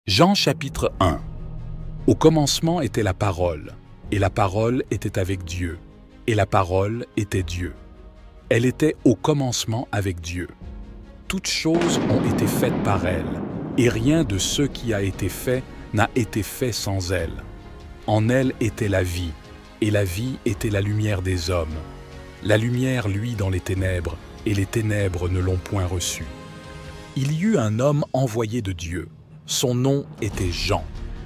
Jean chapitre 1. Au commencement était la parole, et la parole était avec Dieu, et la parole était Dieu. Elle était au commencement avec Dieu. Toutes choses ont été faites par elle, et rien de ce qui a été fait n'a été fait sans elle. En elle était la vie, et la vie était la lumière des hommes. La lumière luit dans les ténèbres, et les ténèbres ne l'ont point reçue. Il y eut un homme envoyé de Dieu. Son nom était Jean.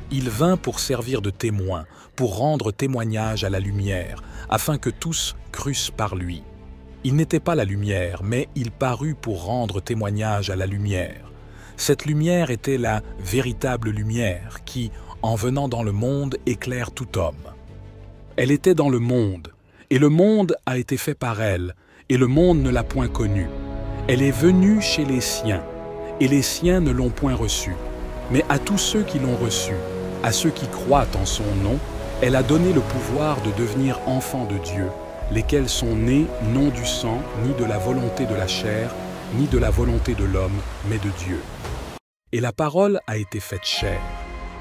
Il vint pour servir de témoin, pour rendre témoignage à la lumière, afin que tous crussent par lui. Il n'était pas la lumière, mais il parut pour rendre témoignage à la lumière. Cette lumière était la véritable lumière qui, en venant dans le monde, éclaire tout homme. Elle était dans le monde, et le monde a été fait par elle, et le monde ne l'a point connue. Elle est venue chez les siens, et les siens ne l'ont point reçue. Mais à tous ceux qui l'ont reçue, à ceux qui croient en son nom, elle a donné le pouvoir de devenir enfants de Dieu, lesquels sont nés non du sang, ni de la volonté de la chair, ni de la volonté de l'homme, mais de Dieu. Et la parole a été faite chair,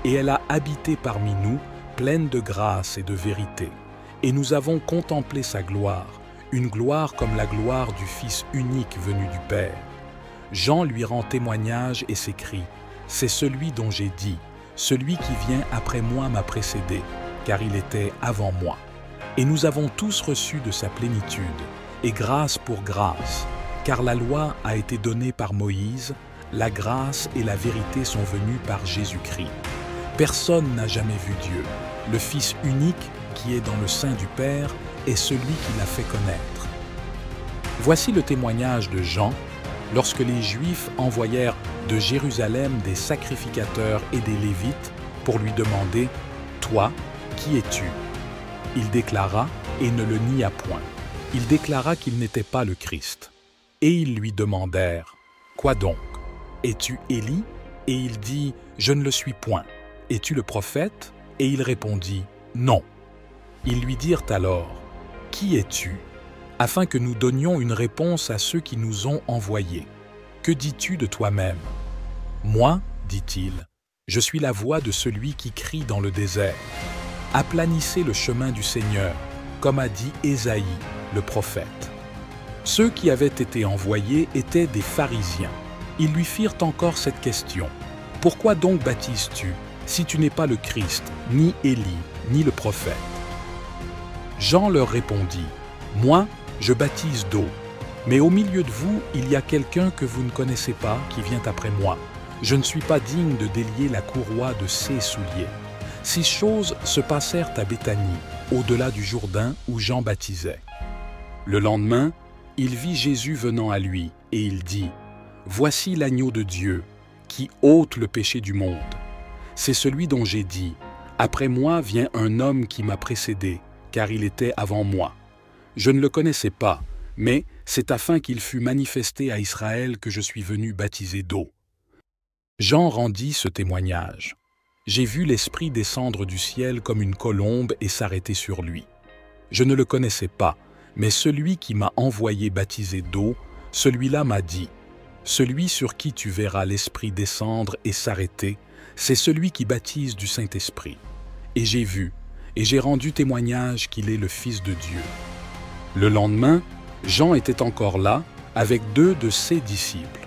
et elle a habité parmi nous, pleine de grâce et de vérité. Et nous avons contemplé sa gloire, une gloire comme la gloire du Fils unique venu du Père. Jean lui rend témoignage et s'écrie: c'est celui dont j'ai dit, celui qui vient après moi m'a précédé, car il était avant moi. Et nous avons tous reçu de sa plénitude, et grâce pour grâce, car la loi a été donnée par Moïse, la grâce et la vérité sont venues par Jésus-Christ. Personne n'a jamais vu Dieu. Le Fils unique, qui est dans le sein du Père, est celui qui l'a fait connaître. Voici le témoignage de Jean, lorsque les Juifs envoyèrent de Jérusalem des sacrificateurs et des Lévites pour lui demander « Toi, qui es-tu » Il déclara et ne le nia point. Il déclara qu'il n'était pas le Christ. Et ils lui demandèrent « Quoi donc? Es-tu Élie » Et il dit « Je ne le suis point. Es-tu le prophète » Et il répondit « Non. » Ils lui dirent alors « Qui es-tu » afin que nous donnions une réponse à ceux qui nous ont envoyés. Que dis-tu de toi-même? Moi, dit-il, je suis la voix de celui qui crie dans le désert. Aplanissez le chemin du Seigneur, comme a dit Ésaïe, le prophète. Ceux qui avaient été envoyés étaient des pharisiens. Ils lui firent encore cette question. Pourquoi donc baptises-tu, si tu n'es pas le Christ, ni Élie, ni le prophète? Jean leur répondit, moi, je baptise d'eau, mais au milieu de vous, il y a quelqu'un que vous ne connaissez pas qui vient après moi. Je ne suis pas digne de délier la courroie de ses souliers. Ces choses se passèrent à Béthanie, au-delà du Jourdain où Jean baptisait. Le lendemain, il vit Jésus venant à lui, et il dit, « Voici l'agneau de Dieu, qui ôte le péché du monde. C'est celui dont j'ai dit, « Après moi vient un homme qui m'a précédé, car il était avant moi. » Je ne le connaissais pas, mais c'est afin qu'il fût manifesté à Israël que je suis venu baptiser d'eau. Jean rendit ce témoignage. J'ai vu l'Esprit descendre du ciel comme une colombe et s'arrêter sur lui. Je ne le connaissais pas, mais celui qui m'a envoyé baptiser d'eau, celui-là m'a dit, « Celui sur qui tu verras l'Esprit descendre et s'arrêter, c'est celui qui baptise du Saint-Esprit. » Et j'ai vu, et j'ai rendu témoignage qu'il est le Fils de Dieu. Le lendemain, Jean était encore là, avec 2 de ses disciples.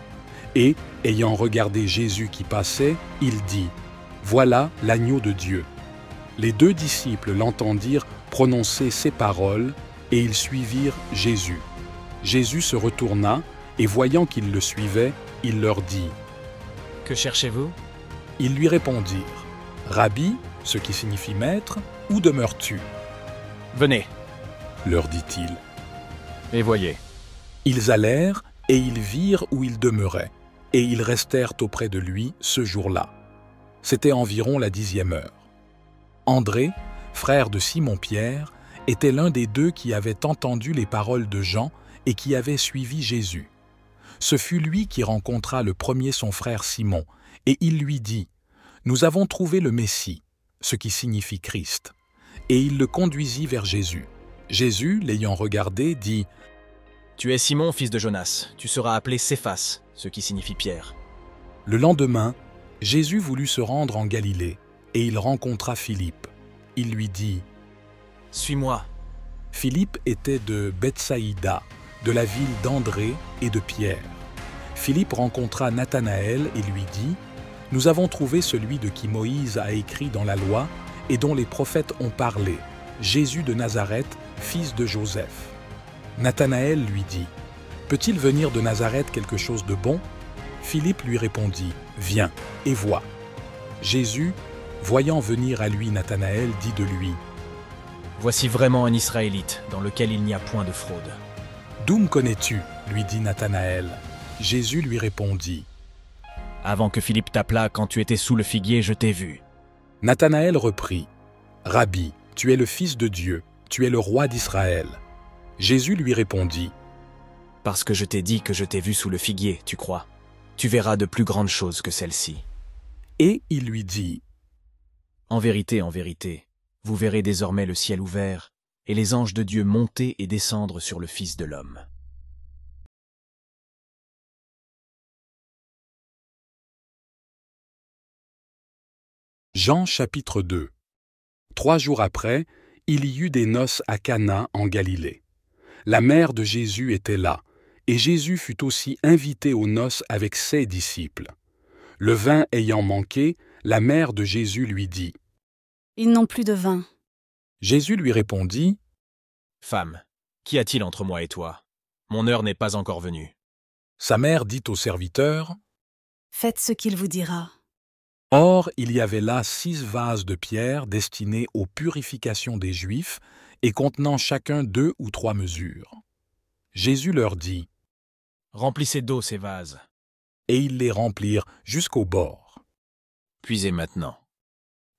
Et, ayant regardé Jésus qui passait, il dit, « Voilà l'agneau de Dieu. » Les 2 disciples l'entendirent prononcer ces paroles, et ils suivirent Jésus. Jésus se retourna, et voyant qu'ils le suivaient, il leur dit, « Que cherchez-vous » Ils lui répondirent, « Rabbi, ce qui signifie maître, où demeures-tu » ?»« Venez, » leur dit-il. et voyez. Ils allèrent, et ils virent où il demeurait, et ils restèrent auprès de lui ce jour-là. C'était environ la 10e heure. André, frère de Simon-Pierre, était l'un des 2 qui avaient entendu les paroles de Jean et qui avait suivi Jésus. Ce fut lui qui rencontra le premier son frère Simon, et il lui dit, « Nous avons trouvé le Messie, ce qui signifie Christ. » Et il le conduisit vers Jésus. Jésus, l'ayant regardé, dit, « Tu es Simon, fils de Jonas, tu seras appelé Céphas, ce qui signifie Pierre. » Le lendemain, Jésus voulut se rendre en Galilée, et il rencontra Philippe. Il lui dit, « Suis-moi. » Philippe était de Bethsaïda, de la ville d'André et de Pierre. Philippe rencontra Nathanaël et lui dit, « Nous avons trouvé celui de qui Moïse a écrit dans la loi et dont les prophètes ont parlé, Jésus de Nazareth, fils de Joseph. » Nathanaël lui dit, « Peut-il venir de Nazareth quelque chose de bon ?» Philippe lui répondit, « Viens et vois. » Jésus, voyant venir à lui Nathanaël, dit de lui, « Voici vraiment un Israélite, dans lequel il n'y a point de fraude. » « D'où me connais-tu » lui dit Nathanaël. Jésus lui répondit, « Avant que Philippe t'appelât, quand tu étais sous le figuier, je t'ai vu. » Nathanaël reprit, « Rabbi, tu es le Fils de Dieu, tu es le roi d'Israël. » Jésus lui répondit, « Parce que je t'ai dit que je t'ai vu sous le figuier, tu crois. Tu verras de plus grandes choses que celles-ci. » Et il lui dit, « En vérité, vous verrez désormais le ciel ouvert et les anges de Dieu monter et descendre sur le Fils de l'homme. » Jean chapitre 2. 3 jours après, il y eut des noces à Cana en Galilée. La mère de Jésus était là, et Jésus fut aussi invité aux noces avec ses disciples. Le vin ayant manqué, la mère de Jésus lui dit, « Ils n'ont plus de vin. » Jésus lui répondit, « Femme, qu'y a-t-il entre moi et toi? Mon heure n'est pas encore venue. » Sa mère dit au serviteur, « Faites ce qu'il vous dira. » Or, il y avait là 6 vases de pierre destinés aux purifications des Juifs et contenant chacun 2 ou 3 mesures. Jésus leur dit, « Remplissez d'eau ces vases. » Et ils les remplirent jusqu'au bord. « Puisez maintenant,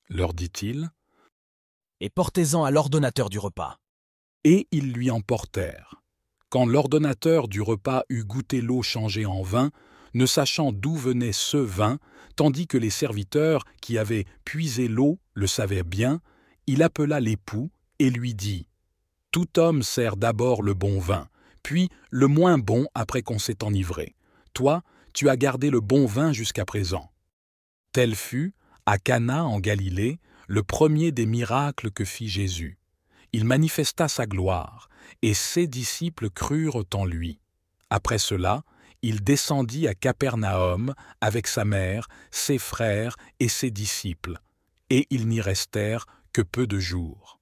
leur dit-il, et portez-en à l'ordonnateur du repas. » Et ils lui en portèrent. Quand l'ordonnateur du repas eut goûté l'eau changée en vin, ne sachant d'où venait ce vin, tandis que les serviteurs qui avaient puisé l'eau le savaient bien, il appela l'époux et lui dit, « Tout homme sert d'abord le bon vin, puis le moins bon après qu'on s'est enivré. Toi, tu as gardé le bon vin jusqu'à présent. » Tel fut, à Cana en Galilée, le premier des miracles que fit Jésus. Il manifesta sa gloire, et ses disciples crurent en lui. Après cela, il descendit à Capernaum avec sa mère, ses frères et ses disciples, et ils n'y restèrent que peu de jours.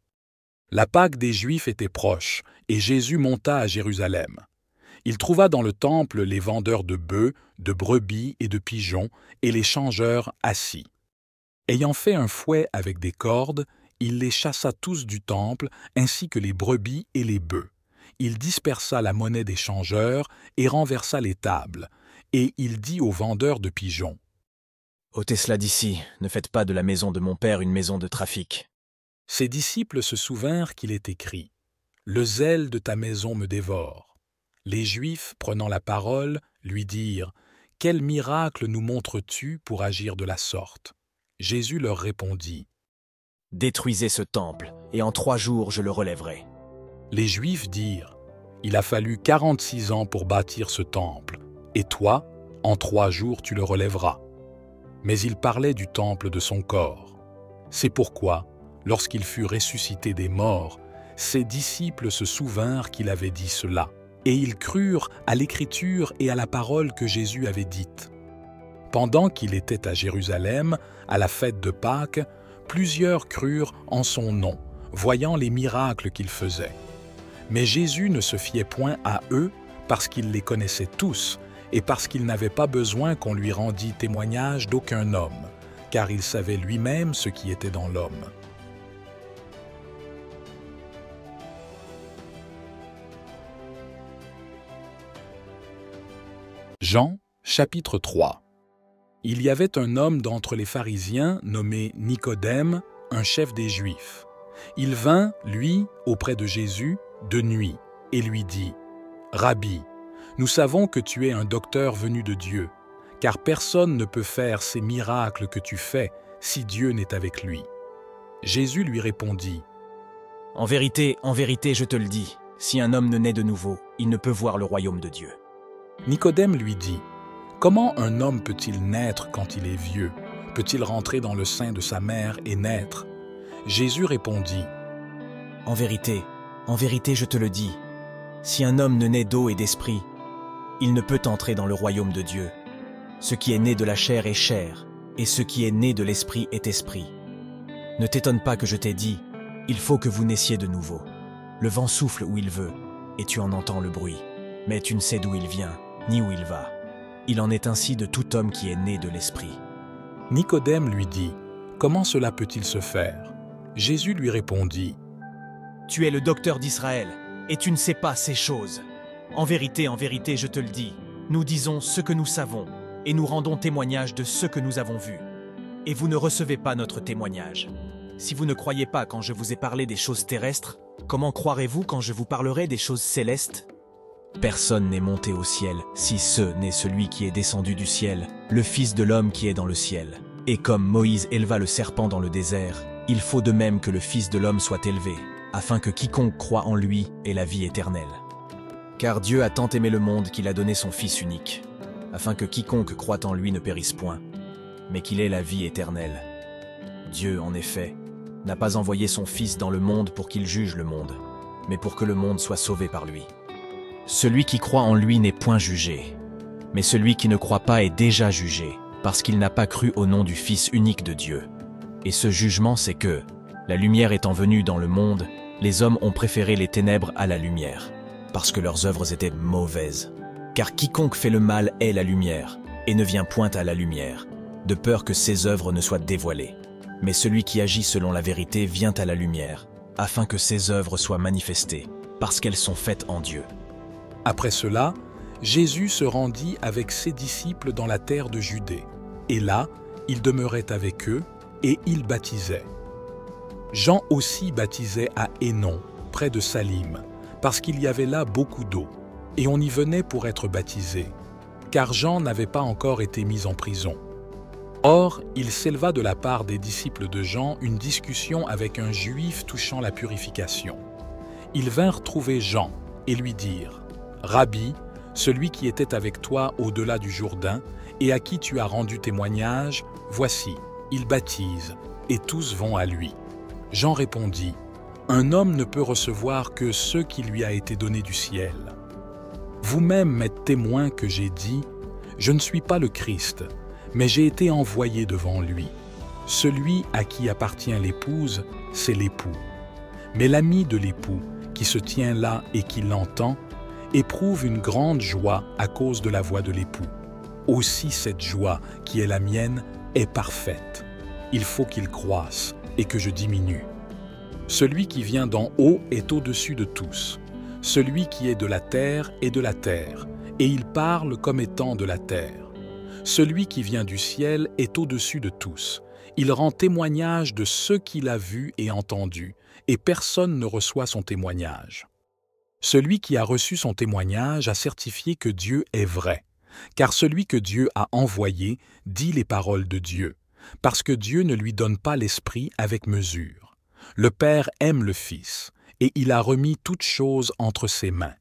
La Pâque des Juifs était proche, et Jésus monta à Jérusalem. Il trouva dans le temple les vendeurs de bœufs, de brebis et de pigeons, et les changeurs assis. Ayant fait un fouet avec des cordes, il les chassa tous du temple, ainsi que les brebis et les bœufs. Il dispersa la monnaie des changeurs et renversa les tables. Et il dit aux vendeurs de pigeons, « Ôtez cela d'ici, ne faites pas de la maison de mon père une maison de trafic. » Ses disciples se souvinrent qu'il est écrit, « Le zèle de ta maison me dévore. » Les Juifs, prenant la parole, lui dirent, « Quel miracle nous montres-tu pour agir de la sorte ?» Jésus leur répondit, « Détruisez ce temple, et en 3 jours je le relèverai. » Les Juifs dirent, « Il a fallu 46 ans pour bâtir ce temple, et toi, en 3 jours tu le relèveras. » Mais il parlait du temple de son corps. C'est pourquoi, lorsqu'il fut ressuscité des morts, ses disciples se souvinrent qu'il avait dit cela, et ils crurent à l'écriture et à la parole que Jésus avait dite. Pendant qu'il était à Jérusalem, à la fête de Pâques, plusieurs crurent en son nom, voyant les miracles qu'il faisait. Mais Jésus ne se fiait point à eux parce qu'il les connaissait tous et parce qu'il n'avait pas besoin qu'on lui rendît témoignage d'aucun homme, car il savait lui-même ce qui était dans l'homme. Jean, chapitre 3. Il y avait un homme d'entre les pharisiens nommé Nicodème, un chef des Juifs. Il vint, lui, auprès de Jésus, de nuit, et lui dit, « Rabbi, nous savons que tu es un docteur venu de Dieu, car personne ne peut faire ces miracles que tu fais si Dieu n'est avec lui. » Jésus lui répondit, « En vérité, je te le dis, si un homme ne naît de nouveau, il ne peut voir le royaume de Dieu. » Nicodème lui dit, « Comment un homme peut-il naître quand il est vieux? peut-il rentrer dans le sein de sa mère et naître? Jésus répondit, En vérité, je te le dis, si un homme ne naît d'eau et d'esprit, il ne peut entrer dans le royaume de Dieu. Ce qui est né de la chair est chair, et ce qui est né de l'esprit est esprit. Ne t'étonne pas que je t'ai dit, il faut que vous naissiez de nouveau. Le vent souffle où il veut, et tu en entends le bruit, mais tu ne sais d'où il vient, ni où il va. Il en est ainsi de tout homme qui est né de l'esprit. Nicodème lui dit, comment cela peut-il se faire? Jésus lui répondit, Tu es le docteur d'Israël, et tu ne sais pas ces choses. En vérité, je te le dis, nous disons ce que nous savons, et nous rendons témoignage de ce que nous avons vu. Et vous ne recevez pas notre témoignage. Si vous ne croyez pas quand je vous ai parlé des choses terrestres, comment croirez-vous quand je vous parlerai des choses célestes? Personne n'est monté au ciel, si ce n'est celui qui est descendu du ciel, le Fils de l'homme qui est dans le ciel. Et comme Moïse éleva le serpent dans le désert, il faut de même que le Fils de l'homme soit élevé, afin que quiconque croit en lui ait la vie éternelle. Car Dieu a tant aimé le monde qu'il a donné son Fils unique, afin que quiconque croit en lui ne périsse point, mais qu'il ait la vie éternelle. Dieu, en effet, n'a pas envoyé son Fils dans le monde pour qu'il juge le monde, mais pour que le monde soit sauvé par lui. Celui qui croit en lui n'est point jugé, mais celui qui ne croit pas est déjà jugé, parce qu'il n'a pas cru au nom du Fils unique de Dieu. Et ce jugement, c'est que, la lumière étant venue dans le monde, les hommes ont préféré les ténèbres à la lumière, parce que leurs œuvres étaient mauvaises. Car quiconque fait le mal est la lumière, et ne vient point à la lumière, de peur que ses œuvres ne soient dévoilées. Mais celui qui agit selon la vérité vient à la lumière, afin que ses œuvres soient manifestées, parce qu'elles sont faites en Dieu. Après cela, Jésus se rendit avec ses disciples dans la terre de Judée, et là, il demeurait avec eux, et il baptisait. Jean aussi baptisait à Hénon, près de Salim, parce qu'il y avait là beaucoup d'eau, et on y venait pour être baptisé, car Jean n'avait pas encore été mis en prison. Or, il s'éleva de la part des disciples de Jean une discussion avec un Juif touchant la purification. Ils vinrent trouver Jean et lui dirent, « Rabbi, celui qui était avec toi au-delà du Jourdain et à qui tu as rendu témoignage, voici, il baptise, et tous vont à lui. » Jean répondit, « Un homme ne peut recevoir que ce qui lui a été donné du ciel. Vous-même m'êtes témoins que j'ai dit, je ne suis pas le Christ, mais j'ai été envoyé devant lui. Celui à qui appartient l'épouse, c'est l'époux. Mais l'ami de l'époux, qui se tient là et qui l'entend, éprouve une grande joie à cause de la voix de l'époux. Aussi cette joie, qui est la mienne, est parfaite. Il faut qu'il croisse et que je diminue. Celui qui vient d'en haut est au-dessus de tous. Celui qui est de la terre est de la terre, et il parle comme étant de la terre. Celui qui vient du ciel est au-dessus de tous. Il rend témoignage de ce qu'il a vu et entendu, et personne ne reçoit son témoignage. Celui qui a reçu son témoignage a certifié que Dieu est vrai, car celui que Dieu a envoyé dit les paroles de Dieu, parce que Dieu ne lui donne pas l'Esprit avec mesure. Le Père aime le Fils, et il a remis toutes choses entre ses mains.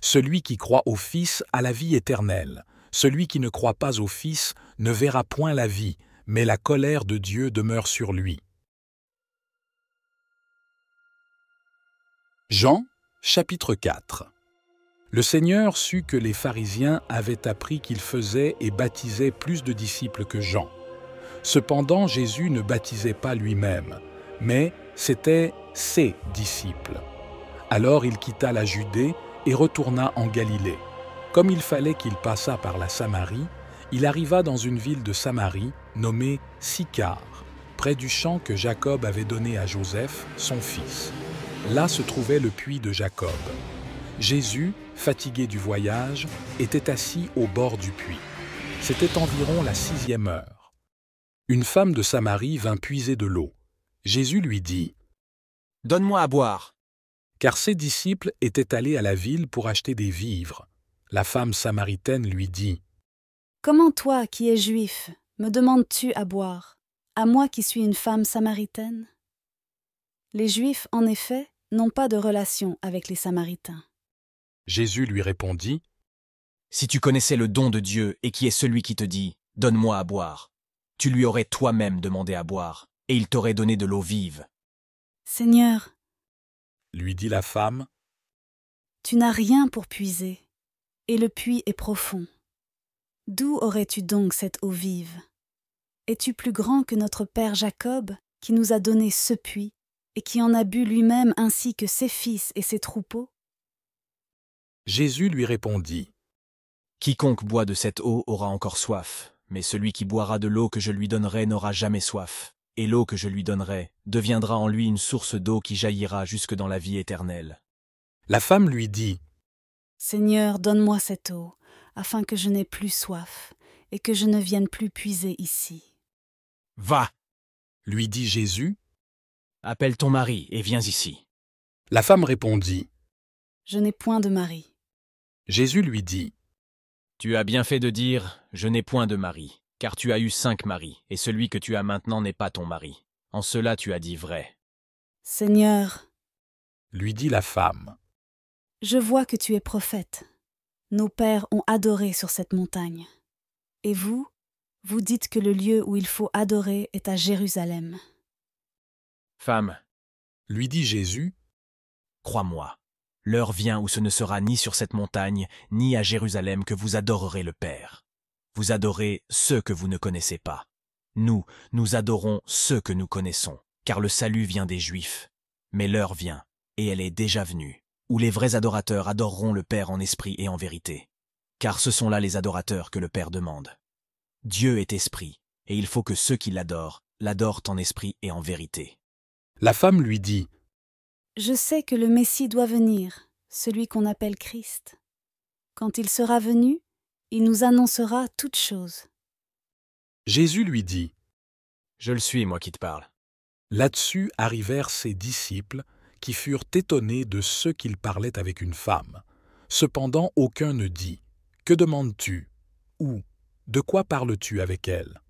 Celui qui croit au Fils a la vie éternelle. Celui qui ne croit pas au Fils ne verra point la vie, mais la colère de Dieu demeure sur lui. Jean, chapitre 4. Le Seigneur sut que les pharisiens avaient appris qu'il faisait et baptisait plus de disciples que Jean. Cependant, Jésus ne baptisait pas lui-même, mais c'étaient ses disciples. Alors il quitta la Judée et retourna en Galilée. Comme il fallait qu'il passât par la Samarie, il arriva dans une ville de Samarie nommée Sychar, près du champ que Jacob avait donné à Joseph, son fils. Là se trouvait le puits de Jacob. Jésus, fatigué du voyage, était assis au bord du puits. C'était environ la 6e heure. Une femme de Samarie vint puiser de l'eau. Jésus lui dit, « Donne-moi à boire. » Car ses disciples étaient allés à la ville pour acheter des vivres. La femme samaritaine lui dit, « Comment toi, qui es juif, me demandes-tu à boire, à moi qui suis une femme samaritaine ?» Les Juifs, en effet, n'ont pas de relation avec les Samaritains. Jésus lui répondit, « Si tu connaissais le don de Dieu et qui est celui qui te dit « Donne-moi à boire », tu lui aurais toi-même demandé à boire, et il t'aurait donné de l'eau vive. Seigneur, lui dit la femme. tu n'as rien pour puiser, et le puits est profond. D'où aurais-tu donc cette eau vive? Es-tu plus grand que notre père Jacob, qui nous a donné ce puits, et qui en a bu lui-même ainsi que ses fils et ses troupeaux? Jésus lui répondit. Quiconque boit de cette eau aura encore soif, mais celui qui boira de l'eau que je lui donnerai n'aura jamais soif, et l'eau que je lui donnerai deviendra en lui une source d'eau qui jaillira jusque dans la vie éternelle. La femme lui dit. Seigneur, donne-moi cette eau, afin que je n'aie plus soif, et que je ne vienne plus puiser ici. Va, Lui dit Jésus. appelle ton mari et viens ici. La femme répondit. Je n'ai point de mari. Jésus lui dit. Tu as bien fait de dire « Je n'ai point de mari », car tu as eu 5 maris, et celui que tu as maintenant n'est pas ton mari. En cela tu as dit vrai. Seigneur, Lui dit la femme. je vois que tu es prophète. Nos pères ont adoré sur cette montagne. Et vous, vous dites que le lieu où il faut adorer est à Jérusalem. Femme, Lui dit Jésus. crois-moi, l'heure vient où ce ne sera ni sur cette montagne, ni à Jérusalem que vous adorerez le Père. Vous adorez ceux que vous ne connaissez pas. Nous adorons ceux que nous connaissons, car le salut vient des Juifs. Mais l'heure vient, et elle est déjà venue, où les vrais adorateurs adoreront le Père en esprit et en vérité. Car ce sont là les adorateurs que le Père demande. Dieu est esprit, et il faut que ceux qui l'adorent en esprit et en vérité. La femme lui dit. Je sais que le Messie doit venir, celui qu'on appelle Christ. Quand il sera venu, il nous annoncera toutes choses. Jésus lui dit. Je le suis, moi qui te parle. Là-dessus arrivèrent ses disciples, qui furent étonnés de ce qu'il parlait avec une femme. Cependant aucun ne dit. Que demandes-tu? Ou de quoi parles-tu avec elle?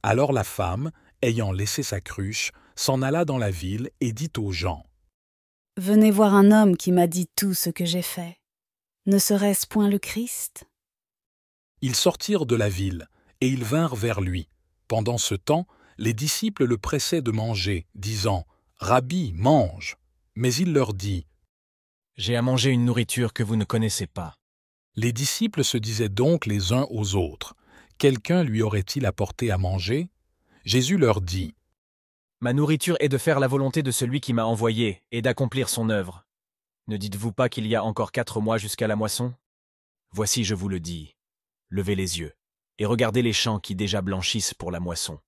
Alors la femme, ayant laissé sa cruche, s'en alla dans la ville et dit aux gens. Venez voir un homme qui m'a dit tout ce que j'ai fait. Ne serait-ce point le Christ? Ils sortirent de la ville, et ils vinrent vers lui. Pendant ce temps, les disciples le pressaient de manger, disant « Rabbi, mange !» Mais il leur dit « J'ai à manger une nourriture que vous ne connaissez pas. » Les disciples se disaient donc les uns aux autres « Quelqu'un lui aurait-il apporté à manger ?» Jésus leur dit « Ma nourriture est de faire la volonté de celui qui m'a envoyé et d'accomplir son œuvre. Ne dites-vous pas qu'il y a encore 4 mois jusqu'à la moisson? Voici, je vous le dis, levez les yeux et regardez les champs qui déjà blanchissent pour la moisson.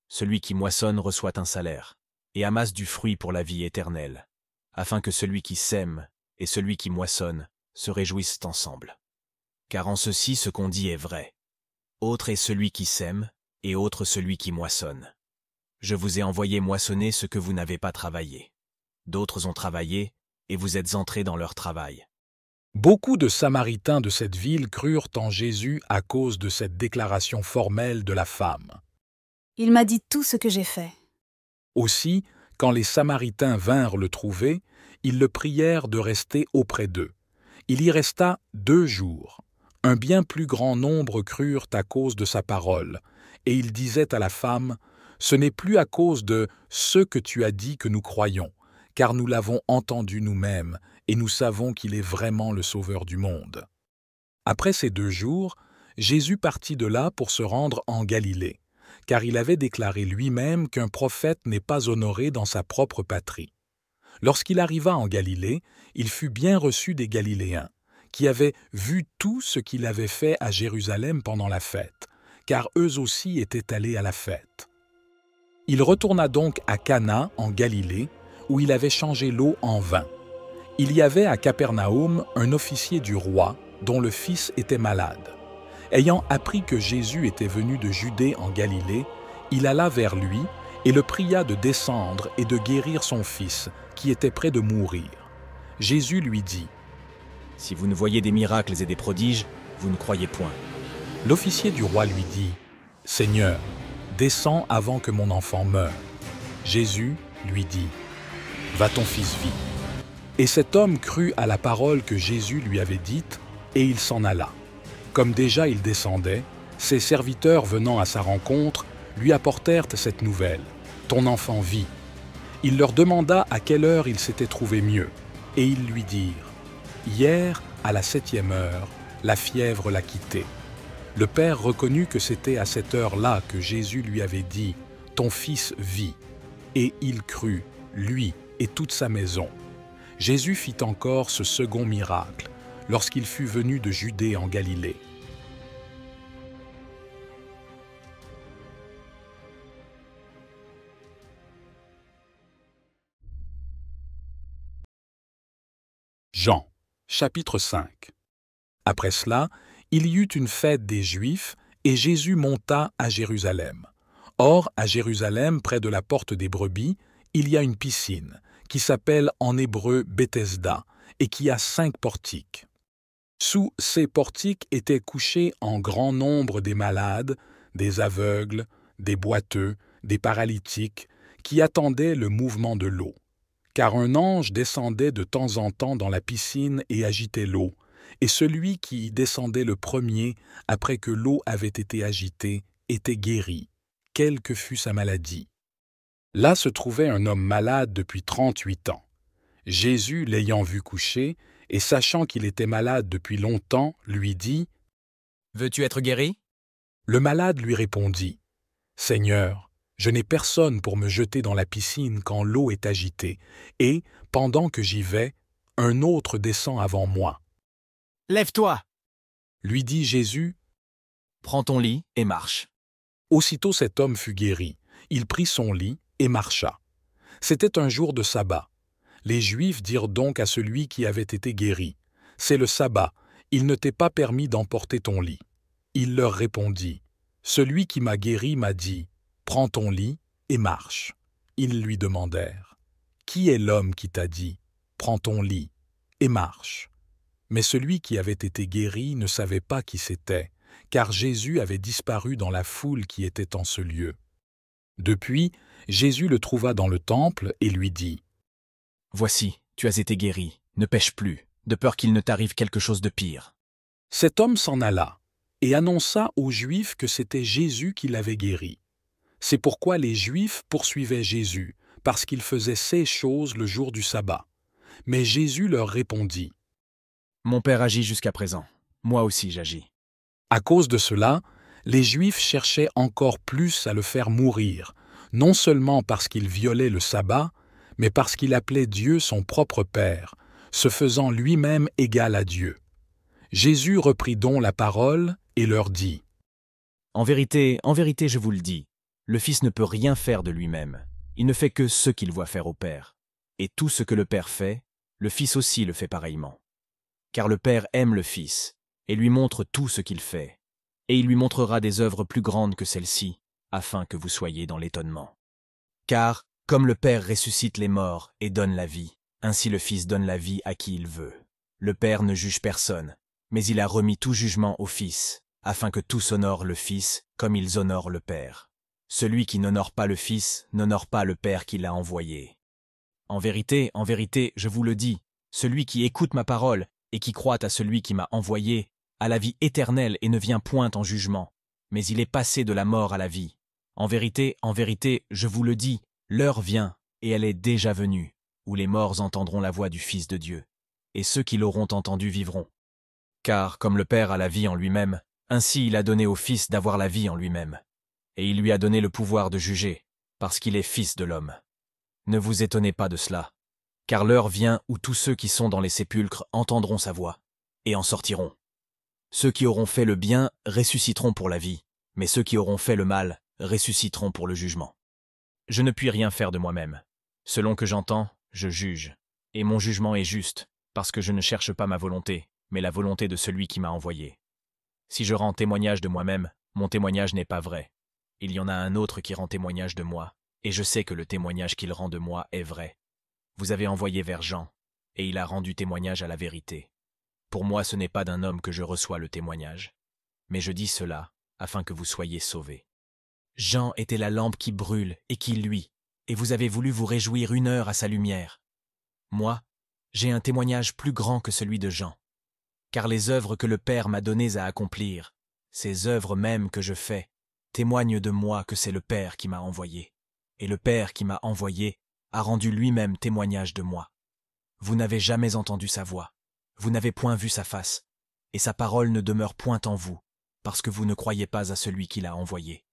Celui qui moissonne reçoit un salaire et amasse du fruit pour la vie éternelle, afin que celui qui sème et celui qui moissonne se réjouissent ensemble. Car en ceci ce qu'on dit est vrai. Autre est celui qui sème et autre celui qui moissonne. Je vous ai envoyé moissonner ce que vous n'avez pas travaillé. D'autres ont travaillé, et vous êtes entrés dans leur travail. » Beaucoup de Samaritains de cette ville crurent en Jésus à cause de cette déclaration formelle de la femme. Il m'a dit tout ce que j'ai fait. Aussi, quand les Samaritains vinrent le trouver, ils le prièrent de rester auprès d'eux. Il y resta 2 jours. Un bien plus grand nombre crurent à cause de sa parole, et il disait à la femme, « Ce n'est plus à cause de ce que tu as dit que nous croyons, car nous l'avons entendu nous-mêmes, et nous savons qu'il est vraiment le Sauveur du monde. » Après ces 2 jours, Jésus partit de là pour se rendre en Galilée, car il avait déclaré lui-même qu'un prophète n'est pas honoré dans sa propre patrie. Lorsqu'il arriva en Galilée, il fut bien reçu des Galiléens, qui avaient vu tout ce qu'il avait fait à Jérusalem pendant la fête, car eux aussi étaient allés à la fête. Il retourna donc à Cana, en Galilée, où il avait changé l'eau en vin. Il y avait à Capernaum un officier du roi, dont le fils était malade. Ayant appris que Jésus était venu de Judée en Galilée, il alla vers lui et le pria de descendre et de guérir son fils, qui était près de mourir. Jésus lui dit, « Si vous ne voyez des miracles et des prodiges, vous ne croyez point. » L'officier du roi lui dit, « Seigneur, descends avant que mon enfant meure. » Jésus lui dit, « Va, ton fils vit. » Et cet homme crut à la parole que Jésus lui avait dite, et il s'en alla. Comme déjà il descendait, ses serviteurs venant à sa rencontre, lui apportèrent cette nouvelle: « Ton enfant vit ». Il leur demanda à quelle heure il s'était trouvé mieux, et ils lui dirent: « Hier, à la 7e heure, la fièvre l'a quitté. » Le père reconnut que c'était à cette heure-là que Jésus lui avait dit: « Ton fils vit ». Et il crut, lui et toute sa maison. Jésus fit encore ce second miracle lorsqu'il fut venu de Judée en Galilée. Jean, chapitre 5. Après cela, il y eut une fête des Juifs, et Jésus monta à Jérusalem. Or, à Jérusalem, près de la porte des brebis, il y a une piscine, qui s'appelle en hébreu Bethesda, et qui a 5 portiques. Sous ces portiques étaient couchés en grand nombre des malades, des aveugles, des boiteux, des paralytiques, qui attendaient le mouvement de l'eau. Car un ange descendait de temps en temps dans la piscine et agitait l'eau, et celui qui y descendait le premier, après que l'eau avait été agitée, était guéri, quelle que fût sa maladie. Là se trouvait un homme malade depuis 38 ans. Jésus, l'ayant vu coucher, et sachant qu'il était malade depuis longtemps, lui dit: « Veux-tu être guéri ?» Le malade lui répondit: « Seigneur, je n'ai personne pour me jeter dans la piscine quand l'eau est agitée, et, pendant que j'y vais, un autre descend avant moi. » « Lève-toi » lui dit Jésus. « Prends ton lit et marche. » Aussitôt cet homme fut guéri. Il prit son lit et marcha. C'était un jour de sabbat. Les Juifs dirent donc à celui qui avait été guéri: « C'est le sabbat, il ne t'est pas permis d'emporter ton lit. » Il leur répondit: « Celui qui m'a guéri m'a dit: « Prends ton lit et marche. » Ils lui demandèrent: « Qui est l'homme qui t'a dit: « Prends ton lit et marche » ?» Mais celui qui avait été guéri ne savait pas qui c'était, car Jésus avait disparu dans la foule qui était en ce lieu. Depuis, Jésus le trouva dans le temple et lui dit: « Voici, tu as été guéri, ne pêche plus, de peur qu'il ne t'arrive quelque chose de pire. » Cet homme s'en alla et annonça aux Juifs que c'était Jésus qui l'avait guéri. C'est pourquoi les Juifs poursuivaient Jésus, parce qu'il faisait ces choses le jour du sabbat. Mais Jésus leur répondit: « Mon Père agit jusqu'à présent, moi aussi j'agis. » À cause de cela, les Juifs cherchaient encore plus à le faire mourir, non seulement parce qu'il violait le sabbat, mais parce qu'il appelait Dieu son propre Père, se faisant lui-même égal à Dieu. Jésus reprit donc la parole et leur dit: « en vérité, je vous le dis, le Fils ne peut rien faire de lui-même. Il ne fait que ce qu'il voit faire au Père. Et tout ce que le Père fait, le Fils aussi le fait pareillement. Car le Père aime le Fils, et lui montre tout ce qu'il fait. Et il lui montrera des œuvres plus grandes que celles-ci, afin que vous soyez dans l'étonnement. Car, comme le Père ressuscite les morts et donne la vie, ainsi le Fils donne la vie à qui il veut. Le Père ne juge personne, mais il a remis tout jugement au Fils, afin que tous honorent le Fils comme ils honorent le Père. Celui qui n'honore pas le Fils n'honore pas le Père qui l'a envoyé. En vérité, je vous le dis, celui qui écoute ma parole et qui croit à celui qui m'a envoyé a la vie éternelle et ne vient point en jugement, mais il est passé de la mort à la vie. En vérité, je vous le dis, l'heure vient, et elle est déjà venue, où les morts entendront la voix du Fils de Dieu, et ceux qui l'auront entendu vivront. Car, comme le Père a la vie en lui-même, ainsi il a donné au Fils d'avoir la vie en lui-même. Et il lui a donné le pouvoir de juger, parce qu'il est Fils de l'homme. Ne vous étonnez pas de cela, car l'heure vient où tous ceux qui sont dans les sépulcres entendront sa voix, et en sortiront. Ceux qui auront fait le bien ressusciteront pour la vie, mais ceux qui auront fait le mal ressusciteront pour le jugement. Je ne puis rien faire de moi-même. Selon que j'entends, je juge, et mon jugement est juste, parce que je ne cherche pas ma volonté, mais la volonté de celui qui m'a envoyé. Si je rends témoignage de moi-même, mon témoignage n'est pas vrai. Il y en a un autre qui rend témoignage de moi, et je sais que le témoignage qu'il rend de moi est vrai. Vous avez envoyé vers Jean, et il a rendu témoignage à la vérité. Pour moi, ce n'est pas d'un homme que je reçois le témoignage, mais je dis cela afin que vous soyez sauvés. Jean était la lampe qui brûle et qui luit, et vous avez voulu vous réjouir 1 heure à sa lumière. Moi, j'ai un témoignage plus grand que celui de Jean, car les œuvres que le Père m'a données à accomplir, ces œuvres mêmes que je fais, témoigne de moi que c'est le Père qui m'a envoyé. Et le Père qui m'a envoyé a rendu lui-même témoignage de moi. Vous n'avez jamais entendu sa voix, vous n'avez point vu sa face, et sa parole ne demeure point en vous, parce que vous ne croyez pas à celui qui l'a envoyé.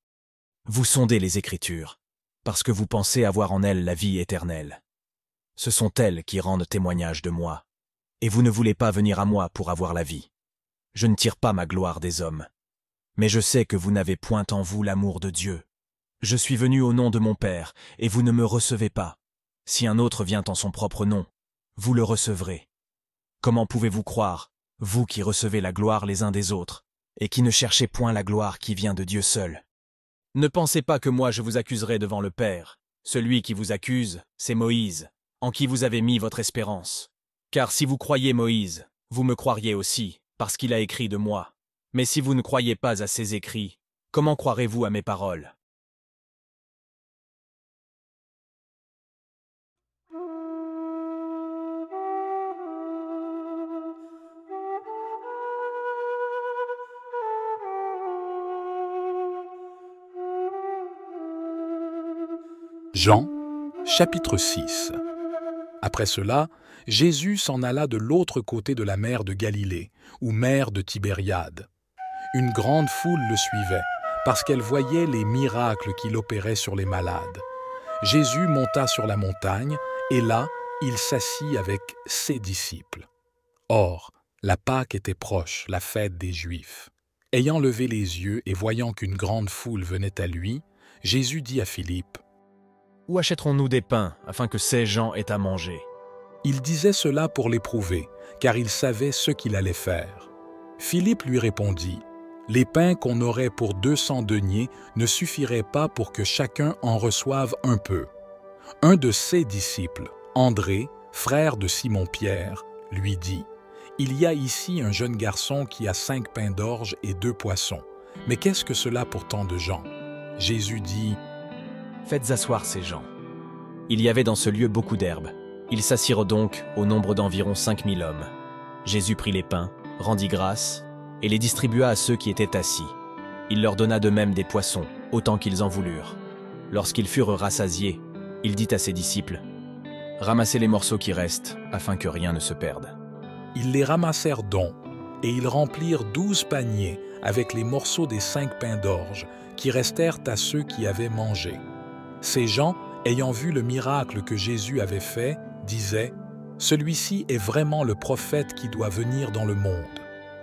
Vous sondez les Écritures, parce que vous pensez avoir en elles la vie éternelle. Ce sont elles qui rendent témoignage de moi, et vous ne voulez pas venir à moi pour avoir la vie. Je ne tire pas ma gloire des hommes, mais je sais que vous n'avez point en vous l'amour de Dieu. Je suis venu au nom de mon Père, et vous ne me recevez pas. Si un autre vient en son propre nom, vous le recevrez. Comment pouvez-vous croire, vous qui recevez la gloire les uns des autres, et qui ne cherchez point la gloire qui vient de Dieu seul? Ne pensez pas que moi je vous accuserai devant le Père. Celui qui vous accuse, c'est Moïse, en qui vous avez mis votre espérance. Car si vous croyez Moïse, vous me croiriez aussi, parce qu'il a écrit de moi. Mais si vous ne croyez pas à ses écrits, comment croirez-vous à mes paroles? Jean, chapitre 6. Après cela, Jésus s'en alla de l'autre côté de la mer de Galilée, ou mer de Tibériade. Une grande foule le suivait, parce qu'elle voyait les miracles qu'il opérait sur les malades. Jésus monta sur la montagne, et là, il s'assit avec ses disciples. Or, la Pâque était proche, la fête des Juifs. Ayant levé les yeux et voyant qu'une grande foule venait à lui, Jésus dit à Philippe: Où achèterons-nous des pains, afin que ces gens aient à manger? Il disait cela pour l'éprouver, car il savait ce qu'il allait faire. Philippe lui répondit: Les pains qu'on aurait pour 200 deniers ne suffiraient pas pour que chacun en reçoive un peu. Un de ses disciples, André, frère de Simon-Pierre, lui dit: Il y a ici un jeune garçon qui a 5 pains d'orge et 2 poissons. Mais qu'est-ce que cela pour tant de gens? Jésus dit: Faites asseoir ces gens. Il y avait dans ce lieu beaucoup d'herbes. Ils s'assirent donc au nombre d'environ 5000 hommes. Jésus prit les pains, rendit grâce, et les distribua à ceux qui étaient assis. Il leur donna de même des poissons, autant qu'ils en voulurent. Lorsqu'ils furent rassasiés, il dit à ses disciples: Ramassez les morceaux qui restent, afin que rien ne se perde. Ils les ramassèrent donc, et ils remplirent 12 paniers avec les morceaux des 5 pains d'orge, qui restèrent à ceux qui avaient mangé. Ces gens, ayant vu le miracle que Jésus avait fait, disaient: Celui-ci est vraiment le prophète qui doit venir dans le monde.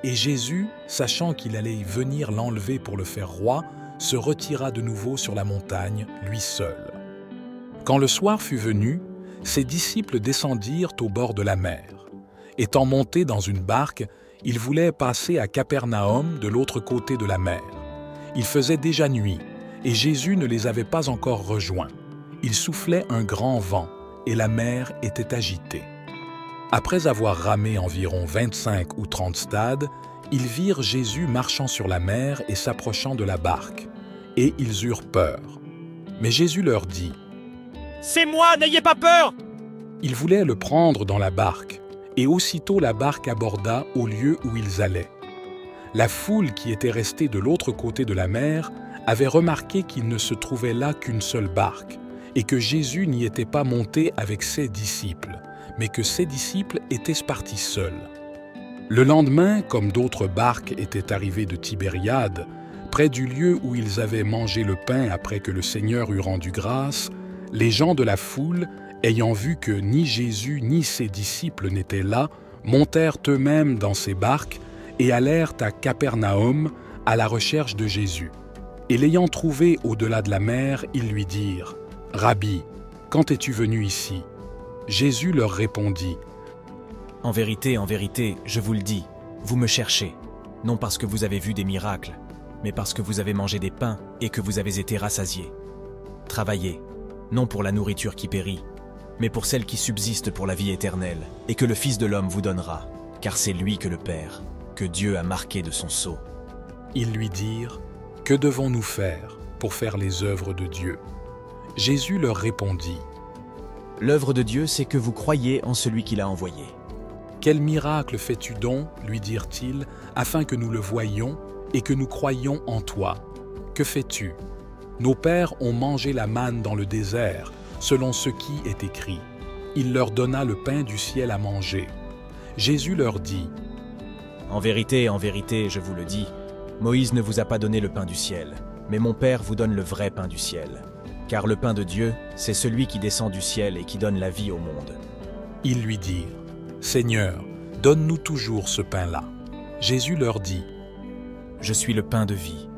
Et Jésus, sachant qu'il allait venir l'enlever pour le faire roi, se retira de nouveau sur la montagne, lui seul. Quand le soir fut venu, ses disciples descendirent au bord de la mer. Étant montés dans une barque, ils voulaient passer à Capernaum de l'autre côté de la mer. Il faisait déjà nuit, et Jésus ne les avait pas encore rejoints. Il soufflait un grand vent, et la mer était agitée. Après avoir ramé environ 25 ou 30 stades, ils virent Jésus marchant sur la mer et s'approchant de la barque, et ils eurent peur. Mais Jésus leur dit: C'est moi, n'ayez pas peur! Ils voulaient le prendre dans la barque, et aussitôt la barque aborda au lieu où ils allaient. La foule qui était restée de l'autre côté de la mer avait remarqué qu'il ne se trouvait là qu'une seule barque, et que Jésus n'y était pas monté avec ses disciples, mais que ses disciples étaient partis seuls. Le lendemain, comme d'autres barques étaient arrivées de Tibériade, près du lieu où ils avaient mangé le pain après que le Seigneur eut rendu grâce, les gens de la foule, ayant vu que ni Jésus ni ses disciples n'étaient là, montèrent eux-mêmes dans ces barques et allèrent à Capernaum à la recherche de Jésus. Et l'ayant trouvé au-delà de la mer, ils lui dirent: « Rabbi, quand es-tu venu ici ?» Jésus leur répondit: En vérité, je vous le dis, vous me cherchez, non parce que vous avez vu des miracles, mais parce que vous avez mangé des pains et que vous avez été rassasiés. Travaillez, non pour la nourriture qui périt, mais pour celle qui subsiste pour la vie éternelle, et que le Fils de l'homme vous donnera, car c'est lui que le Père, que Dieu a marqué de son sceau. Ils lui dirent: « Que devons-nous faire pour faire les œuvres de Dieu ?» Jésus leur répondit: « L'œuvre de Dieu, c'est que vous croyez en celui qui l'a envoyé. » « Quel miracle fais-tu donc, lui dirent-ils, afin que nous le voyions et que nous croyions en toi? que fais-tu? Nos pères ont mangé la manne dans le désert, selon ce qui est écrit. Il leur donna le pain du ciel à manger. » Jésus leur dit, « En vérité, je vous le dis, Moïse ne vous a pas donné le pain du ciel, mais mon Père vous donne le vrai pain du ciel. Car le pain de Dieu, c'est celui qui descend du ciel et qui donne la vie au monde. » Ils lui dirent, « Seigneur, donne-nous toujours ce pain-là. » Jésus leur dit, « Je suis le pain de vie.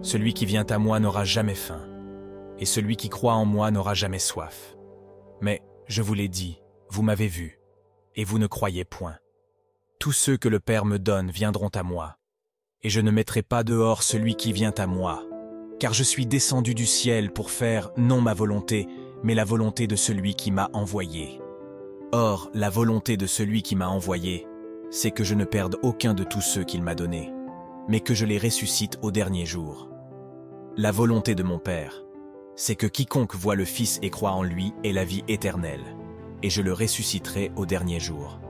Celui qui vient à moi n'aura jamais faim, et celui qui croit en moi n'aura jamais soif. Mais, je vous l'ai dit, vous m'avez vu, et vous ne croyez point. Tous ceux que le Père me donne viendront à moi, et je ne mettrai pas dehors celui qui vient à moi, car je suis descendu du ciel pour faire non ma volonté, mais la volonté de celui qui m'a envoyé. Or, la volonté de celui qui m'a envoyé, c'est que je ne perde aucun de tous ceux qu'il m'a donnés, mais que je les ressuscite au dernier jour. La volonté de mon Père, c'est que quiconque voit le Fils et croit en lui ait la vie éternelle, et je le ressusciterai au dernier jour. »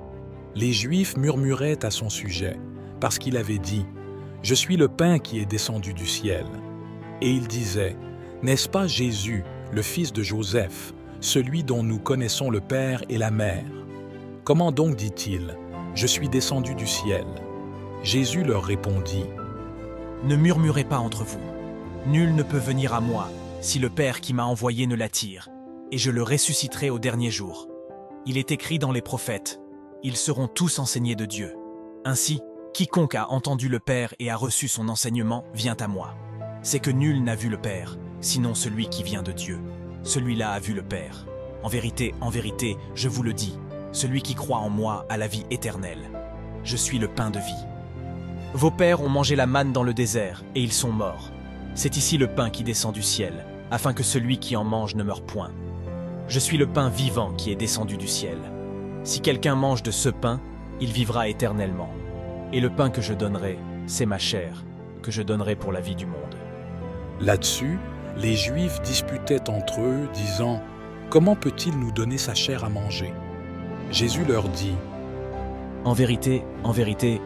Les Juifs murmuraient à son sujet, parce qu'il avait dit « Je suis le pain qui est descendu du ciel. » Et ils disaient « N'est-ce pas Jésus, le fils de Joseph, celui dont nous connaissons le Père et la Mère? Comment donc dit-il « Je suis descendu du ciel » Jésus leur répondit « Ne murmurez pas entre vous. Nul ne peut venir à moi si le Père qui m'a envoyé ne l'attire, et je le ressusciterai au dernier jour. Il est écrit dans les prophètes, ils seront tous enseignés de Dieu. Ainsi, quiconque a entendu le Père et a reçu son enseignement vient à moi. C'est que nul n'a vu le Père, sinon celui qui vient de Dieu. Celui-là a vu le Père. En vérité, je vous le dis, celui qui croit en moi a la vie éternelle. Je suis le pain de vie. Vos pères ont mangé la manne dans le désert, et ils sont morts. C'est ici le pain qui descend du ciel, afin que celui qui en mange ne meure point. Je suis le pain vivant qui est descendu du ciel. Si quelqu'un mange de ce pain, il vivra éternellement. Et le pain que je donnerai, c'est ma chair, que je donnerai pour la vie du monde. » Là-dessus, les Juifs disputaient entre eux, disant « Comment peut-il nous donner sa chair à manger ?» Jésus leur dit « En vérité,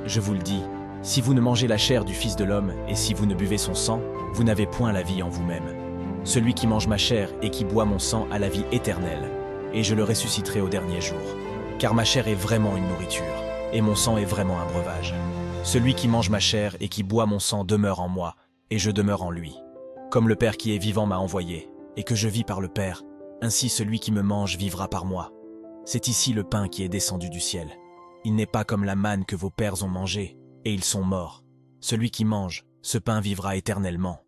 je vous le dis, si vous ne mangez la chair du Fils de l'homme et si vous ne buvez son sang, vous n'avez point la vie en vous-même. Celui qui mange ma chair et qui boit mon sang a la vie éternelle, et je le ressusciterai au dernier jour. Car ma chair est vraiment une nourriture, et mon sang est vraiment un breuvage. Celui qui mange ma chair et qui boit mon sang demeure en moi, et je demeure en lui. Comme le Père qui est vivant m'a envoyé, et que je vis par le Père, ainsi celui qui me mange vivra par moi. C'est ici le pain qui est descendu du ciel. Il n'est pas comme la manne que vos pères ont mangée, et ils sont morts. Celui qui mange, ce pain vivra éternellement. »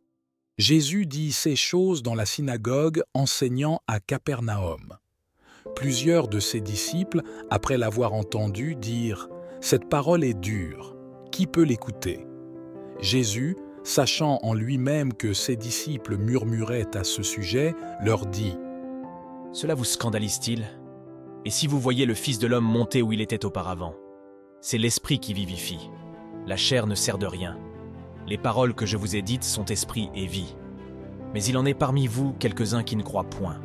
Jésus dit ces choses dans la synagogue enseignant à Capernaum. Plusieurs de ses disciples, après l'avoir entendu, dirent « Cette parole est dure, qui peut l'écouter ?» Jésus, sachant en lui-même que ses disciples murmuraient à ce sujet, leur dit « Cela vous scandalise-t-il? Et si vous voyez le Fils de l'homme monter où il était auparavant? C'est l'Esprit qui vivifie. La chair ne sert de rien. Les paroles que je vous ai dites sont esprit et vie. Mais il en est parmi vous quelques-uns qui ne croient point. »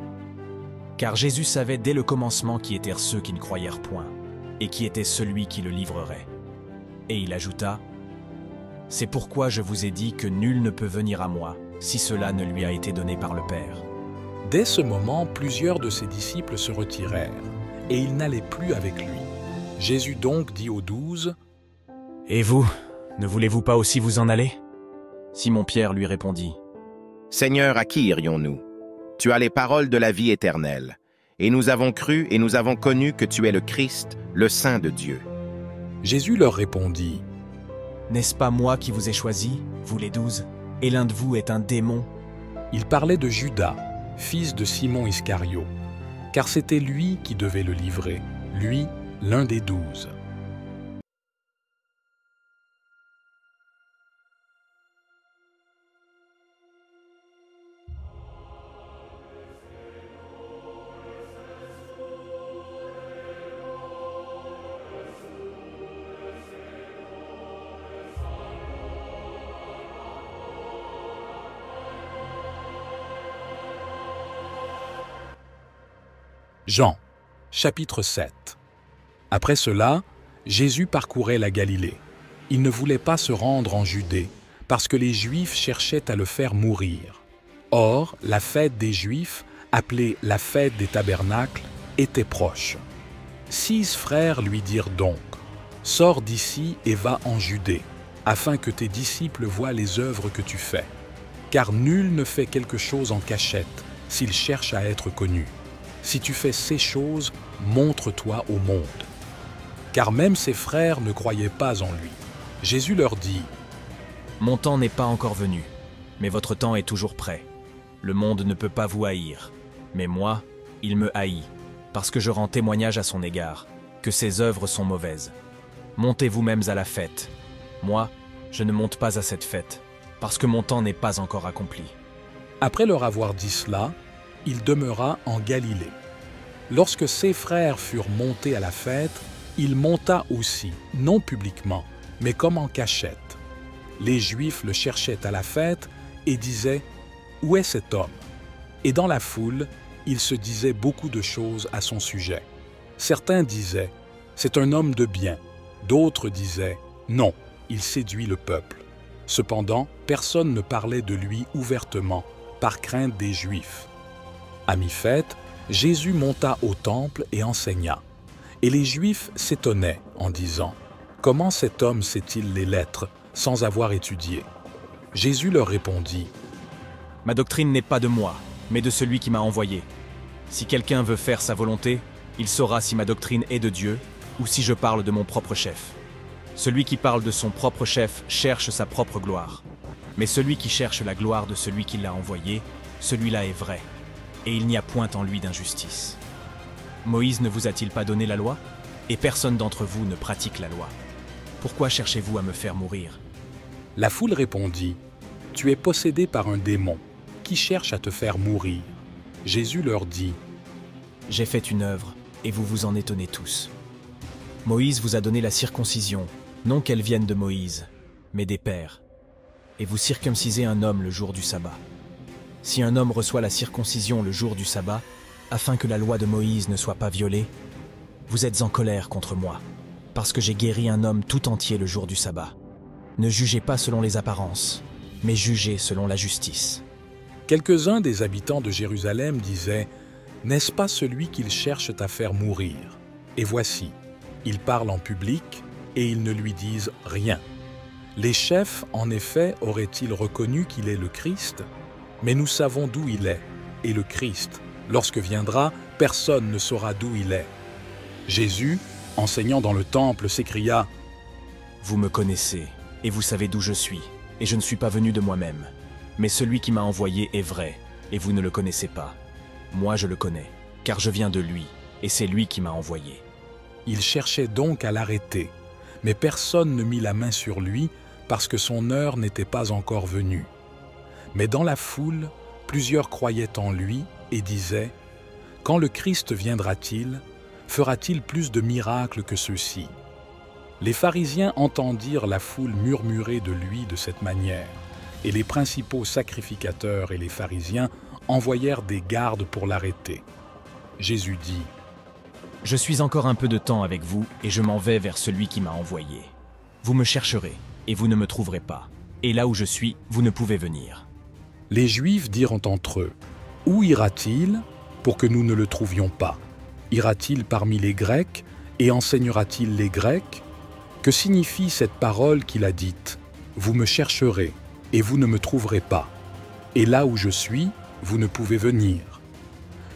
Car Jésus savait dès le commencement qui étaient ceux qui ne croyèrent point, et qui était celui qui le livrerait. Et il ajouta, « C'est pourquoi je vous ai dit que nul ne peut venir à moi, si cela ne lui a été donné par le Père. » Dès ce moment, plusieurs de ses disciples se retirèrent, et ils n'allaient plus avec lui. Jésus donc dit aux 12, « Et vous, ne voulez-vous pas aussi vous en aller ?» Simon-Pierre lui répondit, « Seigneur, à qui irions-nous? Tu as les paroles de la vie éternelle, et nous avons cru et nous avons connu que tu es le Christ, le Saint de Dieu. » Jésus leur répondit, « N'est-ce pas moi qui vous ai choisis, vous les 12, et l'un de vous est un démon ?» Il parlait de Judas, fils de Simon Iscario, car c'était lui qui devait le livrer, lui, l'un des 12. Jean, chapitre 7. Après cela, Jésus parcourait la Galilée. Il ne voulait pas se rendre en Judée, parce que les Juifs cherchaient à le faire mourir. Or, la fête des Juifs, appelée la fête des tabernacles, était proche. 6 frères lui dirent donc, « Sors d'ici et va en Judée, afin que tes disciples voient les œuvres que tu fais. Car nul ne fait quelque chose en cachette, s'il cherche à être connu. Si tu fais ces choses, montre-toi au monde. » Car même ses frères ne croyaient pas en lui. Jésus leur dit, « Mon temps n'est pas encore venu, mais votre temps est toujours prêt. Le monde ne peut pas vous haïr, mais moi, il me haït, parce que je rends témoignage à son égard, que ses œuvres sont mauvaises. Montez vous-mêmes à la fête. Moi, je ne monte pas à cette fête, parce que mon temps n'est pas encore accompli. » Après leur avoir dit cela, il demeura en Galilée. Lorsque ses frères furent montés à la fête, il monta aussi, non publiquement, mais comme en cachette. Les Juifs le cherchaient à la fête et disaient « Où est cet homme ?» Et dans la foule, il se disait beaucoup de choses à son sujet. Certains disaient « C'est un homme de bien », d'autres disaient « Non, il séduit le peuple ». Cependant, personne ne parlait de lui ouvertement, par crainte des Juifs. À mi-fête, Jésus monta au temple et enseigna. Et les Juifs s'étonnaient en disant « Comment cet homme sait-il les lettres sans avoir étudié ?» Jésus leur répondit « Ma doctrine n'est pas de moi, mais de celui qui m'a envoyé. Si quelqu'un veut faire sa volonté, il saura si ma doctrine est de Dieu ou si je parle de mon propre chef. Celui qui parle de son propre chef cherche sa propre gloire. Mais celui qui cherche la gloire de celui qui l'a envoyé, celui-là est vrai, et il n'y a point en lui d'injustice. Moïse ne vous a-t-il pas donné la loi? Et personne d'entre vous ne pratique la loi. Pourquoi cherchez-vous à me faire mourir? » La foule répondit « Tu es possédé par un démon, qui cherche à te faire mourir. » Jésus leur dit « J'ai fait une œuvre, et vous vous en étonnez tous. Moïse vous a donné la circoncision, non qu'elle vienne de Moïse, mais des pères. Et vous circoncisez un homme le jour du sabbat. Si un homme reçoit la circoncision le jour du sabbat, afin que la loi de Moïse ne soit pas violée, vous êtes en colère contre moi, parce que j'ai guéri un homme tout entier le jour du sabbat. Ne jugez pas selon les apparences, mais jugez selon la justice. » Quelques-uns des habitants de Jérusalem disaient « N'est-ce pas celui qu'ils cherchent à faire mourir? Et voici, il parle en public et ils ne lui disent rien. Les chefs, en effet, auraient-ils reconnu qu'il est le Christ? Mais nous savons d'où il est, et le Christ, lorsque viendra, personne ne saura d'où il est. » Jésus, enseignant dans le temple, s'écria « Vous me connaissez, et vous savez d'où je suis, et je ne suis pas venu de moi-même. Mais celui qui m'a envoyé est vrai, et vous ne le connaissez pas. Moi je le connais, car je viens de lui, et c'est lui qui m'a envoyé. » Il cherchait donc à l'arrêter, mais personne ne mit la main sur lui, parce que son heure n'était pas encore venue. Mais dans la foule, plusieurs croyaient en lui et disaient « Quand le Christ viendra-t-il, fera-t-il plus de miracles que ceux-ci » Les pharisiens entendirent la foule murmurer de lui de cette manière, et les principaux sacrificateurs et les pharisiens envoyèrent des gardes pour l'arrêter. Jésus dit « Je suis encore un peu de temps avec vous, et je m'en vais vers celui qui m'a envoyé. Vous me chercherez, et vous ne me trouverez pas, et là où je suis, vous ne pouvez venir. » Les Juifs dirent entre eux « Où ira-t-il pour que nous ne le trouvions pas? Ira-t-il parmi les Grecs et enseignera-t-il les Grecs? Que signifie cette parole qu'il a dite? Vous me chercherez et vous ne me trouverez pas. Et là où je suis, vous ne pouvez venir. »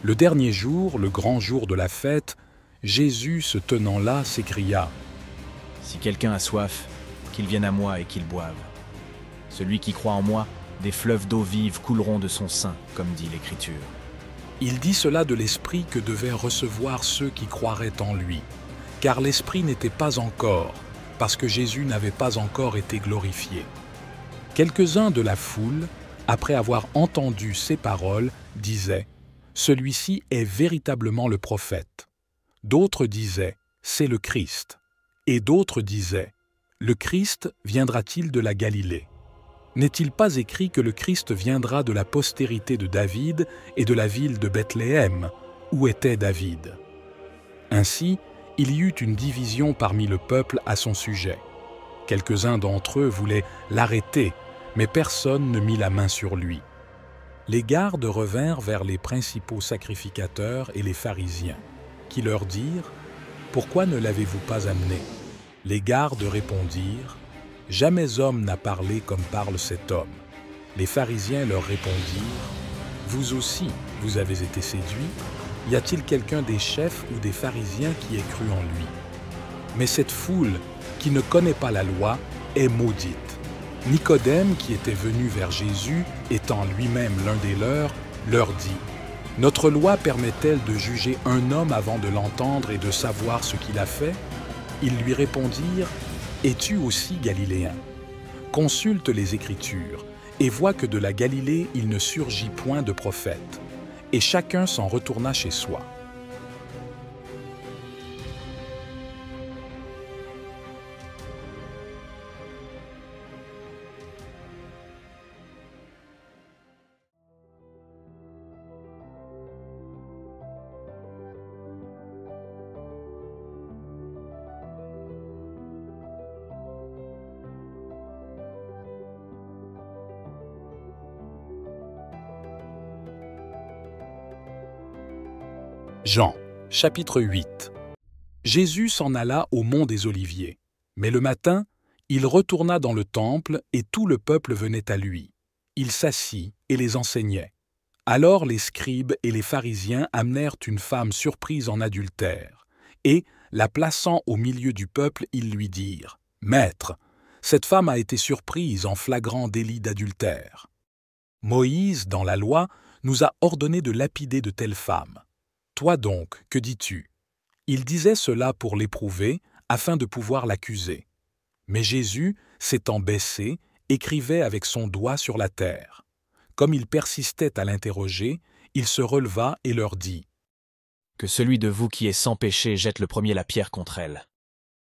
Le dernier jour, le grand jour de la fête, Jésus, se tenant là, s'écria « Si quelqu'un a soif, qu'il vienne à moi et qu'il boive. Celui qui croit en moi, des fleuves d'eau vive couleront de son sein, comme dit l'Écriture. » Il dit cela de l'Esprit que devaient recevoir ceux qui croiraient en lui, car l'Esprit n'était pas encore, parce que Jésus n'avait pas encore été glorifié. Quelques-uns de la foule, après avoir entendu ces paroles, disaient « Celui-ci est véritablement le prophète ». D'autres disaient « C'est le Christ ». Et d'autres disaient « Le Christ viendra-t-il de la Galilée ? N'est-il pas écrit que le Christ viendra de la postérité de David et de la ville de Bethléem, où était David ?» Ainsi, il y eut une division parmi le peuple à son sujet. Quelques-uns d'entre eux voulaient l'arrêter, mais personne ne mit la main sur lui. Les gardes revinrent vers les principaux sacrificateurs et les pharisiens, qui leur dirent « Pourquoi ne l'avez-vous pas amené ?» Les gardes répondirent « Jamais homme n'a parlé comme parle cet homme. » Les pharisiens leur répondirent « Vous aussi, vous avez été séduits. Y a-t-il quelqu'un des chefs ou des pharisiens qui ait cru en lui? Mais cette foule, qui ne connaît pas la loi, est maudite. » Nicodème, qui était venu vers Jésus, étant lui-même l'un des leurs, leur dit « Notre loi permet-elle de juger un homme avant de l'entendre et de savoir ce qu'il a fait ?» Ils lui répondirent « Es-tu aussi galiléen? Consulte les Écritures et vois que de la Galilée il ne surgit point de prophète. » Et chacun s'en retourna chez soi. Jean, chapitre 8. Jésus s'en alla au mont des Oliviers. Mais le matin, il retourna dans le temple et tout le peuple venait à lui. Il s'assit et les enseignait. Alors les scribes et les pharisiens amenèrent une femme surprise en adultère, et, la plaçant au milieu du peuple, ils lui dirent « Maître, cette femme a été surprise en flagrant délit d'adultère. Moïse, dans la loi, nous a ordonné de lapider de telles femmes. Toi donc, que dis-tu » Il disait cela pour l'éprouver, afin de pouvoir l'accuser. Mais Jésus, s'étant baissé, écrivait avec son doigt sur la terre. Comme il persistait à l'interroger, il se releva et leur dit « Que celui de vous qui est sans péché jette le premier la pierre contre elle. »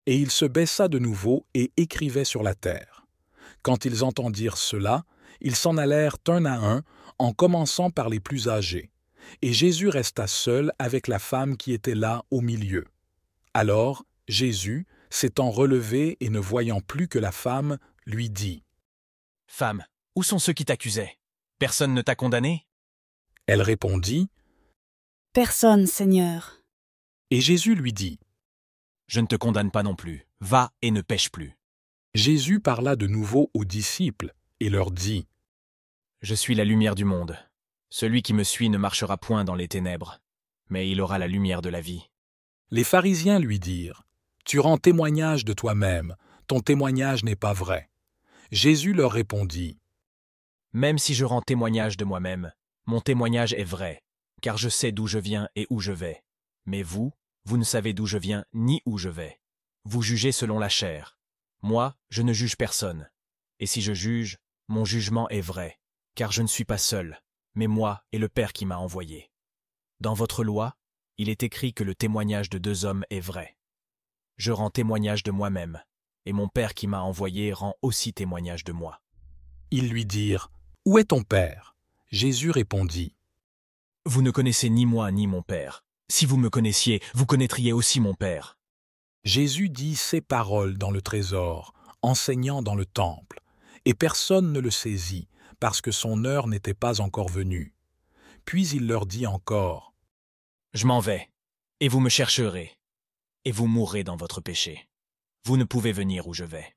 Et il se baissa de nouveau et écrivait sur la terre. Quand ils entendirent cela, ils s'en allèrent un à un, en commençant par les plus âgés. Et Jésus resta seul avec la femme qui était là au milieu. Alors, Jésus, s'étant relevé et ne voyant plus que la femme, lui dit « Femme, où sont ceux qui t'accusaient? Personne ne t'a condamné ?» Elle répondit « Personne, Seigneur. » Et Jésus lui dit « Je ne te condamne pas non plus. Va et ne pêche plus. » Jésus parla de nouveau aux disciples et leur dit « Je suis la lumière du monde. Celui qui me suit ne marchera point dans les ténèbres, mais il aura la lumière de la vie. » Les pharisiens lui dirent « Tu rends témoignage de toi-même, ton témoignage n'est pas vrai. » Jésus leur répondit « Même si je rends témoignage de moi-même, mon témoignage est vrai, car je sais d'où je viens et où je vais. Mais vous, vous ne savez d'où je viens ni où je vais. Vous jugez selon la chair. Moi, je ne juge personne. Et si je juge, mon jugement est vrai, car je ne suis pas seul, mais moi et le Père qui m'a envoyé. Dans votre loi, il est écrit que le témoignage de deux hommes est vrai. Je rends témoignage de moi-même, et mon Père qui m'a envoyé rend aussi témoignage de moi. » Ils lui dirent « Où est ton Père ?» Jésus répondit « Vous ne connaissez ni moi ni mon Père. Si vous me connaissiez, vous connaîtriez aussi mon Père. » Jésus dit ces paroles dans le trésor, enseignant dans le temple, et personne ne le saisit, parce que son heure n'était pas encore venue. Puis il leur dit encore « Je m'en vais, et vous me chercherez, et vous mourrez dans votre péché. Vous ne pouvez venir où je vais. »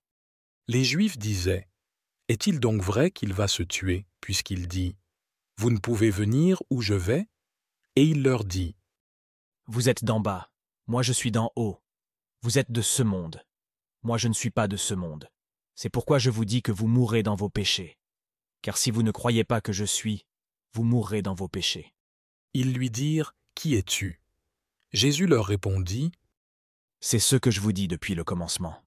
Les Juifs disaient « Est-il donc vrai qu'il va se tuer, puisqu'il dit « Vous ne pouvez venir où je vais ?» Et il leur dit « Vous êtes d'en bas, moi je suis d'en haut. Vous êtes de ce monde, moi je ne suis pas de ce monde. C'est pourquoi je vous dis que vous mourrez dans vos péchés. Car si vous ne croyez pas que je suis, vous mourrez dans vos péchés. » Ils lui dirent « Qui es-tu » Jésus leur répondit « C'est ce que je vous dis depuis le commencement.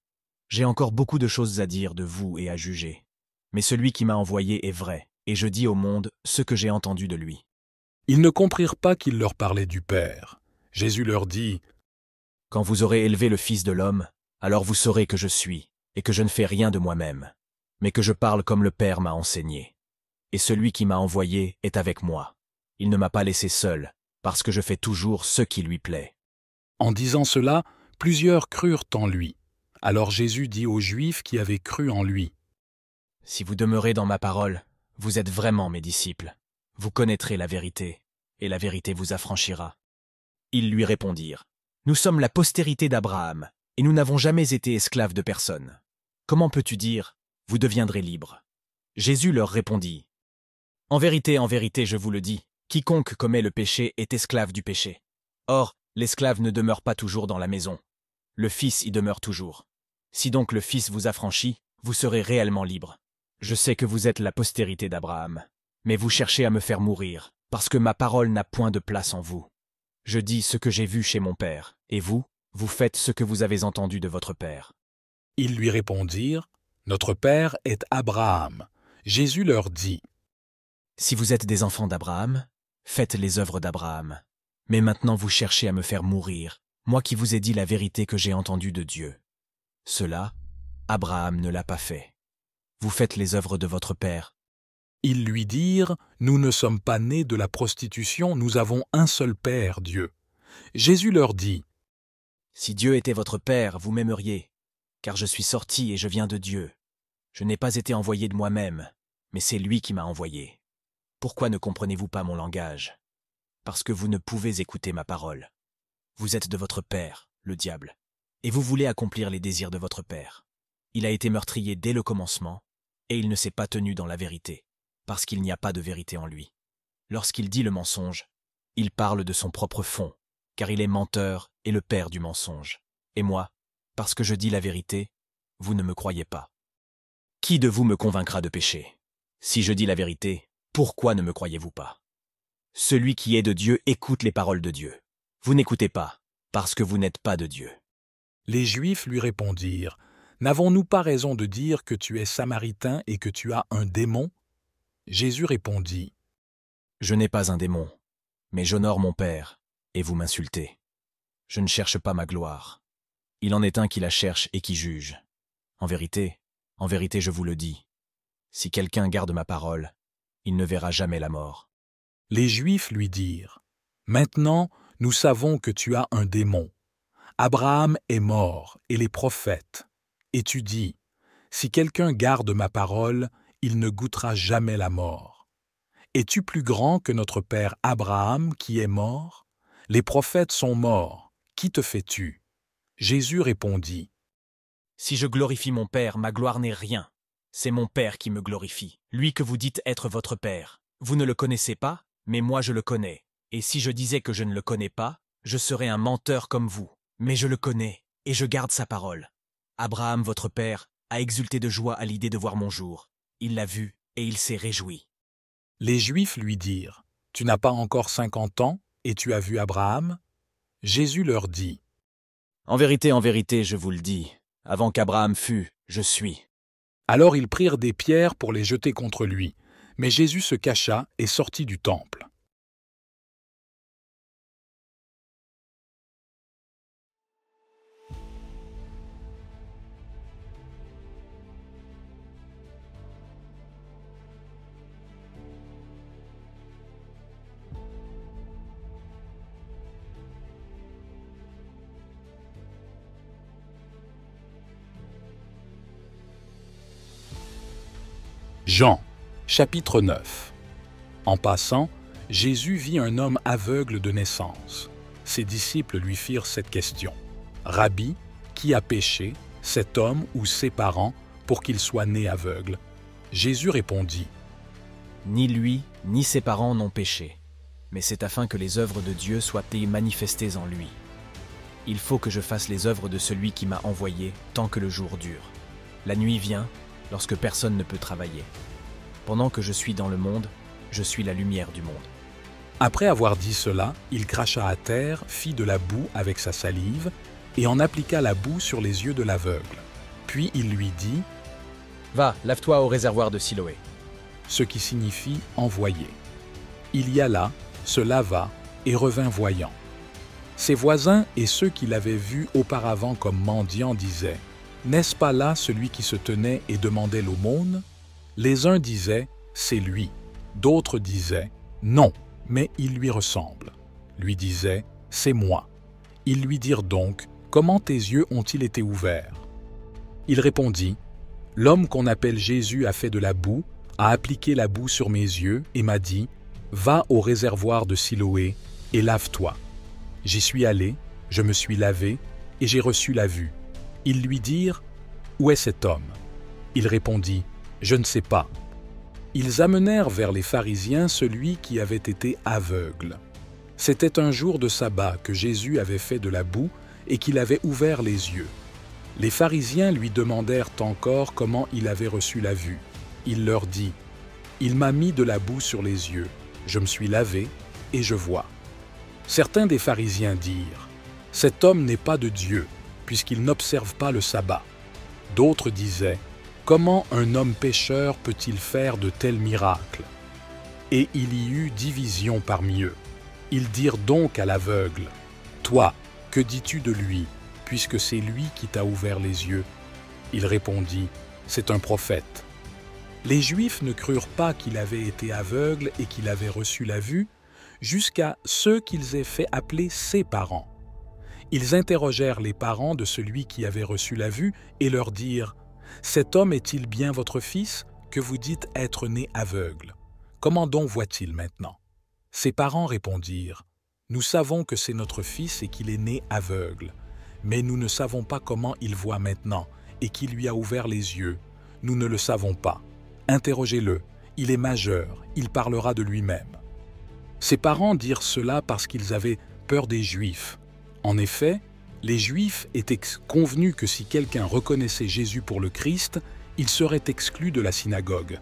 J'ai encore beaucoup de choses à dire de vous et à juger. Mais celui qui m'a envoyé est vrai, et je dis au monde ce que j'ai entendu de lui. » Ils ne comprirent pas qu'il leur parlait du Père. Jésus leur dit « Quand vous aurez élevé le Fils de l'homme, alors vous saurez que je suis, et que je ne fais rien de moi-même, mais que je parle comme le Père m'a enseigné. Et celui qui m'a envoyé est avec moi. Il ne m'a pas laissé seul, parce que je fais toujours ce qui lui plaît. » En disant cela, plusieurs crurent en lui. Alors Jésus dit aux Juifs qui avaient cru en lui Si vous demeurez dans ma parole, vous êtes vraiment mes disciples. Vous connaîtrez la vérité, et la vérité vous affranchira. » Ils lui répondirent, « Nous sommes la postérité d'Abraham, et nous n'avons jamais été esclaves de personne. Comment peux-tu dire, vous deviendrez libres ?» Jésus leur répondit, « en vérité, je vous le dis, quiconque commet le péché est esclave du péché. Or, l'esclave ne demeure pas toujours dans la maison. Le Fils y demeure toujours. Si donc le Fils vous affranchit, vous serez réellement libres. Je sais que vous êtes la postérité d'Abraham, mais vous cherchez à me faire mourir, parce que ma parole n'a point de place en vous. Je dis ce que j'ai vu chez mon Père, et vous, vous faites ce que vous avez entendu de votre Père. » Ils lui répondirent, « Notre Père est Abraham. » Jésus leur dit, « Si vous êtes des enfants d'Abraham, faites les œuvres d'Abraham. Mais maintenant vous cherchez à me faire mourir, moi qui vous ai dit la vérité que j'ai entendue de Dieu. Cela, Abraham ne l'a pas fait. Vous faites les œuvres de votre père. » Ils lui dirent, « Nous ne sommes pas nés de la prostitution, nous avons un seul Père, Dieu. » Jésus leur dit, « Si Dieu était votre Père, vous m'aimeriez, car je suis sorti et je viens de Dieu. Je n'ai pas été envoyé de moi-même, mais c'est lui qui m'a envoyé. Pourquoi ne comprenez-vous pas mon langage? Parce que vous ne pouvez écouter ma parole. Vous êtes de votre père, le diable, et vous voulez accomplir les désirs de votre père. Il a été meurtrier dès le commencement, et il ne s'est pas tenu dans la vérité, parce qu'il n'y a pas de vérité en lui. Lorsqu'il dit le mensonge, il parle de son propre fond, car il est menteur et le père du mensonge. Et moi, parce que je dis la vérité, vous ne me croyez pas. Qui de vous me convaincra de péché? Si je dis la vérité, pourquoi ne me croyez-vous pas? Celui qui est de Dieu écoute les paroles de Dieu. Vous n'écoutez pas, parce que vous n'êtes pas de Dieu. » Les Juifs lui répondirent, « N'avons-nous pas raison de dire que tu es samaritain et que tu as un démon? » Jésus répondit, « Je n'ai pas un démon, mais j'honore mon Père, et vous m'insultez. Je ne cherche pas ma gloire. Il en est un qui la cherche et qui juge. En vérité, je vous le dis, si quelqu'un garde ma parole, il ne verra jamais la mort. » Les Juifs lui dirent, « Maintenant, nous savons que tu as un démon. Abraham est mort, et les prophètes. Et tu dis, si quelqu'un garde ma parole, il ne goûtera jamais la mort. Es-tu plus grand que notre père Abraham qui est mort? Les prophètes sont morts. Qui te fais-tu? » Jésus répondit, « Si je glorifie mon Père, ma gloire n'est rien. C'est mon Père qui me glorifie, lui que vous dites être votre Père. Vous ne le connaissez pas, mais moi je le connais. Et si je disais que je ne le connais pas, je serais un menteur comme vous. Mais je le connais, et je garde sa parole. Abraham, votre père, a exulté de joie à l'idée de voir mon jour. Il l'a vu, et il s'est réjoui. » Les Juifs lui dirent, « Tu n'as pas encore 50 ans, et tu as vu Abraham? » Jésus leur dit, « En vérité, je vous le dis, avant qu'Abraham fût, je suis. » Alors ils prirent des pierres pour les jeter contre lui, mais Jésus se cacha et sortit du temple. Jean, chapitre 9. En passant, Jésus vit un homme aveugle de naissance. Ses disciples lui firent cette question. « Rabbi, qui a péché, cet homme ou ses parents, pour qu'il soit né aveugle ?» Jésus répondit, « Ni lui, ni ses parents n'ont péché, mais c'est afin que les œuvres de Dieu soient manifestées en lui. Il faut que je fasse les œuvres de celui qui m'a envoyé tant que le jour dure. La nuit vient, lorsque personne ne peut travailler. Pendant que je suis dans le monde, je suis la lumière du monde. » Après avoir dit cela, il cracha à terre, fit de la boue avec sa salive, et en appliqua la boue sur les yeux de l'aveugle. Puis il lui dit, « Va, lave-toi au réservoir de Siloé. » ce qui signifie « envoyé ». Il y alla, se lava et revint voyant. Ses voisins et ceux qui l'avaient vu auparavant comme mendiant disaient, « N'est-ce pas là celui qui se tenait et demandait l'aumône ?» Les uns disaient, « C'est lui ». D'autres disaient, « Non, mais il lui ressemble. » Lui disaient, « C'est moi. » Ils lui dirent donc, « Comment tes yeux ont-ils été ouverts ?» Il répondit, « L'homme qu'on appelle Jésus a fait de la boue, a appliqué la boue sur mes yeux et m'a dit « Va au réservoir de Siloé et lave-toi. » J'y suis allé, je me suis lavé et j'ai reçu la vue. Ils lui dirent « Où est cet homme ?» Il répondit « Je ne sais pas. » Ils amenèrent vers les pharisiens celui qui avait été aveugle. C'était un jour de sabbat que Jésus avait fait de la boue et qu'il avait ouvert les yeux. Les pharisiens lui demandèrent encore comment il avait reçu la vue. Il leur dit « Il m'a mis de la boue sur les yeux, je me suis lavé et je vois. » Certains des pharisiens dirent « Cet homme n'est pas de Dieu, puisqu'il n'observe pas le sabbat. » D'autres disaient « Comment un homme pécheur peut-il faire de tels miracles ?» Et il y eut division parmi eux. Ils dirent donc à l'aveugle « Toi, que dis-tu de lui, puisque c'est lui qui t'a ouvert les yeux ?» Il répondit « C'est un prophète. » Les Juifs ne crurent pas qu'il avait été aveugle et qu'il avait reçu la vue, jusqu'à ceux qu'ils aient fait appeler ses parents. Ils interrogèrent les parents de celui qui avait reçu la vue et leur dirent « Cet homme est-il bien votre fils, que vous dites être né aveugle? Comment donc voit-il maintenant ?» Ses parents répondirent « Nous savons que c'est notre fils et qu'il est né aveugle, mais nous ne savons pas comment il voit maintenant et qui lui a ouvert les yeux. Nous ne le savons pas. Interrogez-le, il est majeur, il parlera de lui-même. » Ses parents dirent cela parce qu'ils avaient peur des Juifs. En effet, les Juifs étaient convenus que si quelqu'un reconnaissait Jésus pour le Christ, il serait exclu de la synagogue.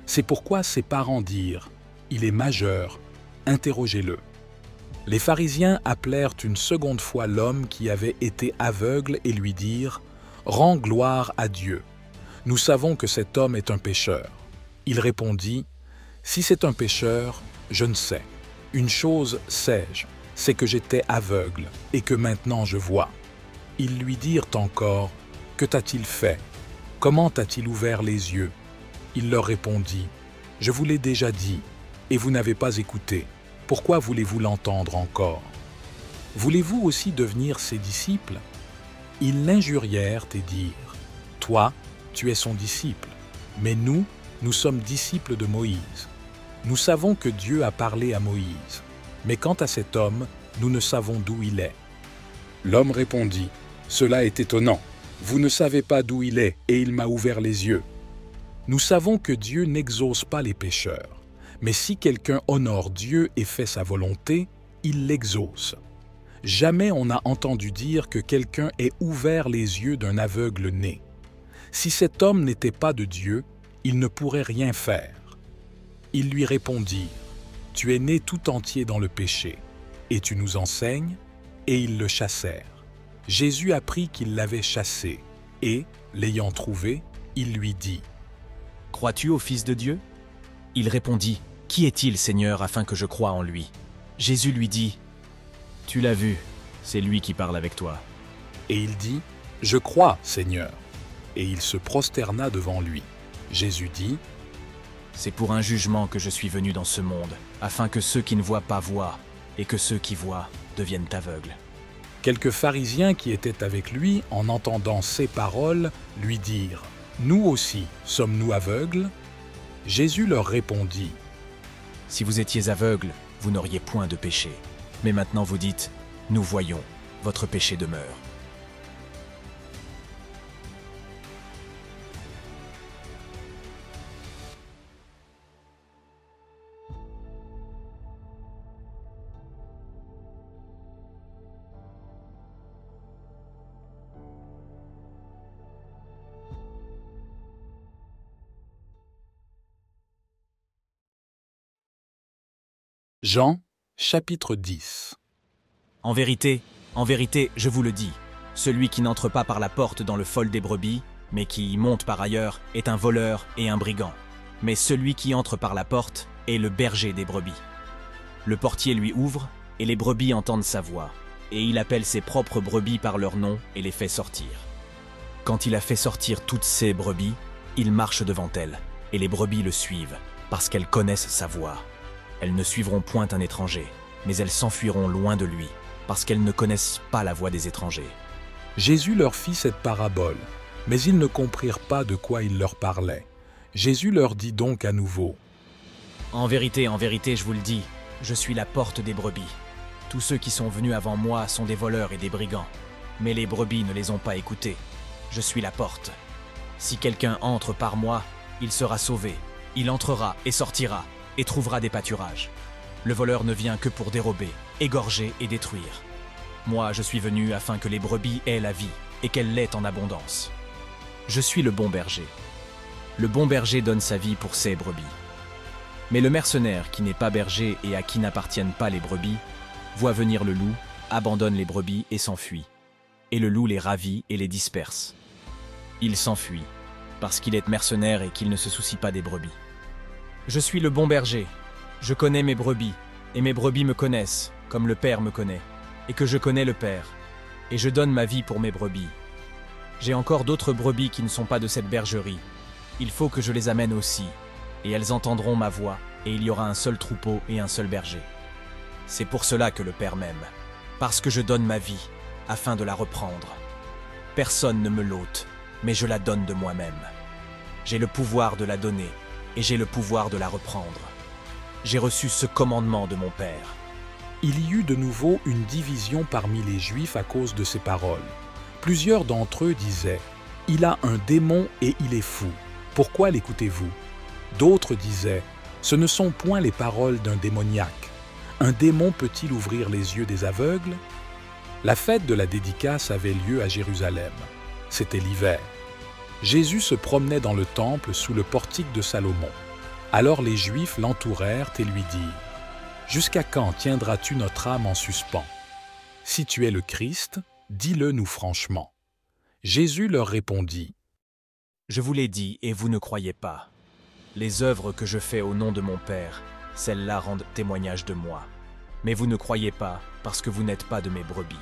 C'est pourquoi ses parents dirent « Il est majeur, interrogez-le. » Les pharisiens appelèrent une seconde fois l'homme qui avait été aveugle et lui dirent « Rends gloire à Dieu. Nous savons que cet homme est un pécheur. » Il répondit « Si c'est un pécheur, je ne sais. Une chose sais-je, c'est que j'étais aveugle et que maintenant je vois. » Ils lui dirent encore « Que t'a-t-il fait? Comment t'a-t-il ouvert les yeux ?» Il leur répondit « Je vous l'ai déjà dit, et vous n'avez pas écouté. Pourquoi voulez-vous l'entendre encore? Voulez-vous aussi devenir ses disciples? » Ils l'injurièrent et dirent « Toi, tu es son disciple, mais nous sommes disciples de Moïse. Nous savons que Dieu a parlé à Moïse, mais quant à cet homme, nous ne savons d'où il est. » L'homme répondit « Cela est étonnant. Vous ne savez pas d'où il est, et il m'a ouvert les yeux. Nous savons que Dieu n'exauce pas les pécheurs. Mais si quelqu'un honore Dieu et fait sa volonté, il l'exauce. Jamais on n'a entendu dire que quelqu'un ait ouvert les yeux d'un aveugle né. Si cet homme n'était pas de Dieu, il ne pourrait rien faire. » Ils lui répondirent « Tu es né tout entier dans le péché, et tu nous enseignes ?» Et ils le chassèrent. Jésus apprit qu'ils l'avaient chassé, et, l'ayant trouvé, il lui dit « Crois-tu au Fils de Dieu ?» Il répondit « Qui est-il, Seigneur, afin que je croie en lui ?» Jésus lui dit « Tu l'as vu, c'est lui qui parle avec toi. » Et il dit « Je crois, Seigneur. » Et il se prosterna devant lui. Jésus dit « C'est pour un jugement que je suis venu dans ce monde, afin que ceux qui ne voient pas voient, et que ceux qui voient deviennent aveugles. » Quelques pharisiens qui étaient avec lui, en entendant ces paroles, lui dirent « Nous aussi, sommes-nous aveugles ?» Jésus leur répondit « Si vous étiez aveugles, vous n'auriez point de péché. Mais maintenant vous dites, nous voyons, votre péché demeure. » Jean, chapitre 10. En vérité, je vous le dis, celui qui n'entre pas par la porte dans le fol des brebis, mais qui y monte par ailleurs, est un voleur et un brigand. Mais celui qui entre par la porte est le berger des brebis. Le portier lui ouvre, et les brebis entendent sa voix, et il appelle ses propres brebis par leur nom et les fait sortir. Quand il a fait sortir toutes ses brebis, il marche devant elles, et les brebis le suivent, parce qu'elles connaissent sa voix. Elles ne suivront point un étranger, mais elles s'enfuiront loin de lui, parce qu'elles ne connaissent pas la voix des étrangers. Jésus leur fit cette parabole. Mais ils ne comprirent pas de quoi il leur parlait. Jésus leur dit donc à nouveau, « En vérité, je vous le dis, je suis la porte des brebis. Tous ceux qui sont venus avant moi sont des voleurs et des brigands. Mais les brebis ne les ont pas écoutés. Je suis la porte. Si quelqu'un entre par moi, il sera sauvé. Il entrera et sortira et trouvera des pâturages. Le voleur ne vient que pour dérober, égorger et détruire. Moi, je suis venu afin que les brebis aient la vie et qu'elle l'ait en abondance. Je suis le bon berger. Le bon berger donne sa vie pour ses brebis. Mais le mercenaire qui n'est pas berger et à qui n'appartiennent pas les brebis, voit venir le loup, abandonne les brebis et s'enfuit. Et le loup les ravit et les disperse. Il s'enfuit, parce qu'il est mercenaire et qu'il ne se soucie pas des brebis. Je suis le bon berger. Je connais mes brebis, et mes brebis me connaissent, comme le Père me connaît, et que je connais le Père, et je donne ma vie pour mes brebis. J'ai encore d'autres brebis qui ne sont pas de cette bergerie. Il faut que je les amène aussi, et elles entendront ma voix, et il y aura un seul troupeau et un seul berger. C'est pour cela que le Père m'aime, parce que je donne ma vie, afin de la reprendre. Personne ne me l'ôte, mais je la donne de moi-même. J'ai le pouvoir de la donner, et j'ai le pouvoir de la reprendre. J'ai reçu ce commandement de mon Père. » Il y eut de nouveau une division parmi les Juifs à cause de ces paroles. Plusieurs d'entre eux disaient « Il a un démon et il est fou. Pourquoi l'écoutez-vous » D'autres disaient « Ce ne sont point les paroles d'un démoniaque. Un démon peut-il ouvrir les yeux des aveugles ?» La fête de la dédicace avait lieu à Jérusalem. C'était l'hiver. Jésus se promenait dans le temple sous le portique de Salomon. Alors les Juifs l'entourèrent et lui dirent « Jusqu'à quand tiendras-tu notre âme en suspens? Si tu es le Christ, dis-le-nous franchement. » Jésus leur répondit « Je vous l'ai dit et vous ne croyez pas. Les œuvres que je fais au nom de mon Père, celles-là rendent témoignage de moi. Mais vous ne croyez pas parce que vous n'êtes pas de mes brebis.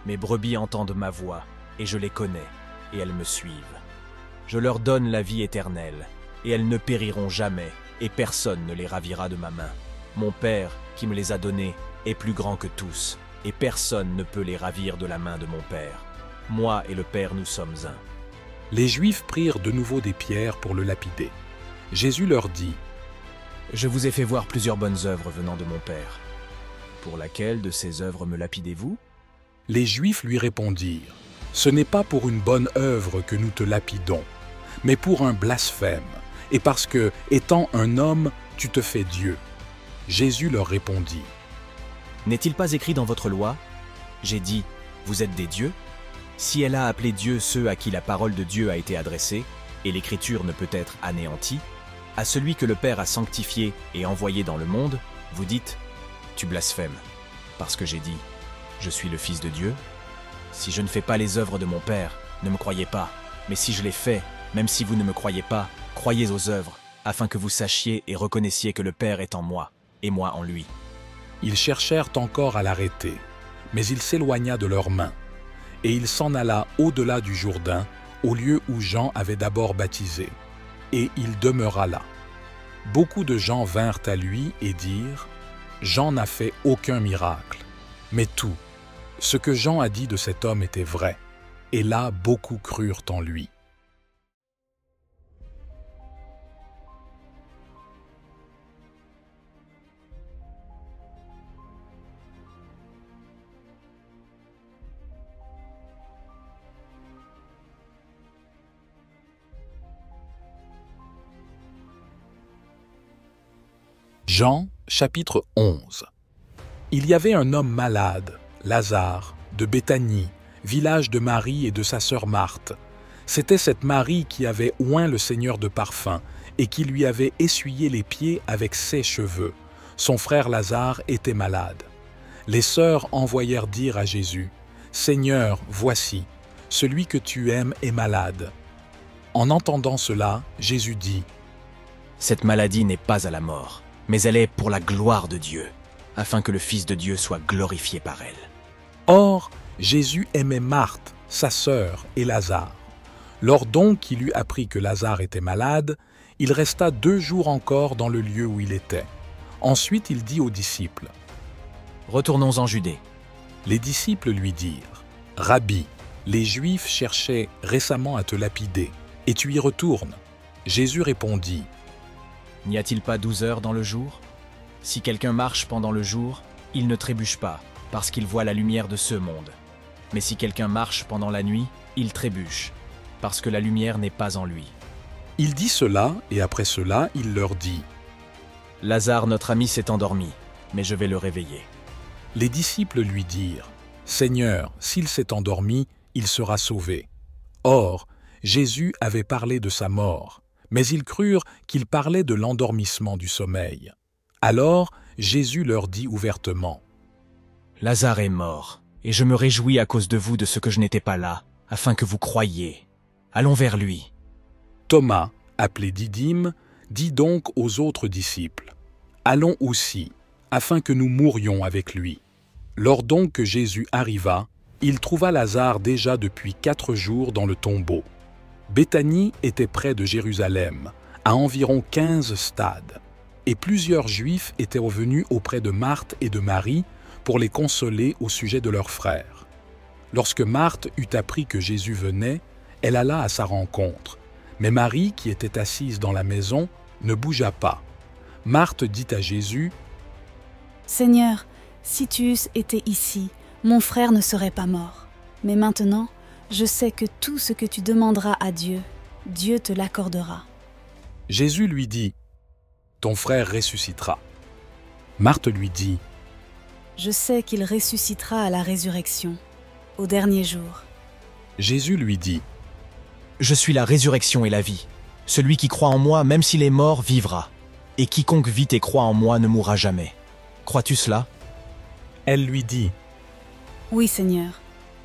Mes brebis entendent ma voix et je les connais et elles me suivent. Je leur donne la vie éternelle et elles ne périront jamais et personne ne les ravira de ma main. Mon Père qui me les a donnés est plus grand que tous et personne ne peut les ravir de la main de mon Père. Moi et le Père nous sommes un. » Les Juifs prirent de nouveau des pierres pour le lapider. Jésus leur dit « Je vous ai fait voir plusieurs bonnes œuvres venant de mon Père. Pour laquelle de ces œuvres me lapidez-vous » Les Juifs lui répondirent « Ce n'est pas pour une bonne œuvre que nous te lapidons, mais pour un blasphème, et parce que, étant un homme, tu te fais Dieu. » Jésus leur répondit « N'est-il pas écrit dans votre loi ? J'ai dit, vous êtes des dieux ? Si elle a appelé Dieu ceux à qui la parole de Dieu a été adressée, et l'écriture ne peut être anéantie, à celui que le Père a sanctifié et envoyé dans le monde, vous dites, tu blasphèmes, parce que j'ai dit, je suis le Fils de Dieu. Si je ne fais pas les œuvres de mon Père, ne me croyez pas, mais si je les fais, même si vous ne me croyez pas, croyez aux œuvres, afin que vous sachiez et reconnaissiez que le Père est en moi, et moi en lui. » Ils cherchèrent encore à l'arrêter, mais il s'éloigna de leurs mains, et il s'en alla au-delà du Jourdain, au lieu où Jean avait d'abord baptisé, et il demeura là. Beaucoup de gens vinrent à lui et dirent « Jean n'a fait aucun miracle, mais tout, ce que Jean a dit de cet homme était vrai, et là beaucoup crurent en lui. » Jean, chapitre 11. Il y avait un homme malade, Lazare, de Béthanie, village de Marie et de sa sœur Marthe. C'était cette Marie qui avait oint le Seigneur de parfum et qui lui avait essuyé les pieds avec ses cheveux. Son frère Lazare était malade. Les sœurs envoyèrent dire à Jésus, « Seigneur, voici, celui que tu aimes est malade. » En entendant cela, Jésus dit, « Cette maladie n'est pas à la mort, mais elle est pour la gloire de Dieu, afin que le Fils de Dieu soit glorifié par elle. » Or, Jésus aimait Marthe, sa sœur, et Lazare. Lors donc qu'il eut appris que Lazare était malade, il resta 2 jours encore dans le lieu où il était. Ensuite, il dit aux disciples, « Retournons en Judée. » Les disciples lui dirent, « Rabbi, Les Juifs cherchaient récemment à te lapider, et tu y retournes. » Jésus répondit, « N'y a-t-il pas 12 heures dans le jour? Si quelqu'un marche pendant le jour, il ne trébuche pas, parce qu'il voit la lumière de ce monde. Mais si quelqu'un marche pendant la nuit, il trébuche, parce que la lumière n'est pas en lui. » Il dit cela, et après cela, il leur dit, « Lazare, notre ami, s'est endormi, mais je vais le réveiller. » Les disciples lui dirent, « Seigneur, s'il s'est endormi, il sera sauvé. » Or, Jésus avait parlé de sa mort, mais ils crurent qu'il parlait de l'endormissement du sommeil. Alors, Jésus leur dit ouvertement, « Lazare est mort, et je me réjouis à cause de vous de ce que je n'étais pas là, afin que vous croyiez. Allons vers lui. » Thomas, appelé Didyme, dit donc aux autres disciples, « Allons aussi, afin que nous mourions avec lui. » Lors donc que Jésus arriva, il trouva Lazare déjà depuis 4 jours dans le tombeau. Béthanie était près de Jérusalem, à environ 15 stades, et plusieurs Juifs étaient revenus auprès de Marthe et de Marie pour les consoler au sujet de leur frère. Lorsque Marthe eut appris que Jésus venait, elle alla à sa rencontre, mais Marie, qui était assise dans la maison, ne bougea pas. Marthe dit à Jésus, « Seigneur, si tu eusses été ici, mon frère ne serait pas mort. Mais maintenant, je sais que tout ce que tu demanderas à Dieu, Dieu te l'accordera. » Jésus lui dit, « Ton frère ressuscitera. » Marthe lui dit, « Je sais qu'il ressuscitera à la résurrection, au dernier jour. » Jésus lui dit, « Je suis la résurrection et la vie. Celui qui croit en moi, même s'il est mort, vivra. Et quiconque vit et croit en moi ne mourra jamais. Crois-tu cela? » Elle lui dit, « Oui, Seigneur,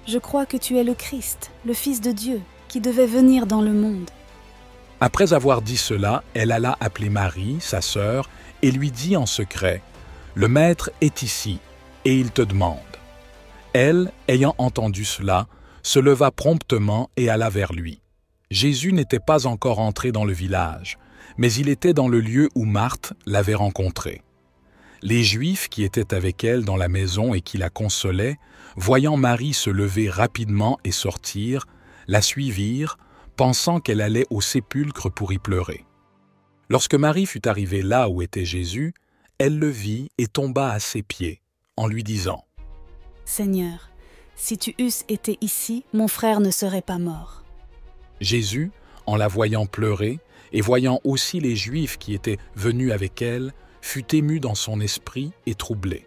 je crois que tu es le Christ, le Fils de Dieu, qui devait venir dans le monde. » Après avoir dit cela, elle alla appeler Marie, sa sœur, et lui dit en secret, « Le Maître est ici, et il te demande. » Elle, ayant entendu cela, se leva promptement et alla vers lui. Jésus n'était pas encore entré dans le village, mais il était dans le lieu où Marthe l'avait rencontré. Les Juifs qui étaient avec elle dans la maison et qui la consolaient, voyant Marie se lever rapidement et sortir, la suivirent, pensant qu'elle allait au sépulcre pour y pleurer. Lorsque Marie fut arrivée là où était Jésus, elle le vit et tomba à ses pieds, en lui disant, « Seigneur, si tu eusses été ici, mon frère ne serait pas mort. » Jésus, en la voyant pleurer, et voyant aussi les Juifs qui étaient venus avec elle, fut ému dans son esprit et troublé.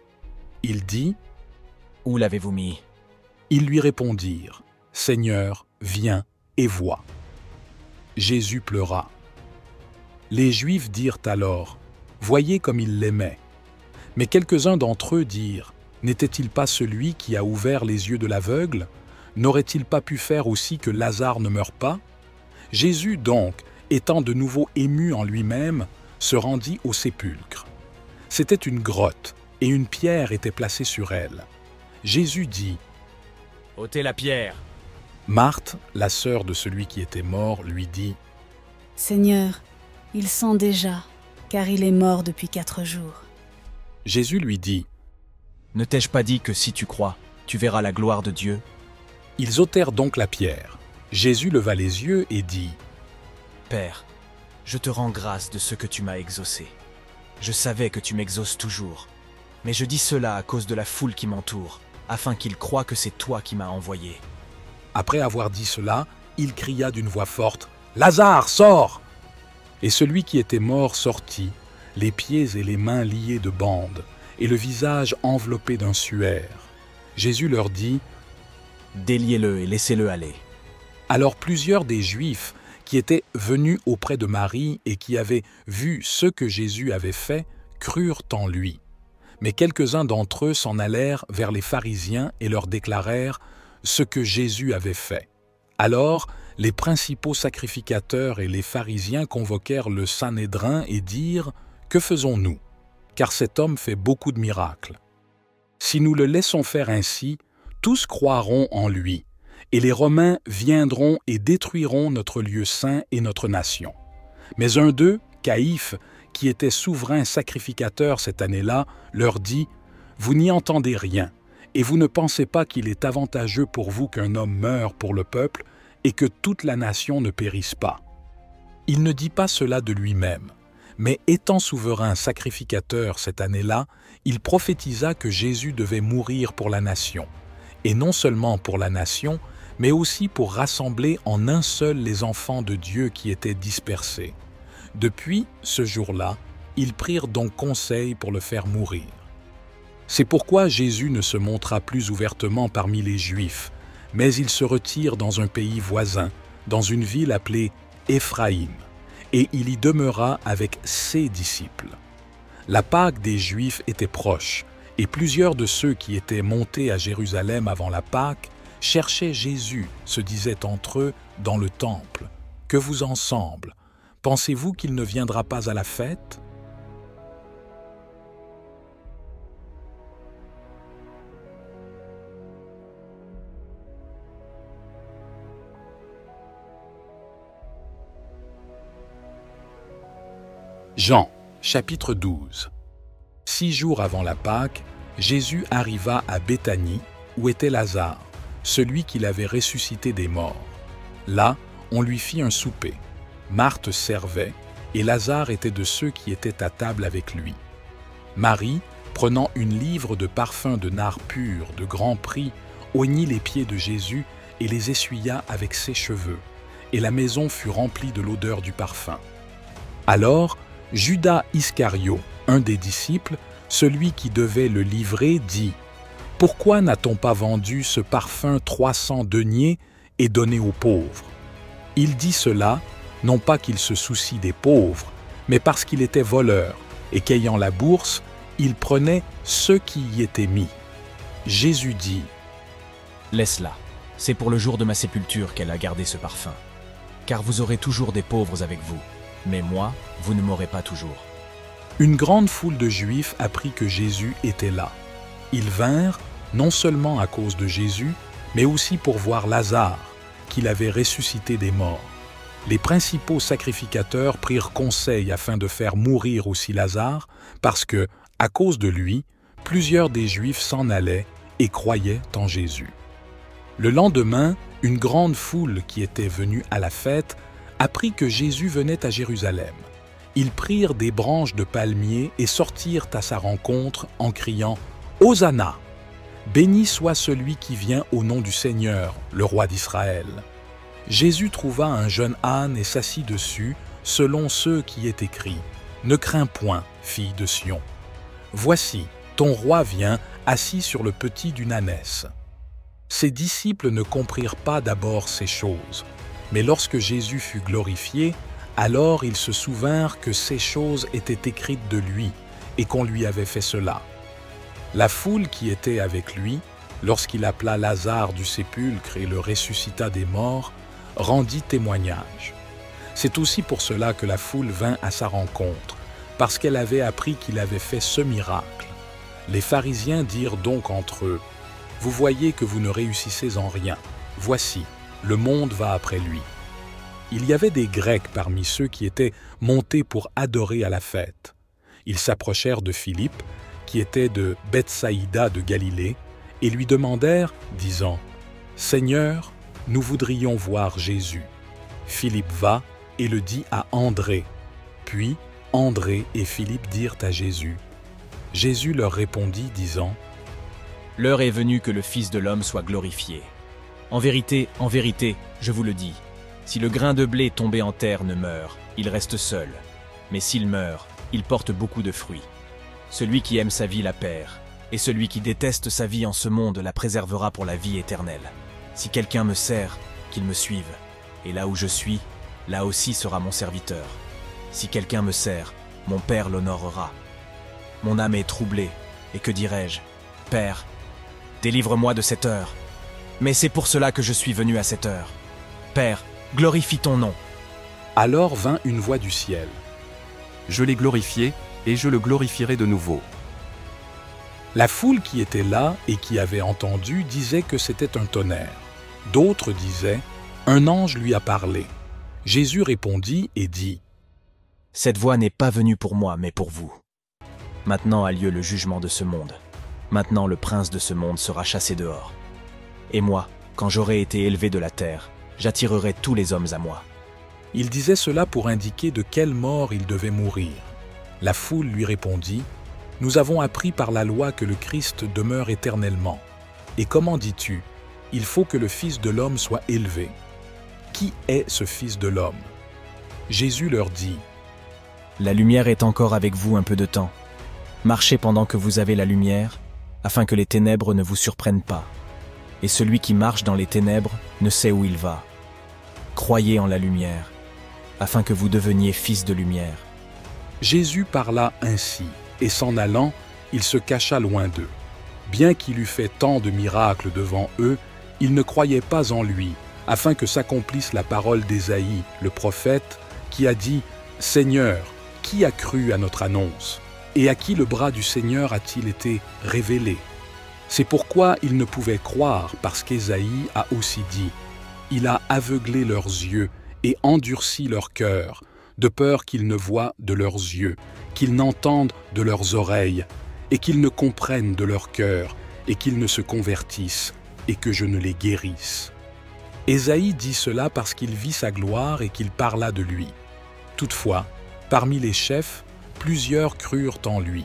Il dit, « Où l'avez-vous mis ?» Ils lui répondirent, « Seigneur, viens et vois. » Jésus pleura. Les Juifs dirent alors, « Voyez comme il l'aimait. » Mais quelques-uns d'entre eux dirent, « N'était-il pas celui qui a ouvert les yeux de l'aveugle? N'aurait-il pas pu faire aussi que Lazare ne meure pas? » Jésus donc, étant de nouveau ému en lui-même, se rendit au sépulcre. C'était une grotte, et une pierre était placée sur elle. Jésus dit, « Ôtez la pierre. » Marthe, la sœur de celui qui était mort, lui dit, « Seigneur, il sent déjà, car il est mort depuis 4 jours. » Jésus lui dit, « Ne t'ai-je pas dit que si tu crois, tu verras la gloire de Dieu ?» Ils ôtèrent donc la pierre. Jésus leva les yeux et dit, « Père, je te rends grâce de ce que tu m'as exaucé. Je savais que tu m'exauces toujours, mais je dis cela à cause de la foule qui m'entoure, afin qu'ils croient que c'est toi qui m'as envoyé. » Après avoir dit cela, il cria d'une voix forte, « Lazare, sors !» Et celui qui était mort sortit, les pieds et les mains liés de bandes, et le visage enveloppé d'un suaire. Jésus leur dit, « Déliez-le et laissez-le aller. » Alors plusieurs des Juifs qui étaient venus auprès de Marie et qui avaient vu ce que Jésus avait fait, crurent en lui. Mais quelques-uns d'entre eux s'en allèrent vers les pharisiens et leur déclarèrent ce que Jésus avait fait. Alors, les principaux sacrificateurs et les pharisiens convoquèrent le Sanhédrin et dirent « Que faisons-nous? Car cet homme fait beaucoup de miracles. Si nous le laissons faire ainsi, tous croiront en lui, et les Romains viendront et détruiront notre lieu saint et notre nation. » Mais un d'eux, Caïphe, qui était souverain sacrificateur cette année-là, leur dit « Vous n'y entendez rien, Et vous ne pensez pas qu'il est avantageux pour vous qu'un homme meure pour le peuple et que toute la nation ne périsse pas. Il ne dit pas cela de lui-même, mais étant souverain sacrificateur cette année-là, il prophétisa que Jésus devait mourir pour la nation, et non seulement pour la nation, mais aussi pour rassembler en un seul les enfants de Dieu qui étaient dispersés. Depuis ce jour-là, ils prirent donc conseil pour le faire mourir. C'est pourquoi Jésus ne se montra plus ouvertement parmi les Juifs, mais il se retire dans un pays voisin, dans une ville appelée Éphraïm, et il y demeura avec ses disciples. La Pâque des Juifs était proche, et plusieurs de ceux qui étaient montés à Jérusalem avant la Pâque cherchaient Jésus, se disaient entre eux dans le temple. « Que vous en semble? Pensez-vous qu'il ne viendra pas à la fête ?» Jean, chapitre 12. 6 jours avant la Pâque, Jésus arriva à Béthanie, où était Lazare, celui qu'il avait ressuscité des morts. Là, on lui fit un souper. Marthe servait, et Lazare était de ceux qui étaient à table avec lui. Marie, prenant une livre de parfums de nard pur de grand prix, oignit les pieds de Jésus et les essuya avec ses cheveux, et la maison fut remplie de l'odeur du parfum. Alors, Judas Iscario, un des disciples, celui qui devait le livrer, dit « Pourquoi n'a-t-on pas vendu ce parfum 300 deniers et donné aux pauvres ?» Il dit cela, non pas qu'il se soucie des pauvres, mais parce qu'il était voleur et qu'ayant la bourse, il prenait ce qui y était mis. Jésus dit « Laisse-la, c'est pour le jour de ma sépulture qu'elle a gardé ce parfum. Car vous aurez toujours des pauvres avec vous, mais moi, vous ne m'aurez pas toujours. » Une grande foule de Juifs apprit que Jésus était là. Ils vinrent, non seulement à cause de Jésus, mais aussi pour voir Lazare, qu'il avait ressuscité des morts. Les principaux sacrificateurs prirent conseil afin de faire mourir aussi Lazare, parce que, à cause de lui, plusieurs des Juifs s'en allaient et croyaient en Jésus. Le lendemain, une grande foule qui était venue à la fête apprit que Jésus venait à Jérusalem. Ils prirent des branches de palmier et sortirent à sa rencontre en criant « Hosanna ! Béni soit celui qui vient au nom du Seigneur, le roi d'Israël. » Jésus trouva un jeune âne et s'assit dessus, selon ce qui est écrit « Ne crains point, fille de Sion. Voici, ton roi vient, assis sur le petit d'une ânesse. » Ses disciples ne comprirent pas d'abord ces choses, mais lorsque Jésus fut glorifié, alors ils se souvinrent que ces choses étaient écrites de lui et qu'on lui avait fait cela. La foule qui était avec lui, lorsqu'il appela Lazare du sépulcre et le ressuscita des morts, rendit témoignage. C'est aussi pour cela que la foule vint à sa rencontre, parce qu'elle avait appris qu'il avait fait ce miracle. Les pharisiens dirent donc entre eux, « Vous voyez que vous ne réussissez en rien. Voici, le monde va après lui. » Il y avait des Grecs parmi ceux qui étaient montés pour adorer à la fête. Ils s'approchèrent de Philippe, qui était de Bethsaïda de Galilée, et lui demandèrent, disant « Seigneur, nous voudrions voir Jésus. » Philippe va et le dit à André. Puis André et Philippe dirent à Jésus. Jésus leur répondit, disant « L'heure est venue que le Fils de l'homme soit glorifié. En vérité, je vous le dis, si le grain de blé tombé en terre ne meurt, il reste seul. Mais s'il meurt, il porte beaucoup de fruits. Celui qui aime sa vie la perd, et celui qui déteste sa vie en ce monde la préservera pour la vie éternelle. Si quelqu'un me sert, qu'il me suive. Et là où je suis, là aussi sera mon serviteur. Si quelqu'un me sert, mon Père l'honorera. Mon âme est troublée, et que dirais-je? Père, délivre-moi de cette heure. Mais c'est pour cela que je suis venu à cette heure. Père, glorifie ton nom. » Alors vint une voix du ciel. « Je l'ai glorifié, et je le glorifierai de nouveau. » La foule qui était là et qui avait entendu disait que c'était un tonnerre. D'autres disaient « Un ange lui a parlé. » Jésus répondit et dit « Cette voix n'est pas venue pour moi, mais pour vous. Maintenant a lieu le jugement de ce monde. Maintenant le prince de ce monde sera chassé dehors. Et moi, quand j'aurai été élevé de la terre, j'attirerai tous les hommes à moi. » Il disait cela pour indiquer de quelle mort il devait mourir. La foule lui répondit, « Nous avons appris par la loi que le Christ demeure éternellement. Et comment dis-tu, il faut que le Fils de l'homme soit élevé? Qui est ce Fils de l'homme? » Jésus leur dit, « La lumière est encore avec vous un peu de temps. Marchez pendant que vous avez la lumière, afin que les ténèbres ne vous surprennent pas. Et celui qui marche dans les ténèbres ne sait où il va. Croyez en la lumière, afin que vous deveniez fils de lumière. » Jésus parla ainsi, et s'en allant, il se cacha loin d'eux. Bien qu'il eût fait tant de miracles devant eux, ils ne croyaient pas en lui, afin que s'accomplisse la parole d'Ésaïe, le prophète, qui a dit « Seigneur, qui a cru à notre annonce? Et à qui le bras du Seigneur a-t-il été révélé ?» C'est pourquoi ils ne pouvaient croire, parce qu'Ésaïe a aussi dit « Il a aveuglé leurs yeux et endurci leur cœur, de peur qu'ils ne voient de leurs yeux, qu'ils n'entendent de leurs oreilles, et qu'ils ne comprennent de leur cœur, et qu'ils ne se convertissent, et que je ne les guérisse. » Ésaïe dit cela parce qu'il vit sa gloire et qu'il parla de lui. Toutefois, parmi les chefs, plusieurs crurent en lui.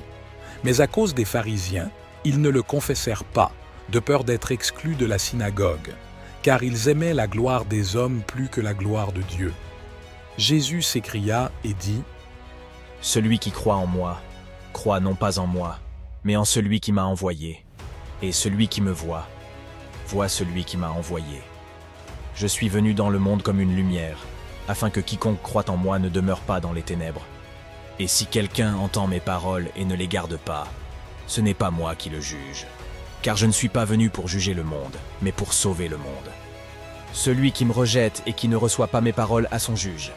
Mais à cause des pharisiens, ils ne le confessèrent pas, de peur d'être exclus de la synagogue, car ils aimaient la gloire des hommes plus que la gloire de Dieu. Jésus s'écria et dit, « Celui qui croit en moi, croit non pas en moi, mais en celui qui m'a envoyé. Et celui qui me voit, voit celui qui m'a envoyé. Je suis venu dans le monde comme une lumière, afin que quiconque croit en moi ne demeure pas dans les ténèbres. Et si quelqu'un entend mes paroles et ne les garde pas, ce n'est pas moi qui le juge, car je ne suis pas venu pour juger le monde, mais pour sauver le monde. Celui qui me rejette et qui ne reçoit pas mes paroles a son juge.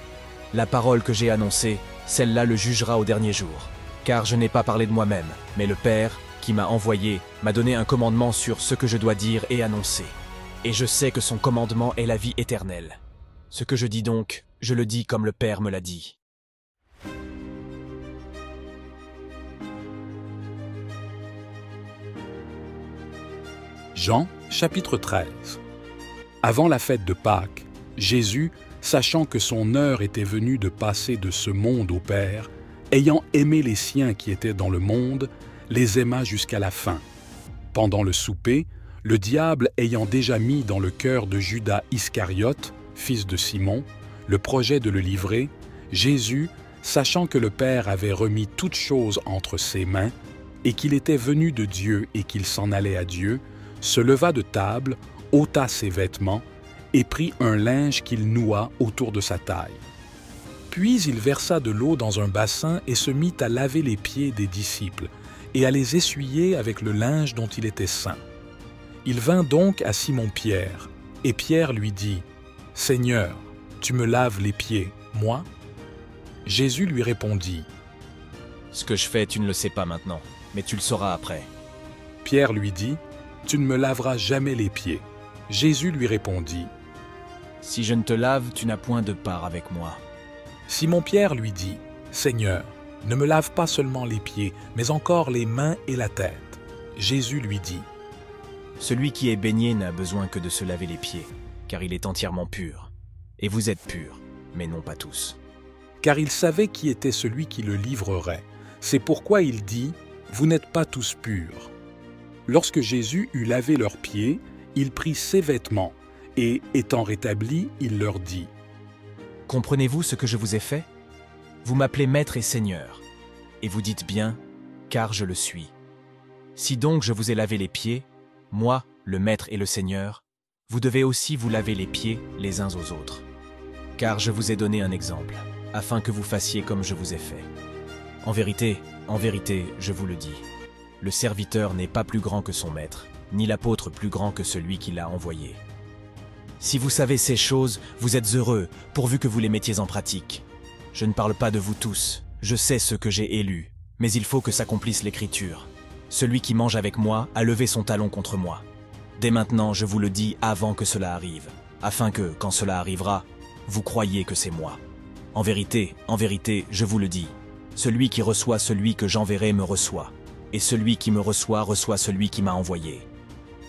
La parole que j'ai annoncée, celle-là le jugera au dernier jour, car je n'ai pas parlé de moi-même, mais le Père, qui m'a envoyé, m'a donné un commandement sur ce que je dois dire et annoncer. Et je sais que son commandement est la vie éternelle. Ce que je dis donc, je le dis comme le Père me l'a dit. Jean, chapitre 13. Avant la fête de Pâques, Jésus, sachant que son heure était venue de passer de ce monde au Père, ayant aimé les siens qui étaient dans le monde, les aima jusqu'à la fin. Pendant le souper, le diable ayant déjà mis dans le cœur de Judas Iscariote, fils de Simon, le projet de le livrer, Jésus, sachant que le Père avait remis toutes choses entre ses mains, et qu'il était venu de Dieu et qu'il s'en allait à Dieu, se leva de table, ôta ses vêtements, et prit un linge qu'il noua autour de sa taille. Puis il versa de l'eau dans un bassin et se mit à laver les pieds des disciples, et à les essuyer avec le linge dont il était saint. Il vint donc à Simon-Pierre, et Pierre lui dit, « Seigneur, tu me laves les pieds, moi ?» Jésus lui répondit, « Ce que je fais, tu ne le sais pas maintenant, mais tu le sauras après. » Pierre lui dit, « Tu ne me laveras jamais les pieds. » Jésus lui répondit, « Si je ne te lave, tu n'as point de part avec moi. » Simon-Pierre lui dit, « Seigneur, ne me lave pas seulement les pieds, mais encore les mains et la tête. » Jésus lui dit, « Celui qui est baigné n'a besoin que de se laver les pieds, car il est entièrement pur. Et vous êtes purs, mais non pas tous. » Car il savait qui était celui qui le livrerait. C'est pourquoi il dit, « Vous n'êtes pas tous purs. » Lorsque Jésus eut lavé leurs pieds, il prit ses vêtements, et, étant rétabli, il leur dit, « Comprenez-vous ce que je vous ai fait? Vous m'appelez Maître et Seigneur, et vous dites bien, car je le suis. Si donc je vous ai lavé les pieds, moi, le Maître et le Seigneur, vous devez aussi vous laver les pieds les uns aux autres. Car je vous ai donné un exemple, afin que vous fassiez comme je vous ai fait. En vérité, je vous le dis, le serviteur n'est pas plus grand que son maître, ni l'apôtre plus grand que celui qui l'a envoyé. Si vous savez ces choses, vous êtes heureux, pourvu que vous les mettiez en pratique. Je ne parle pas de vous tous, je sais ce que j'ai élu, mais il faut que s'accomplisse l'Écriture. Celui qui mange avec moi a levé son talon contre moi. Dès maintenant, je vous le dis avant que cela arrive, afin que, quand cela arrivera, vous croyiez que c'est moi. En vérité, je vous le dis, celui qui reçoit celui que j'enverrai me reçoit, et celui qui me reçoit reçoit celui qui m'a envoyé. »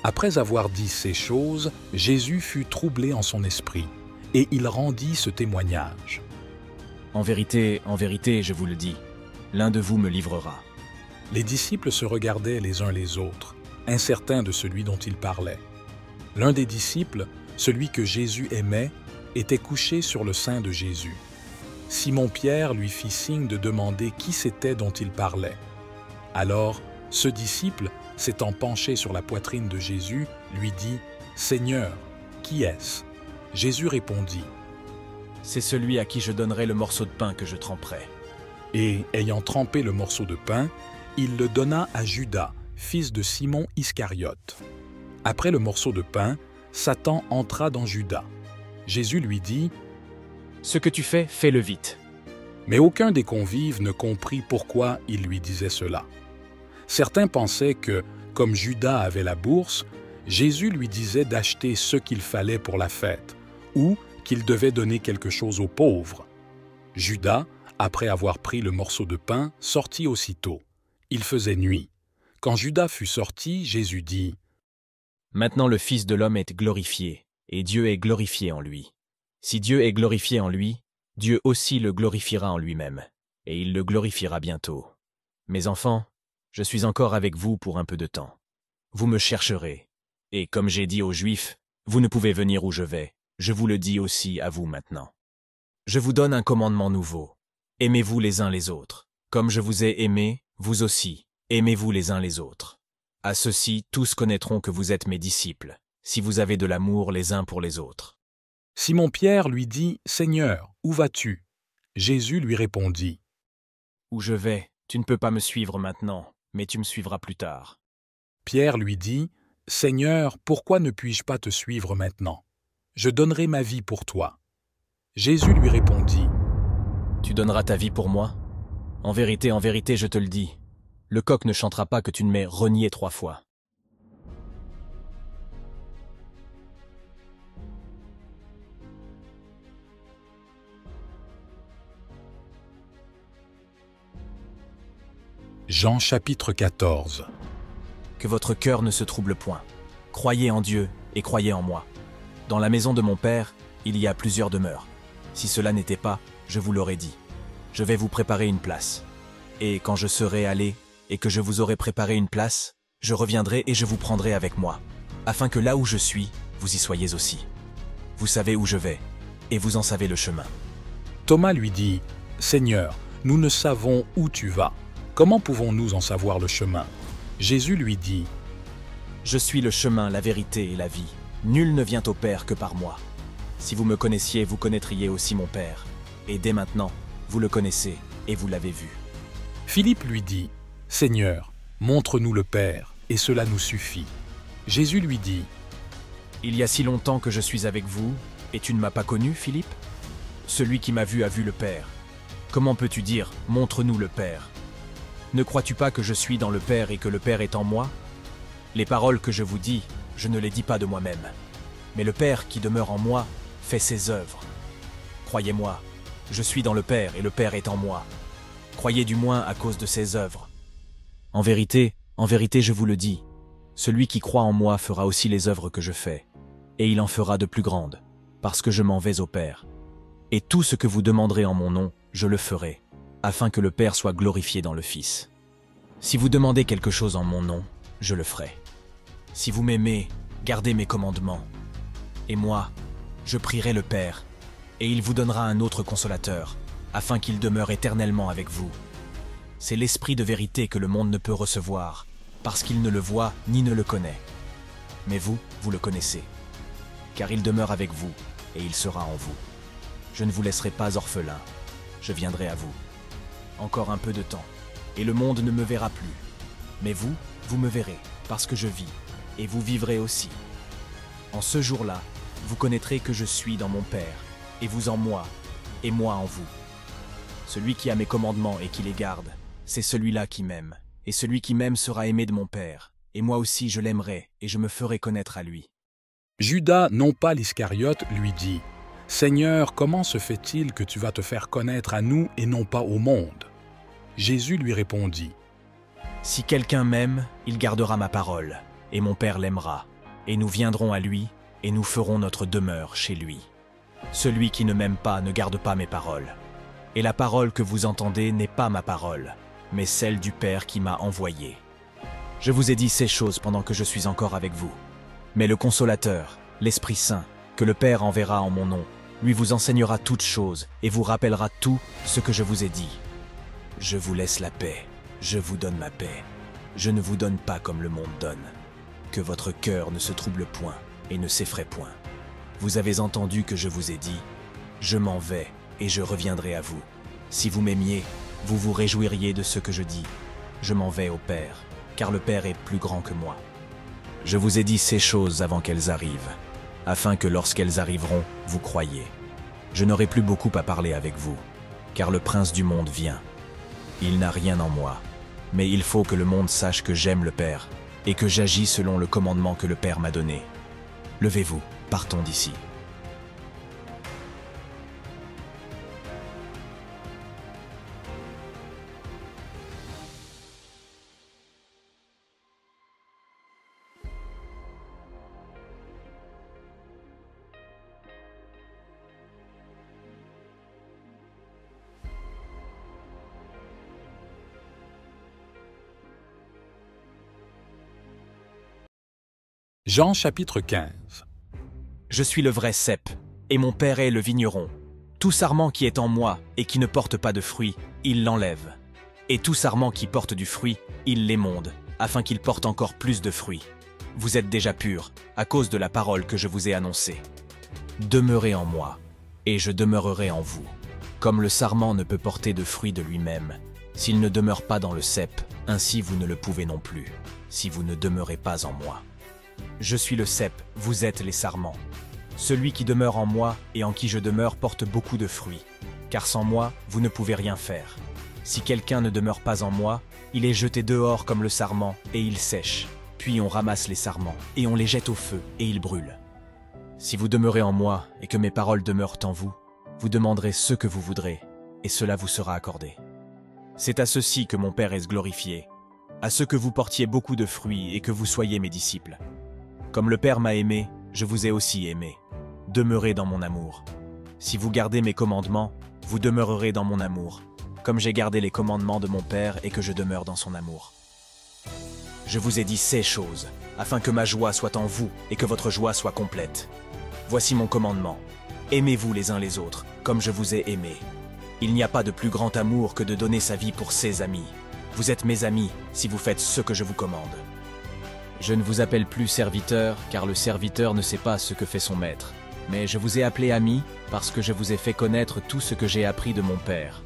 Après avoir dit ces choses, Jésus fut troublé en son esprit, et il rendit ce témoignage. En vérité, je vous le dis, l'un de vous me livrera. » Les disciples se regardaient les uns les autres, incertains de celui dont ils parlaient. L'un des disciples, celui que Jésus aimait, était couché sur le sein de Jésus. Simon-Pierre lui fit signe de demander qui c'était dont il parlait. Alors, ce disciple, s'étant penché sur la poitrine de Jésus, lui dit « Seigneur, qui est-ce » Jésus répondit « C'est celui à qui je donnerai le morceau de pain que je tremperai. » Et, ayant trempé le morceau de pain, il le donna à Judas, fils de Simon Iscariote. Après le morceau de pain, Satan entra dans Judas. Jésus lui dit « Ce que tu fais, fais-le vite. » Mais aucun des convives ne comprit pourquoi il lui disait cela. Certains pensaient que, comme Judas avait la bourse, Jésus lui disait d'acheter ce qu'il fallait pour la fête, ou qu'il devait donner quelque chose aux pauvres. Judas, après avoir pris le morceau de pain, sortit aussitôt. Il faisait nuit. Quand Judas fut sorti, Jésus dit « Maintenant le Fils de l'homme est glorifié, et Dieu est glorifié en lui. Si Dieu est glorifié en lui, Dieu aussi le glorifiera en lui-même, et il le glorifiera bientôt. Mes enfants, je suis encore avec vous pour un peu de temps. Vous me chercherez, et comme j'ai dit aux Juifs, vous ne pouvez venir où je vais, je vous le dis aussi à vous maintenant. Je vous donne un commandement nouveau. Aimez-vous les uns les autres. Comme je vous ai aimés, vous aussi, aimez-vous les uns les autres. À ceux-ci, tous connaîtront que vous êtes mes disciples, si vous avez de l'amour les uns pour les autres. » Simon-Pierre lui dit « Seigneur, où vas-tu » Jésus lui répondit « Où je vais, tu ne peux pas me suivre maintenant, mais tu me suivras plus tard. » Pierre lui dit « Seigneur, pourquoi ne puis-je pas te suivre maintenant? Je donnerai ma vie pour toi. » Jésus lui répondit « Tu donneras ta vie pour moi? En vérité, je te le dis, le coq ne chantera pas que tu ne m'aies renié 3 fois. » Jean chapitre 14. Que votre cœur ne se trouble point. Croyez en Dieu et croyez en moi. Dans la maison de mon Père, il y a plusieurs demeures. Si cela n'était pas, je vous l'aurais dit. Je vais vous préparer une place. Et quand je serai allé et que je vous aurai préparé une place, je reviendrai et je vous prendrai avec moi, afin que là où je suis, vous y soyez aussi. Vous savez où je vais, et vous en savez le chemin. Thomas lui dit « Seigneur, nous ne savons où tu vas. Comment pouvons-nous en savoir le chemin ?» Jésus lui dit « Je suis le chemin, la vérité et la vie. Nul ne vient au Père que par moi. Si vous me connaissiez, vous connaîtriez aussi mon Père. Et dès maintenant, vous le connaissez et vous l'avez vu. » Philippe lui dit « Seigneur, montre-nous le Père, et cela nous suffit. » Jésus lui dit « Il y a si longtemps que je suis avec vous, et tu ne m'as pas connu, Philippe? Celui qui m'a vu a vu le Père. Comment peux-tu dire « Montre-nous le Père » ? Ne crois-tu pas que je suis dans le Père et que le Père est en moi? Les paroles que je vous dis, je ne les dis pas de moi-même. Mais le Père qui demeure en moi fait ses œuvres. Croyez-moi, je suis dans le Père et le Père est en moi. Croyez du moins à cause de ses œuvres. En vérité, je vous le dis, celui qui croit en moi fera aussi les œuvres que je fais, et il en fera de plus grandes, parce que je m'en vais au Père. Et tout ce que vous demanderez en mon nom, je le ferai, afin que le Père soit glorifié dans le Fils. Si vous demandez quelque chose en mon nom, je le ferai. Si vous m'aimez, gardez mes commandements. Et moi, je prierai le Père, et il vous donnera un autre consolateur, afin qu'il demeure éternellement avec vous. C'est l'Esprit de vérité que le monde ne peut recevoir, parce qu'il ne le voit ni ne le connaît. Mais vous, vous le connaissez, car il demeure avec vous, et il sera en vous. Je ne vous laisserai pas orphelin, je viendrai à vous. Encore un peu de temps, et le monde ne me verra plus. Mais vous, vous me verrez, parce que je vis, et vous vivrez aussi. En ce jour-là, vous connaîtrez que je suis dans mon Père, et vous en moi, et moi en vous. Celui qui a mes commandements et qui les garde, c'est celui-là qui m'aime, et celui qui m'aime sera aimé de mon Père, et moi aussi je l'aimerai, et je me ferai connaître à lui. » Judas, non pas l'Iscariote, lui dit « Seigneur, comment se fait-il que tu vas te faire connaître à nous et non pas au monde ?» Jésus lui répondit Si quelqu'un m'aime, il gardera ma parole, et mon Père l'aimera, et nous viendrons à lui, et nous ferons notre demeure chez lui. Celui qui ne m'aime pas ne garde pas mes paroles. Et la parole que vous entendez n'est pas ma parole, mais celle du Père qui m'a envoyé. Je vous ai dit ces choses pendant que je suis encore avec vous. Mais le Consolateur, l'Esprit Saint, que le Père enverra en mon nom, lui vous enseignera toutes choses et vous rappellera tout ce que je vous ai dit. Je vous laisse la paix, je vous donne ma paix. Je ne vous donne pas comme le monde donne. Que votre cœur ne se trouble point et ne s'effraie point. Vous avez entendu que je vous ai dit, je m'en vais et je reviendrai à vous. Si vous m'aimiez, vous vous réjouiriez de ce que je dis. Je m'en vais au Père, car le Père est plus grand que moi. Je vous ai dit ces choses avant qu'elles arrivent, afin que lorsqu'elles arriveront, vous croyiez. Je n'aurai plus beaucoup à parler avec vous, car le prince du monde vient. Il n'a rien en moi, mais il faut que le monde sache que j'aime le Père, et que j'agis selon le commandement que le Père m'a donné. Levez-vous, partons d'ici. Jean chapitre 15. Je suis le vrai cep, et mon Père est le vigneron. Tout sarment qui est en moi et qui ne porte pas de fruit, il l'enlève. Et tout sarment qui porte du fruit, il l'émonde, afin qu'il porte encore plus de fruits. Vous êtes déjà purs, à cause de la parole que je vous ai annoncée. Demeurez en moi, et je demeurerai en vous. Comme le sarment ne peut porter de fruit de lui-même, s'il ne demeure pas dans le cep, ainsi vous ne le pouvez non plus, si vous ne demeurez pas en moi. Je suis le cep, vous êtes les sarments. Celui qui demeure en moi et en qui je demeure porte beaucoup de fruits, car sans moi, vous ne pouvez rien faire. Si quelqu'un ne demeure pas en moi, il est jeté dehors comme le sarment et il sèche. Puis on ramasse les sarments et on les jette au feu et ils brûlent. Si vous demeurez en moi et que mes paroles demeurent en vous, vous demanderez ce que vous voudrez et cela vous sera accordé. C'est à ceci que mon Père est glorifié, à ce que vous portiez beaucoup de fruits et que vous soyez mes disciples. Comme le Père m'a aimé, je vous ai aussi aimé. Demeurez dans mon amour. Si vous gardez mes commandements, vous demeurerez dans mon amour, comme j'ai gardé les commandements de mon Père et que je demeure dans son amour. Je vous ai dit ces choses, afin que ma joie soit en vous et que votre joie soit complète. Voici mon commandement. Aimez-vous les uns les autres, comme je vous ai aimé. Il n'y a pas de plus grand amour que de donner sa vie pour ses amis. Vous êtes mes amis si vous faites ce que je vous commande. Je ne vous appelle plus serviteur, car le serviteur ne sait pas ce que fait son maître. Mais je vous ai appelé ami, parce que je vous ai fait connaître tout ce que j'ai appris de mon Père.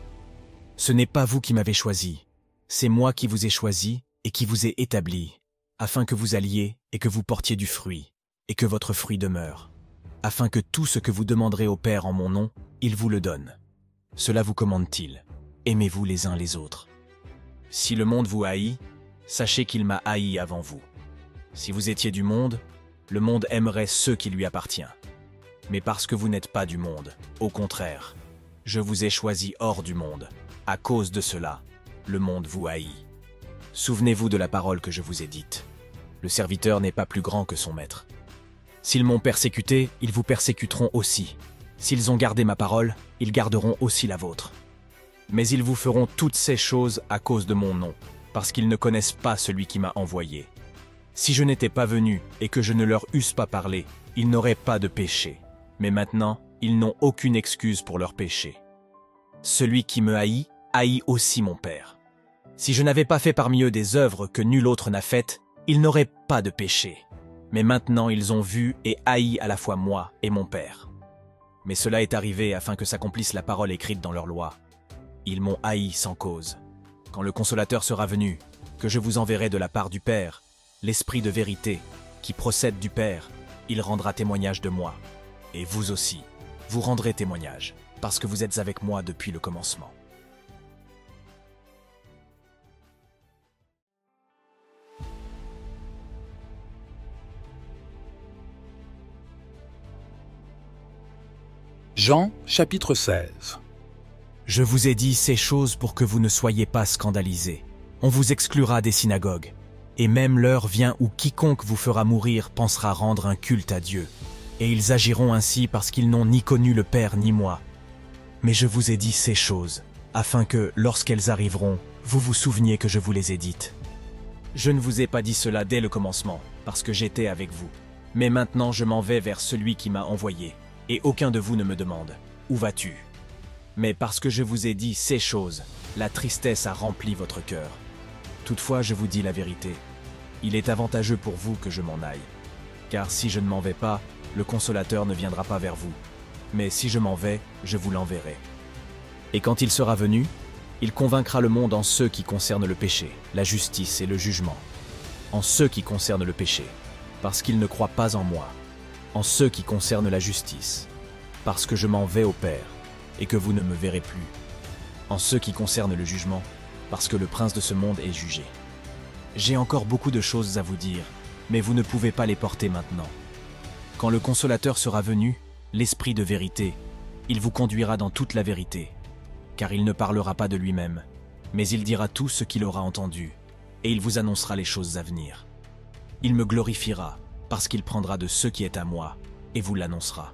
Ce n'est pas vous qui m'avez choisi, c'est moi qui vous ai choisi et qui vous ai établi, afin que vous alliez et que vous portiez du fruit, et que votre fruit demeure, afin que tout ce que vous demanderez au Père en mon nom, il vous le donne. Cela vous commande-t-il, aimez-vous les uns les autres. Si le monde vous haït, sachez qu'il m'a haï avant vous. Si vous étiez du monde, le monde aimerait ce qui lui appartient. Mais parce que vous n'êtes pas du monde, au contraire, je vous ai choisi hors du monde. À cause de cela, le monde vous haït. Souvenez-vous de la parole que je vous ai dite. Le serviteur n'est pas plus grand que son maître. S'ils m'ont persécuté, ils vous persécuteront aussi. S'ils ont gardé ma parole, ils garderont aussi la vôtre. Mais ils vous feront toutes ces choses à cause de mon nom, parce qu'ils ne connaissent pas celui qui m'a envoyé. Si je n'étais pas venu et que je ne leur eusse pas parlé, ils n'auraient pas de péché. Mais maintenant, ils n'ont aucune excuse pour leur péché. Celui qui me haït, haït aussi mon Père. Si je n'avais pas fait parmi eux des œuvres que nul autre n'a faites, ils n'auraient pas de péché. Mais maintenant ils ont vu et haï à la fois moi et mon Père. Mais cela est arrivé afin que s'accomplisse la parole écrite dans leur loi. Ils m'ont haï sans cause. Quand le Consolateur sera venu, que je vous enverrai de la part du Père, l'Esprit de vérité, qui procède du Père, il rendra témoignage de moi. Et vous aussi, vous rendrez témoignage, parce que vous êtes avec moi depuis le commencement. Jean chapitre 16. Je vous ai dit ces choses pour que vous ne soyez pas scandalisés. On vous exclura des synagogues. Et même l'heure vient où quiconque vous fera mourir pensera rendre un culte à Dieu. Et ils agiront ainsi parce qu'ils n'ont ni connu le Père ni moi. Mais je vous ai dit ces choses, afin que, lorsqu'elles arriveront, vous vous souveniez que je vous les ai dites. Je ne vous ai pas dit cela dès le commencement, parce que j'étais avec vous. Mais maintenant je m'en vais vers celui qui m'a envoyé, et aucun de vous ne me demande « Où vas-tu » Mais parce que je vous ai dit ces choses, la tristesse a rempli votre cœur. Toutefois, je vous dis la vérité. Il est avantageux pour vous que je m'en aille. Car si je ne m'en vais pas, le Consolateur ne viendra pas vers vous. Mais si je m'en vais, je vous l'enverrai. Et quand il sera venu, il convaincra le monde en ce qui concerne le péché, la justice et le jugement. En ce qui concerne le péché, parce qu'il ne croit pas en moi. En ce qui concerne la justice, parce que je m'en vais au Père, et que vous ne me verrez plus. En ce qui concerne le jugement, parce que le prince de ce monde est jugé. J'ai encore beaucoup de choses à vous dire, mais vous ne pouvez pas les porter maintenant. Quand le Consolateur sera venu, l'Esprit de vérité, il vous conduira dans toute la vérité, car il ne parlera pas de lui-même, mais il dira tout ce qu'il aura entendu, et il vous annoncera les choses à venir. Il me glorifiera, parce qu'il prendra de ce qui est à moi, et vous l'annoncera.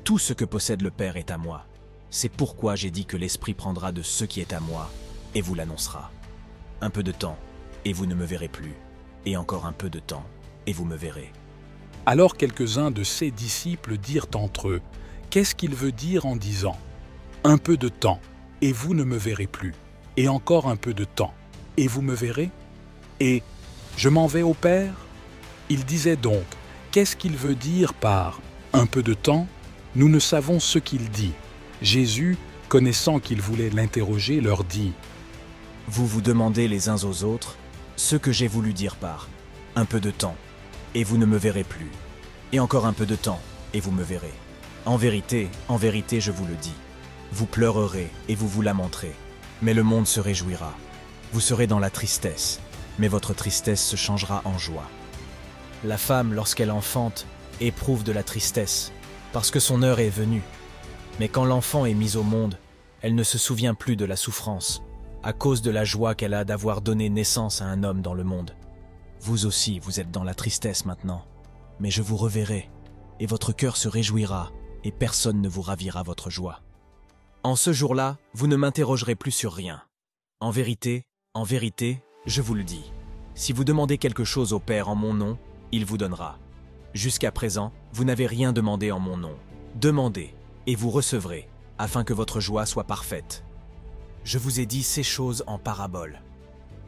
Tout ce que possède le Père est à moi. C'est pourquoi j'ai dit que l'Esprit prendra de ce qui est à moi, et vous l'annoncera. Un peu de temps, et vous ne me verrez plus, et encore un peu de temps, et vous me verrez. Alors quelques-uns de ses disciples dirent entre eux, « Qu'est-ce qu'il veut dire en disant « Un peu de temps, et vous ne me verrez plus, et encore un peu de temps, et vous me verrez » Et « Je m'en vais au Père » Il disait donc, « Qu'est-ce qu'il veut dire par « un peu de temps » Nous ne savons ce qu'il dit. » Jésus, connaissant qu'ils voulaient l'interroger, leur dit, « Vous vous demandez les uns aux autres ce que j'ai voulu dire par « un peu de temps » et vous ne me verrez plus, et encore un peu de temps, et vous me verrez. En vérité, je vous le dis, vous pleurerez et vous vous lamenterez, mais le monde se réjouira. Vous serez dans la tristesse, mais votre tristesse se changera en joie. La femme, lorsqu'elle enfante, éprouve de la tristesse, parce que son heure est venue. Mais quand l'enfant est mis au monde, elle ne se souvient plus de la souffrance, à cause de la joie qu'elle a d'avoir donné naissance à un homme dans le monde. Vous aussi, vous êtes dans la tristesse maintenant, mais je vous reverrai, et votre cœur se réjouira, et personne ne vous ravira votre joie. En ce jour-là, vous ne m'interrogerez plus sur rien. En vérité, je vous le dis, si vous demandez quelque chose au Père en mon nom, il vous donnera. Jusqu'à présent, vous n'avez rien demandé en mon nom. Demandez, et vous recevrez, afin que votre joie soit parfaite. Je vous ai dit ces choses en parabole.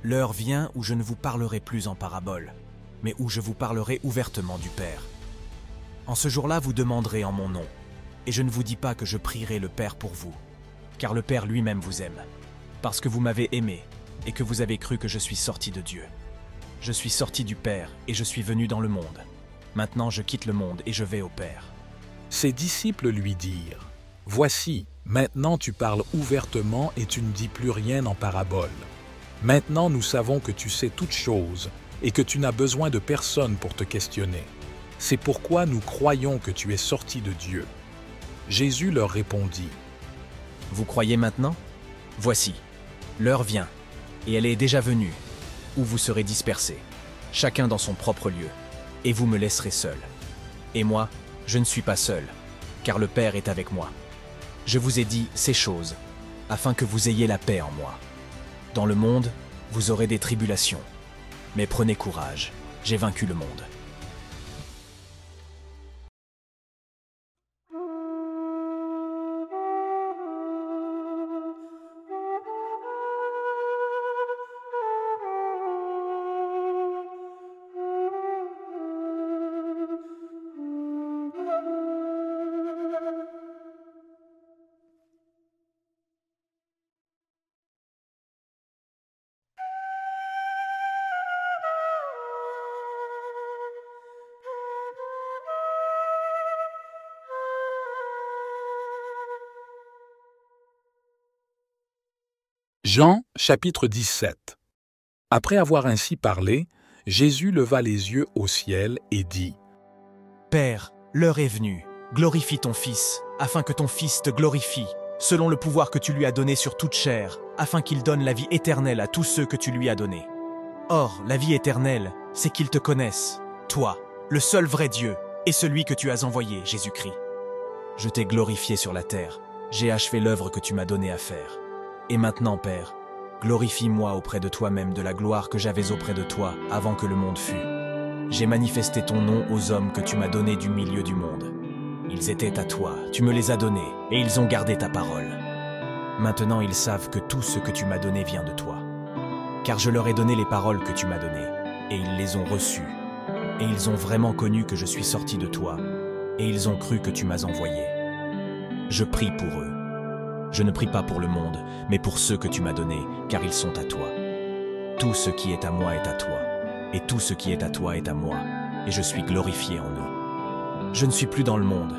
L'heure vient où je ne vous parlerai plus en parabole, mais où je vous parlerai ouvertement du Père. En ce jour-là, vous demanderez en mon nom, et je ne vous dis pas que je prierai le Père pour vous, car le Père lui-même vous aime, parce que vous m'avez aimé, et que vous avez cru que je suis sorti de Dieu. Je suis sorti du Père, et je suis venu dans le monde. Maintenant je quitte le monde, et je vais au Père. » Ses disciples lui dirent, « Voici, maintenant tu parles ouvertement et tu ne dis plus rien en parabole. Maintenant nous savons que tu sais toutes choses et que tu n'as besoin de personne pour te questionner. C'est pourquoi nous croyons que tu es sorti de Dieu. » Jésus leur répondit, « Vous croyez maintenant? Voici, l'heure vient, et elle est déjà venue, où vous serez dispersés, chacun dans son propre lieu, et vous me laisserez seul. Et moi, je ne suis pas seul, car le Père est avec moi. Je vous ai dit ces choses, afin que vous ayez la paix en moi. Dans le monde, vous aurez des tribulations, mais prenez courage, j'ai vaincu le monde. » Jean, chapitre 17. Après avoir ainsi parlé, Jésus leva les yeux au ciel et dit, « Père, l'heure est venue, glorifie ton Fils, afin que ton Fils te glorifie, selon le pouvoir que tu lui as donné sur toute chair, afin qu'il donne la vie éternelle à tous ceux que tu lui as donnés. Or, la vie éternelle, c'est qu'ils te connaissent, toi, le seul vrai Dieu, et celui que tu as envoyé, Jésus-Christ. Je t'ai glorifié sur la terre, j'ai achevé l'œuvre que tu m'as donnée à faire. Et maintenant, Père, glorifie-moi auprès de toi-même de la gloire que j'avais auprès de toi avant que le monde fût. J'ai manifesté ton nom aux hommes que tu m'as donnés du milieu du monde. Ils étaient à toi, tu me les as donnés, et ils ont gardé ta parole. Maintenant ils savent que tout ce que tu m'as donné vient de toi. Car je leur ai donné les paroles que tu m'as données, et ils les ont reçues. Et ils ont vraiment connu que je suis sorti de toi, et ils ont cru que tu m'as envoyé. Je prie pour eux. Je ne prie pas pour le monde, mais pour ceux que tu m'as donnés, car ils sont à toi. Tout ce qui est à moi est à toi, et tout ce qui est à toi est à moi, et je suis glorifié en eux. Je ne suis plus dans le monde,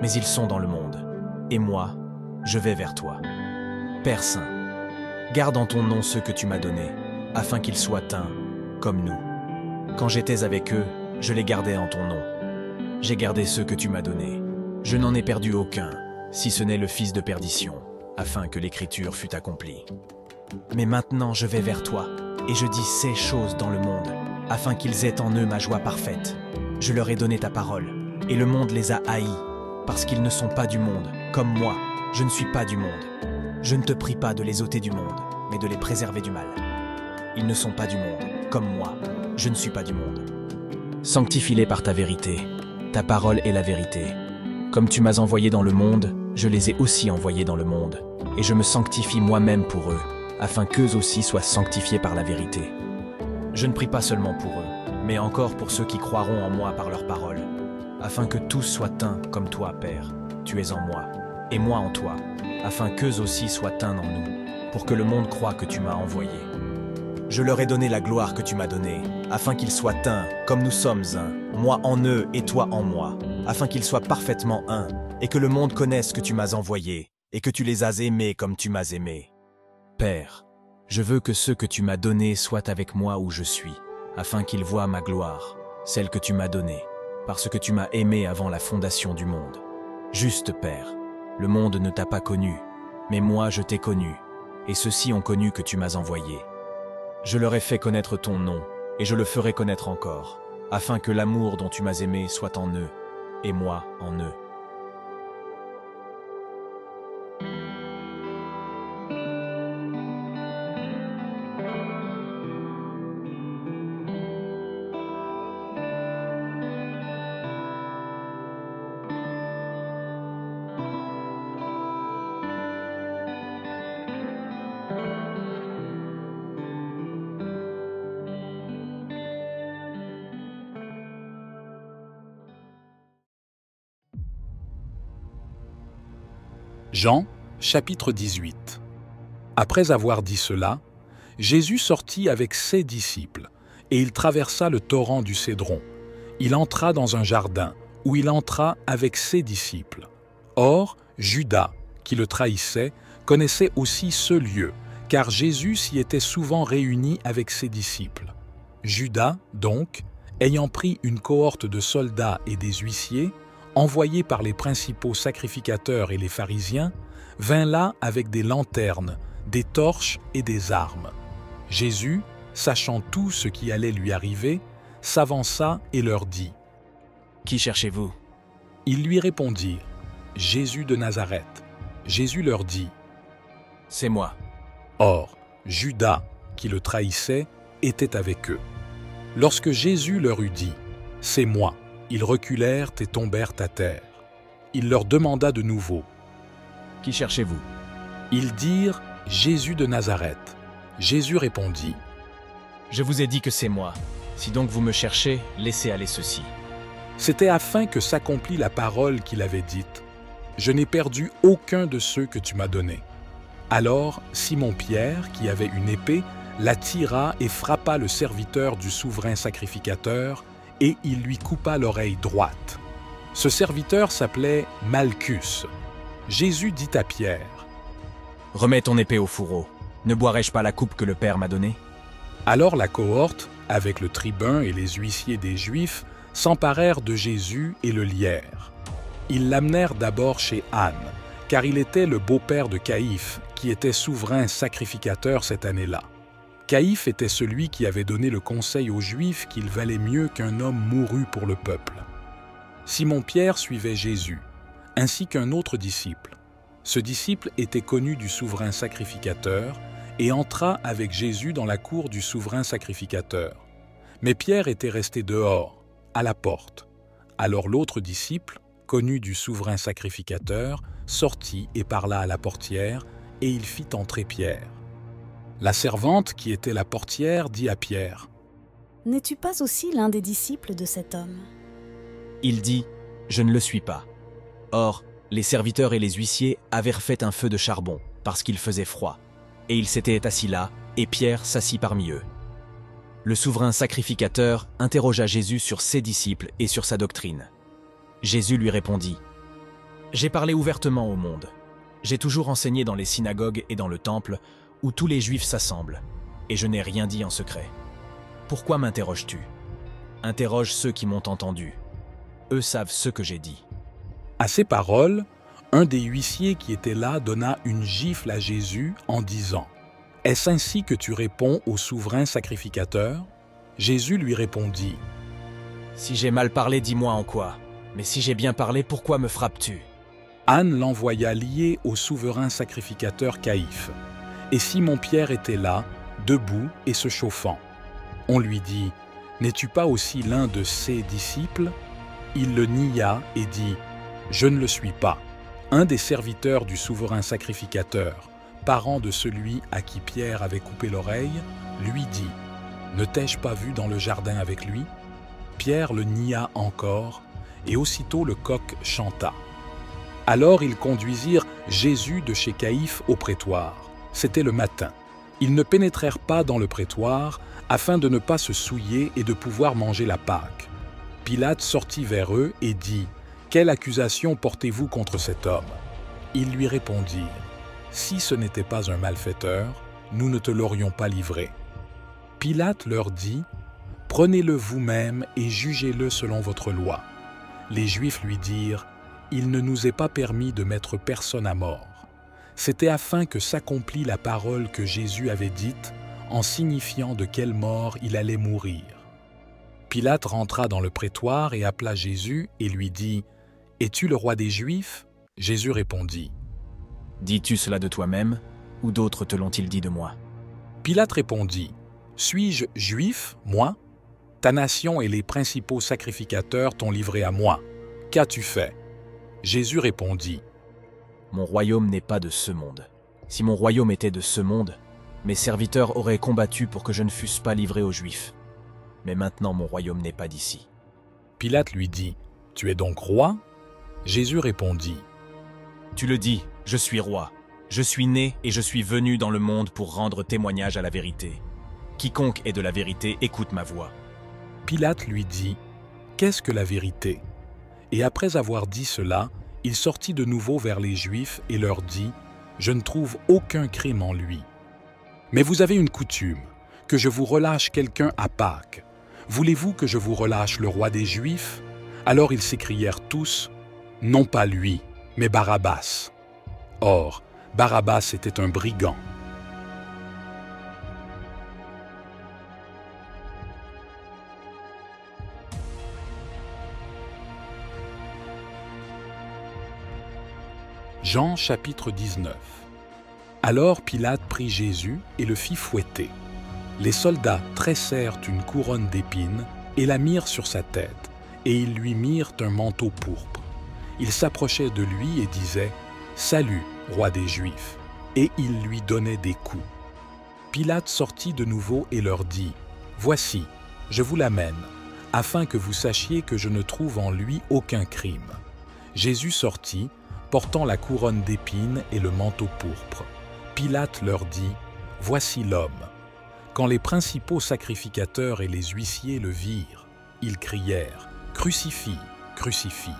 mais ils sont dans le monde, et moi, je vais vers toi. Père Saint, garde en ton nom ceux que tu m'as donnés, afin qu'ils soient un, comme nous. Quand j'étais avec eux, je les gardais en ton nom. J'ai gardé ceux que tu m'as donnés. Je n'en ai perdu aucun, si ce n'est le fils de perdition, afin que l'écriture fût accomplie. Mais maintenant je vais vers toi, et je dis ces choses dans le monde, afin qu'ils aient en eux ma joie parfaite. Je leur ai donné ta parole, et le monde les a haïs, parce qu'ils ne sont pas du monde, comme moi, je ne suis pas du monde. Je ne te prie pas de les ôter du monde, mais de les préserver du mal. Ils ne sont pas du monde, comme moi, je ne suis pas du monde. Sanctifie-les par ta vérité, ta parole est la vérité. Comme tu m'as envoyé dans le monde, je les ai aussi envoyés dans le monde, et je me sanctifie moi-même pour eux, afin qu'eux aussi soient sanctifiés par la vérité. Je ne prie pas seulement pour eux, mais encore pour ceux qui croiront en moi par leur parole, afin que tous soient un comme toi, Père. Tu es en moi, et moi en toi, afin qu'eux aussi soient un en nous, pour que le monde croie que tu m'as envoyé. Je leur ai donné la gloire que tu m'as donnée, afin qu'ils soient un, comme nous sommes un, moi en eux et toi en moi, afin qu'ils soient parfaitement un, et que le monde connaisse que tu m'as envoyé, et que tu les as aimés comme tu m'as aimé. Père, je veux que ceux que tu m'as donnés soient avec moi où je suis, afin qu'ils voient ma gloire, celle que tu m'as donnée, parce que tu m'as aimé avant la fondation du monde. Juste Père, le monde ne t'a pas connu, mais moi je t'ai connu, et ceux-ci ont connu que tu m'as envoyé. Je leur ai fait connaître ton nom, et je le ferai connaître encore, afin que l'amour dont tu m'as aimé soit en eux, et moi en eux. Jean, chapitre 18. Après avoir dit cela, Jésus sortit avec ses disciples, et il traversa le torrent du Cédron. Il entra dans un jardin, où il entra avec ses disciples. Or, Judas, qui le trahissait, connaissait aussi ce lieu, car Jésus s'y était souvent réuni avec ses disciples. Judas, donc, ayant pris une cohorte de soldats et des huissiers, envoyé par les principaux sacrificateurs et les pharisiens, vint là avec des lanternes, des torches et des armes. Jésus, sachant tout ce qui allait lui arriver, s'avança et leur dit : « Qui cherchez-vous » Ils lui répondirent : « Jésus de Nazareth. » Jésus leur dit : « C'est moi. » Or, Judas, qui le trahissait, était avec eux. Lorsque Jésus leur eut dit : « C'est moi », ils reculèrent et tombèrent à terre. Il leur demanda de nouveau : « Qui cherchez-vous » Ils dirent : « Jésus de Nazareth. » Jésus répondit : « Je vous ai dit que c'est moi. Si donc vous me cherchez, laissez aller ceci. » C'était afin que s'accomplît la parole qu'il avait dite : « Je n'ai perdu aucun de ceux que tu m'as donnés. » Alors Simon-Pierre, qui avait une épée, la tira et frappa le serviteur du souverain sacrificateur, et il lui coupa l'oreille droite. Ce serviteur s'appelait Malchus. Jésus dit à Pierre : « Remets ton épée au fourreau. Ne boirai-je pas la coupe que le Père m'a donnée ?» Alors la cohorte, avec le tribun et les huissiers des Juifs, s'emparèrent de Jésus et le lièrent. Ils l'amenèrent d'abord chez Anne, car il était le beau-père de Caïphe, qui était souverain sacrificateur cette année-là. Caïphe était celui qui avait donné le conseil aux Juifs qu'il valait mieux qu'un homme mourût pour le peuple. Simon-Pierre suivait Jésus, ainsi qu'un autre disciple. Ce disciple était connu du souverain sacrificateur et entra avec Jésus dans la cour du souverain sacrificateur. Mais Pierre était resté dehors, à la porte. Alors l'autre disciple, connu du souverain sacrificateur, sortit et parla à la portière, et il fit entrer Pierre. La servante, qui était la portière, dit à Pierre : « N'es-tu pas aussi l'un des disciples de cet homme ?» Il dit : « Je ne le suis pas. » Or, les serviteurs et les huissiers avaient refait un feu de charbon, parce qu'il faisait froid, et ils s'étaient assis là, et Pierre s'assit parmi eux. Le souverain sacrificateur interrogea Jésus sur ses disciples et sur sa doctrine. Jésus lui répondit : « J'ai parlé ouvertement au monde. J'ai toujours enseigné dans les synagogues et dans le temple, où tous les Juifs s'assemblent, et je n'ai rien dit en secret. Pourquoi m'interroges-tu ? Interroge ceux qui m'ont entendu. Eux savent ce que j'ai dit. » À ces paroles, un des huissiers qui était là donna une gifle à Jésus en disant : « Est-ce ainsi que tu réponds au souverain sacrificateur ?» Jésus lui répondit : « Si j'ai mal parlé, dis-moi en quoi. Mais si j'ai bien parlé, pourquoi me frappes-tu » Anne l'envoya lié au souverain sacrificateur Caïphe. Et Simon-Pierre était là, debout et se chauffant. On lui dit : « N'es-tu pas aussi l'un de ses disciples ?» Il le nia et dit : « Je ne le suis pas. » Un des serviteurs du souverain sacrificateur, parent de celui à qui Pierre avait coupé l'oreille, lui dit : « Ne t'ai-je pas vu dans le jardin avec lui ?» Pierre le nia encore, et aussitôt le coq chanta. Alors ils conduisirent Jésus de chez Caïphe au prétoire. C'était le matin. Ils ne pénétrèrent pas dans le prétoire, afin de ne pas se souiller et de pouvoir manger la Pâque. Pilate sortit vers eux et dit : « Quelle accusation portez-vous contre cet homme ?» Ils lui répondirent : « Si ce n'était pas un malfaiteur, nous ne te l'aurions pas livré. » Pilate leur dit : « Prenez-le vous-même et jugez-le selon votre loi. » Les Juifs lui dirent : « Il ne nous est pas permis de mettre personne à mort. » C'était afin que s'accomplît la parole que Jésus avait dite, en signifiant de quelle mort il allait mourir. Pilate rentra dans le prétoire et appela Jésus et lui dit : « Es-tu le roi des Juifs ?» Jésus répondit : « Dis-tu cela de toi-même, ou d'autres te l'ont-ils dit de moi ?» Pilate répondit : « Suis-je juif, moi ? Ta nation et les principaux sacrificateurs t'ont livré à moi. Qu'as-tu fait ?» Jésus répondit : « Mon royaume n'est pas de ce monde. Si mon royaume était de ce monde, mes serviteurs auraient combattu pour que je ne fusse pas livré aux Juifs. Mais maintenant mon royaume n'est pas d'ici. » Pilate lui dit : « Tu es donc roi ?» Jésus répondit : « Tu le dis, je suis roi. Je suis né et je suis venu dans le monde pour rendre témoignage à la vérité. Quiconque est de la vérité écoute ma voix. » Pilate lui dit : « Qu'est-ce que la vérité ?» Et après avoir dit cela, il sortit de nouveau vers les Juifs et leur dit : « Je ne trouve aucun crime en lui. Mais vous avez une coutume, que je vous relâche quelqu'un à Pâques. Voulez-vous que je vous relâche le roi des Juifs ?» Alors ils s'écrièrent tous : « Non pas lui, mais Barabbas. » Or, Barabbas était un brigand. Jean chapitre 19. Alors Pilate prit Jésus et le fit fouetter. Les soldats tressèrent une couronne d'épines et la mirent sur sa tête, et ils lui mirent un manteau pourpre. Ils s'approchaient de lui et disaient : « Salut, roi des Juifs !» Et ils lui donnaient des coups. Pilate sortit de nouveau et leur dit : « Voici, je vous l'amène, afin que vous sachiez que je ne trouve en lui aucun crime. » Jésus sortit, portant la couronne d'épines et le manteau pourpre. Pilate leur dit : « Voici l'homme. » Quand les principaux sacrificateurs et les huissiers le virent, ils crièrent : « Crucifie, crucifie !»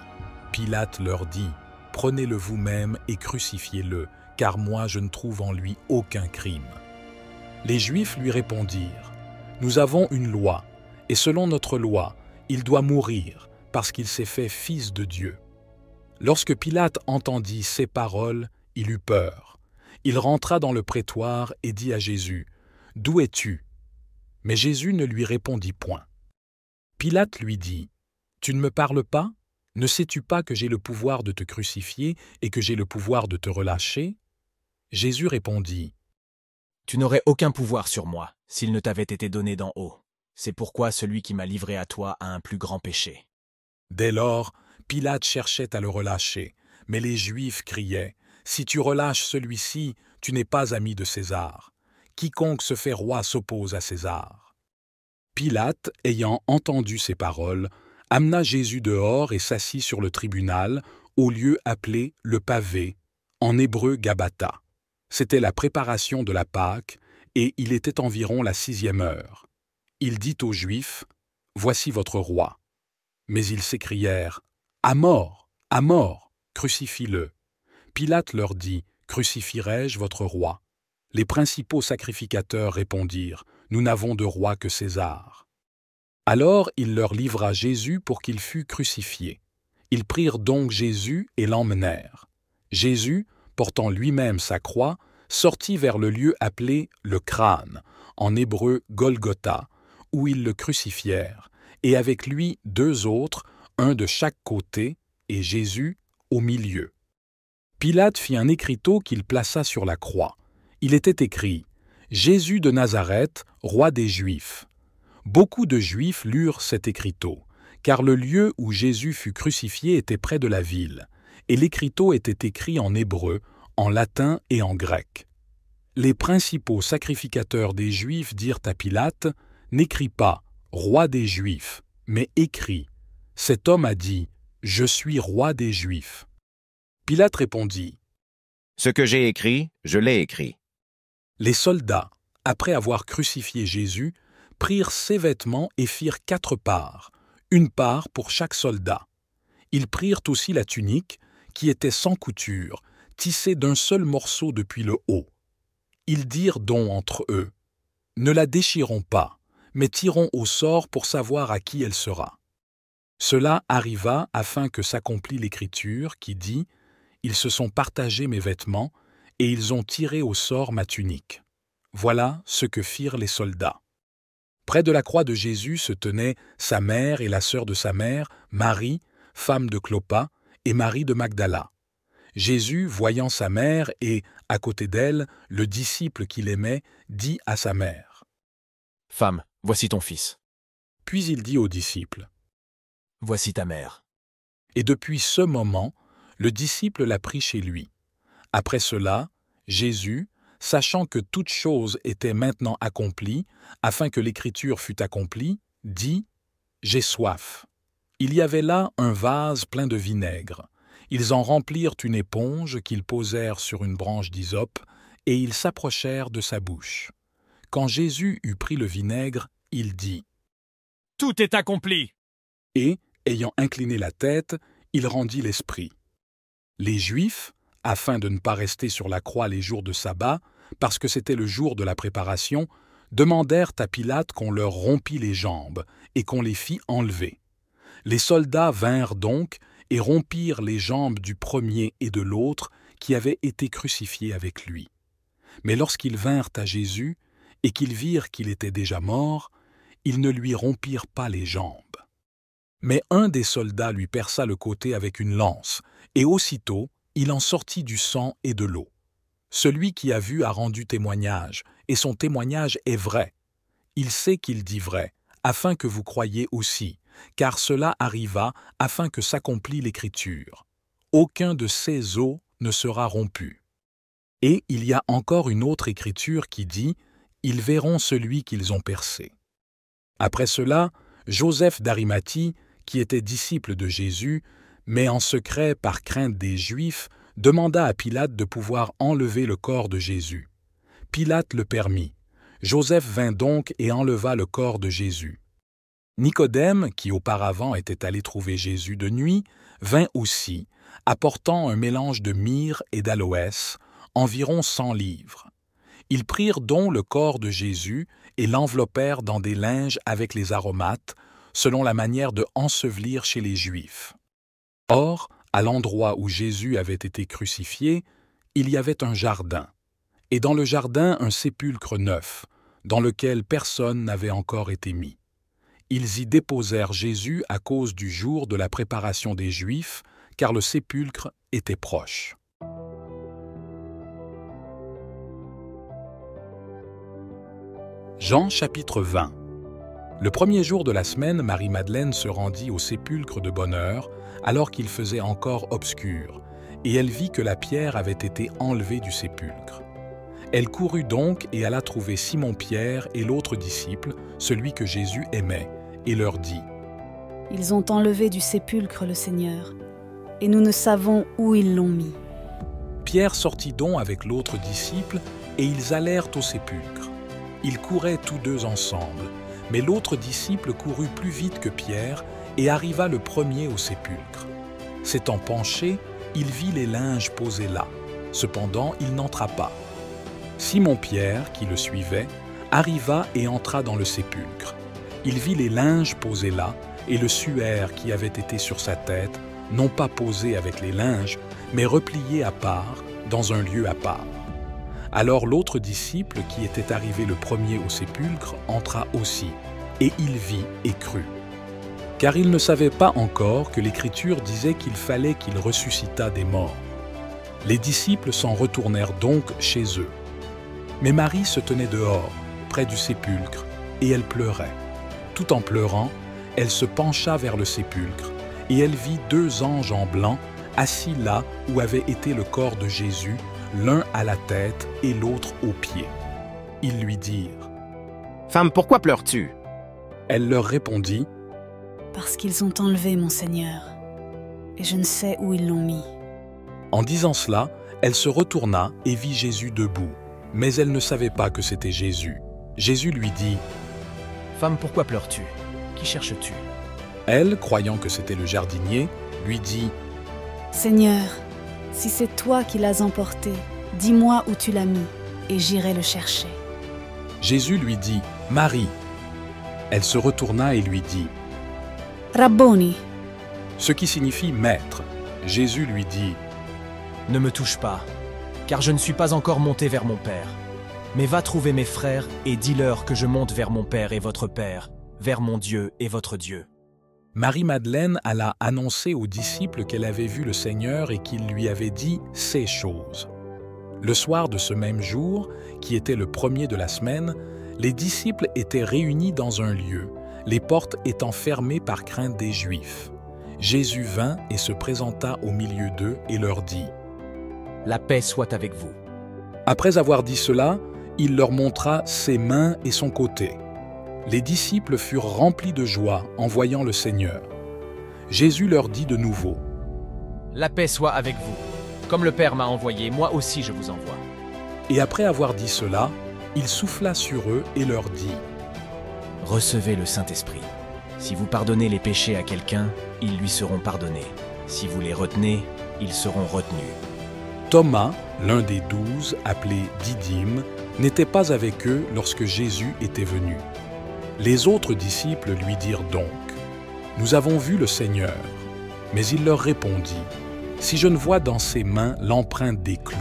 Pilate leur dit : « Prenez-le vous-même et crucifiez-le, car moi je ne trouve en lui aucun crime. » Les Juifs lui répondirent : « Nous avons une loi, et selon notre loi, il doit mourir, parce qu'il s'est fait fils de Dieu. » Lorsque Pilate entendit ces paroles, il eut peur. Il rentra dans le prétoire et dit à Jésus, « D'où es-tu » Mais Jésus ne lui répondit point. Pilate lui dit, « Tu ne me parles pas? Ne sais-tu pas que j'ai le pouvoir de te crucifier et que j'ai le pouvoir de te relâcher » Jésus répondit, « Tu n'aurais aucun pouvoir sur moi s'il ne t'avait été donné d'en haut. C'est pourquoi celui qui m'a livré à toi a un plus grand péché. » Dès lors, Pilate cherchait à le relâcher, mais les Juifs criaient, « Si tu relâches celui-ci, tu n'es pas ami de César. Quiconque se fait roi s'oppose à César. » Pilate, ayant entendu ces paroles, amena Jésus dehors et s'assit sur le tribunal, au lieu appelé le pavé, en hébreu Gabata. C'était la préparation de la Pâque, et il était environ la 6e heure. Il dit aux Juifs, « Voici votre roi. » Mais ils s'écrièrent, « À mort, crucifie-le. » Pilate leur dit, « Crucifierai-je votre roi ?» Les principaux sacrificateurs répondirent, « Nous n'avons de roi que César. » Alors il leur livra Jésus pour qu'il fût crucifié. Ils prirent donc Jésus et l'emmenèrent. Jésus, portant lui-même sa croix, sortit vers le lieu appelé le crâne, en hébreu Golgotha, où ils le crucifièrent, et avec lui 2 autres, un de chaque côté, et Jésus au milieu. Pilate fit un écriteau qu'il plaça sur la croix. Il était écrit « Jésus de Nazareth, roi des Juifs ». Beaucoup de Juifs lurent cet écriteau, car le lieu où Jésus fut crucifié était près de la ville, et l'écriteau était écrit en hébreu, en latin et en grec. Les principaux sacrificateurs des Juifs dirent à Pilate, « N'écris pas « roi des Juifs », mais écris « Cet homme a dit « Je suis roi des Juifs ». Pilate répondit, « Ce que j'ai écrit, je l'ai écrit. » Les soldats, après avoir crucifié Jésus, prirent ses vêtements et firent 4 parts, une part pour chaque soldat. Ils prirent aussi la tunique, qui était sans couture, tissée d'un seul morceau depuis le haut. Ils dirent donc entre eux, « Ne la déchirons pas, mais tirons au sort pour savoir à qui elle sera. » Cela arriva afin que s'accomplît l'Écriture qui dit, « Ils se sont partagés mes vêtements, et ils ont tiré au sort ma tunique. » Voilà ce que firent les soldats. Près de la croix de Jésus se tenaient sa mère et la sœur de sa mère, Marie, femme de Clopas, et Marie de Magdala. Jésus, voyant sa mère et, à côté d'elle, le disciple qu'il aimait, dit à sa mère, « Femme, voici ton fils. » Puis il dit au disciple, « Voici ta mère. » Et depuis ce moment, le disciple l'a pris chez lui. Après cela, Jésus, sachant que toute chose était maintenant accomplie, afin que l'Écriture fût accomplie, dit « J'ai soif. » Il y avait là un vase plein de vinaigre. Ils en remplirent une éponge qu'ils posèrent sur une branche d'hysope, et ils s'approchèrent de sa bouche. Quand Jésus eut pris le vinaigre, il dit « Tout est accompli !» Et, ayant incliné la tête, il rendit l'esprit. Les Juifs, afin de ne pas rester sur la croix les jours de sabbat, parce que c'était le jour de la préparation, demandèrent à Pilate qu'on leur rompît les jambes et qu'on les fît enlever. Les soldats vinrent donc et rompirent les jambes du premier et de l'autre qui avaient été crucifiés avec lui. Mais lorsqu'ils vinrent à Jésus et qu'ils virent qu'il était déjà mort, ils ne lui rompirent pas les jambes. Mais un des soldats lui perça le côté avec une lance, et aussitôt il en sortit du sang et de l'eau. Celui qui a vu a rendu témoignage, et son témoignage est vrai. Il sait qu'il dit vrai, afin que vous croyiez aussi, car cela arriva afin que s'accomplît l'Écriture. Aucun de ces os ne sera rompu. Et il y a encore une autre Écriture qui dit « Ils verront celui qu'ils ont percé ». Après cela, Joseph d'Arimathie, qui était disciple de Jésus, mais en secret par crainte des Juifs, demanda à Pilate de pouvoir enlever le corps de Jésus. Pilate le permit. Joseph vint donc et enleva le corps de Jésus. Nicodème, qui auparavant était allé trouver Jésus de nuit, vint aussi, apportant un mélange de myrrhe et d'aloès, environ 100 livres. Ils prirent donc le corps de Jésus et l'enveloppèrent dans des linges avec les aromates, selon la manière de ensevelir chez les Juifs. Or, À l'endroit où Jésus avait été crucifié, il y avait un jardin, et dans le jardin un sépulcre neuf, dans lequel personne n'avait encore été mis. Ils y déposèrent Jésus à cause du jour de la préparation des Juifs, car le sépulcre était proche. Jean chapitre 20. Le premier jour de la semaine, Marie-Madeleine se rendit au sépulcre de bonne heure, alors qu'il faisait encore obscur, et elle vit que la pierre avait été enlevée du sépulcre. Elle courut donc et alla trouver Simon-Pierre et l'autre disciple, celui que Jésus aimait, et leur dit : « Ils ont enlevé du sépulcre le Seigneur, et nous ne savons où ils l'ont mis. » Pierre sortit donc avec l'autre disciple, et ils allèrent au sépulcre. Ils couraient tous deux ensemble, mais l'autre disciple courut plus vite que Pierre et arriva le premier au sépulcre. S'étant penché, il vit les linges posés là. Cependant, il n'entra pas. Simon-Pierre, qui le suivait, arriva et entra dans le sépulcre. Il vit les linges posés là et le suaire qui avait été sur sa tête, non pas posé avec les linges, mais replié à part, dans un lieu à part. Alors l'autre disciple, qui était arrivé le premier au sépulcre, entra aussi, et il vit et crut. Car il ne savait pas encore que l'Écriture disait qu'il fallait qu'il ressuscitât des morts. Les disciples s'en retournèrent donc chez eux. Mais Marie se tenait dehors, près du sépulcre, et elle pleurait. Tout en pleurant, elle se pencha vers le sépulcre, et elle vit deux anges en blanc, assis là où avait été le corps de Jésus, l'un à la tête et l'autre aux pieds. Ils lui dirent : « Femme, pourquoi pleures-tu » Elle leur répondit : « Parce qu'ils ont enlevé mon Seigneur, et je ne sais où ils l'ont mis. » En disant cela, elle se retourna et vit Jésus debout, mais elle ne savait pas que c'était Jésus. Jésus lui dit : « Femme, pourquoi pleures-tu ? Qui cherches-tu » Elle, croyant que c'était le jardinier, lui dit : « Seigneur, si c'est toi qui l'as emporté, dis-moi où tu l'as mis, et j'irai le chercher. » Jésus lui dit : « Marie. » Elle se retourna et lui dit : « Rabboni. » ce qui signifie maître. Jésus lui dit : « Ne me touche pas, car je ne suis pas encore monté vers mon Père. Mais va trouver mes frères et dis-leur que je monte vers mon Père et votre Père, vers mon Dieu et votre Dieu. » Marie-Madeleine alla annoncer aux disciples qu'elle avait vu le Seigneur et qu'il lui avait dit ces choses. Le soir de ce même jour, qui était le premier de la semaine, les disciples étaient réunis dans un lieu, les portes étant fermées par crainte des Juifs. Jésus vint et se présenta au milieu d'eux et leur dit : « La paix soit avec vous. » Après avoir dit cela, il leur montra ses mains et son côté. Les disciples furent remplis de joie en voyant le Seigneur. Jésus leur dit de nouveau : « La paix soit avec vous. Comme le Père m'a envoyé, moi aussi je vous envoie. » Et après avoir dit cela, il souffla sur eux et leur dit : « Recevez le Saint-Esprit. Si vous pardonnez les péchés à quelqu'un, ils lui seront pardonnés. Si vous les retenez, ils seront retenus. » Thomas, l'un des 12, appelé Didyme, n'était pas avec eux lorsque Jésus était venu. Les autres disciples lui dirent donc : « Nous avons vu le Seigneur. » Mais il leur répondit : « Si je ne vois dans ses mains l'empreinte des clous,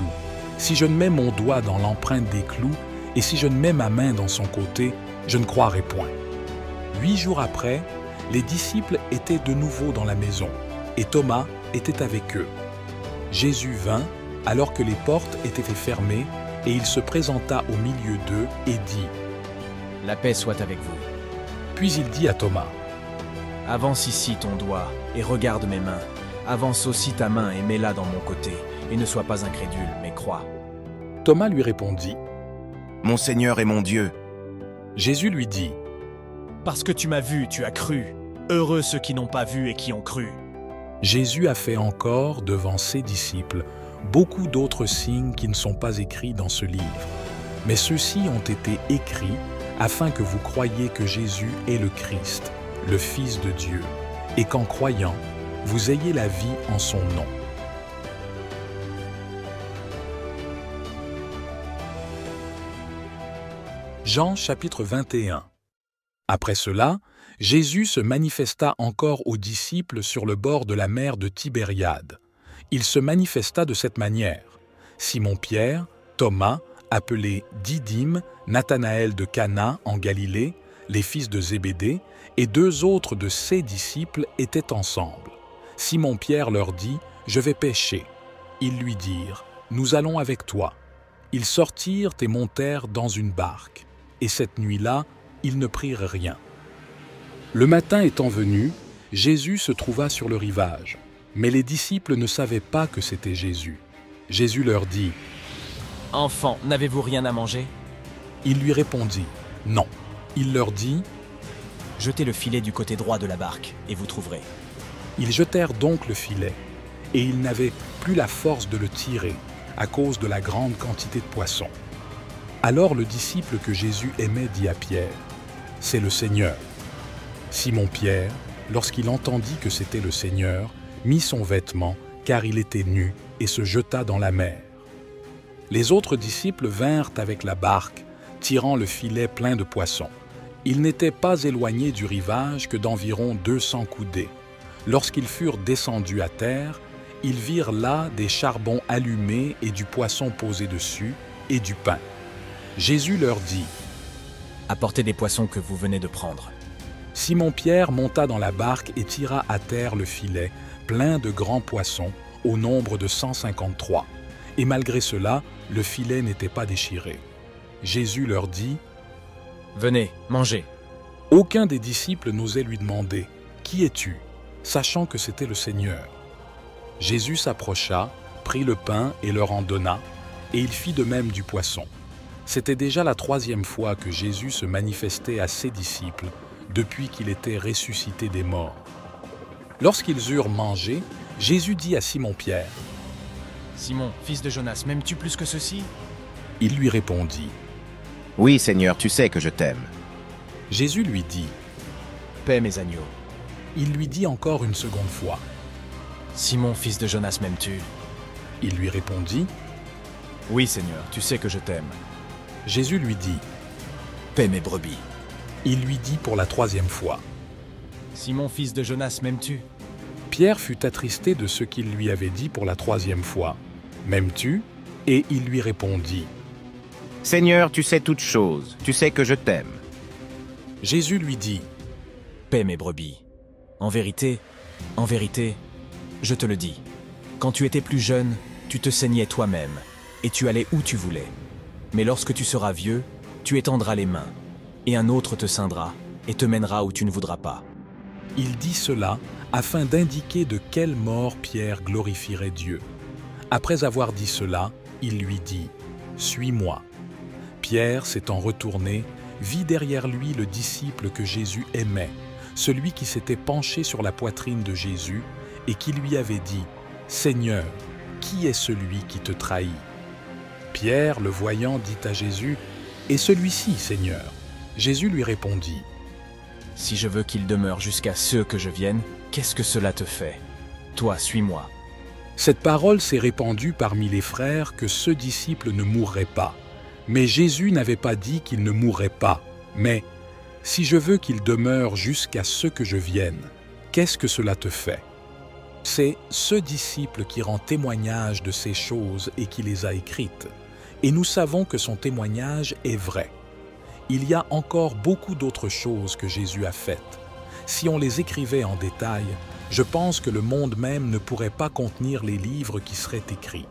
si je ne mets mon doigt dans l'empreinte des clous, et si je ne mets ma main dans son côté, je ne croirai point. » 8 jours après, les disciples étaient de nouveau dans la maison, et Thomas était avec eux. Jésus vint, alors que les portes étaient fermées, et il se présenta au milieu d'eux et dit : « La paix soit avec vous. » Puis il dit à Thomas : « Avance ici ton doigt, et regarde mes mains. Avance aussi ta main et mets-la dans mon côté, et ne sois pas incrédule, mais crois. » Thomas lui répondit : « Mon Seigneur et mon Dieu. » Jésus lui dit : « Parce que tu m'as vu, tu as cru. Heureux ceux qui n'ont pas vu et qui ont cru. » Jésus a fait encore, devant ses disciples, beaucoup d'autres signes qui ne sont pas écrits dans ce livre. Mais ceux-ci ont été écrits afin que vous croyiez que Jésus est le Christ, le Fils de Dieu, et qu'en croyant, vous ayez la vie en son nom. Jean chapitre 21. Après cela, Jésus se manifesta encore aux disciples sur le bord de la mer de Tibériade. Il se manifesta de cette manière. Simon-Pierre, Thomas, appelé Didyme, Nathanaël de Cana en Galilée, les fils de Zébédée, et 2 autres de ses disciples étaient ensemble. Simon-Pierre leur dit « Je vais pêcher ». Ils lui dirent « Nous allons avec toi ». Ils sortirent et montèrent dans une barque, et cette nuit-là, ils ne prirent rien. Le matin étant venu, Jésus se trouva sur le rivage, mais les disciples ne savaient pas que c'était Jésus. Jésus leur dit « Enfants, n'avez-vous rien à manger ?» Il lui répondit « Non ». Il leur dit « Jetez le filet du côté droit de la barque, et vous trouverez. » Ils jetèrent donc le filet, et ils n'avaient plus la force de le tirer, à cause de la grande quantité de poissons. Alors le disciple que Jésus aimait dit à Pierre, « C'est le Seigneur. » Simon-Pierre, lorsqu'il entendit que c'était le Seigneur, mit son vêtement, car il était nu, et se jeta dans la mer. Les autres disciples vinrent avec la barque, tirant le filet plein de poissons. Ils n'étaient pas éloignés du rivage que d'environ 200 coudées. Lorsqu'ils furent descendus à terre, ils virent là des charbons allumés et du poisson posé dessus, et du pain. Jésus leur dit « Apportez des poissons que vous venez de prendre. » Simon-Pierre monta dans la barque et tira à terre le filet, plein de grands poissons, au nombre de 153. Et malgré cela, le filet n'était pas déchiré. Jésus leur dit « Venez, mangez. » Aucun des disciples n'osait lui demander « Qui es-tu ?» sachant que c'était le Seigneur. Jésus s'approcha, prit le pain et leur en donna, et il fit de même du poisson. C'était déjà la 3e fois que Jésus se manifestait à ses disciples depuis qu'il était ressuscité des morts. Lorsqu'ils eurent mangé, Jésus dit à Simon-Pierre « Simon, fils de Jonas, m'aimes-tu plus que ceci ?» Il lui répondit « Oui, Seigneur, tu sais que je t'aime. » Jésus lui dit « Paie mes agneaux. » Il lui dit encore une seconde fois « Simon, fils de Jonas, m'aimes-tu » Il lui répondit « Oui, Seigneur, tu sais que je t'aime. » Jésus lui dit « Paie mes brebis. » Il lui dit pour la 3e fois « Simon, fils de Jonas, m'aimes-tu » Pierre fut attristé de ce qu'il lui avait dit pour la 3e fois. « M'aimes-tu » Et il lui répondit « Seigneur, tu sais toutes choses, tu sais que je t'aime. » Jésus lui dit « Paie mes brebis. En vérité, je te le dis, quand tu étais plus jeune, tu te saignais toi-même, et tu allais où tu voulais. Mais lorsque tu seras vieux, tu étendras les mains, et un autre te ceindra, et te mènera où tu ne voudras pas. » Il dit cela afin d'indiquer de quelle mort Pierre glorifierait Dieu. Après avoir dit cela, il lui dit « Suis-moi ». Pierre, s'étant retourné, vit derrière lui le disciple que Jésus aimait, celui qui s'était penché sur la poitrine de Jésus et qui lui avait dit « Seigneur, qui est celui qui te trahit ?» Pierre, le voyant, dit à Jésus « Et celui-ci, Seigneur ?» Jésus lui répondit « Si je veux qu'il demeure jusqu'à ce que je vienne, qu'est-ce que cela te fait? Toi, suis-moi. » Cette parole s'est répandue parmi les frères que ce disciple ne mourrait pas. Mais Jésus n'avait pas dit qu'il ne mourrait pas, mais « Si je veux qu'il demeure jusqu'à ce que je vienne, qu'est-ce que cela te fait ?» C'est ce disciple qui rend témoignage de ces choses et qui les a écrites. Et nous savons que son témoignage est vrai. Il y a encore beaucoup d'autres choses que Jésus a faites. Si on les écrivait en détail, je pense que le monde même ne pourrait pas contenir les livres qui seraient écrits.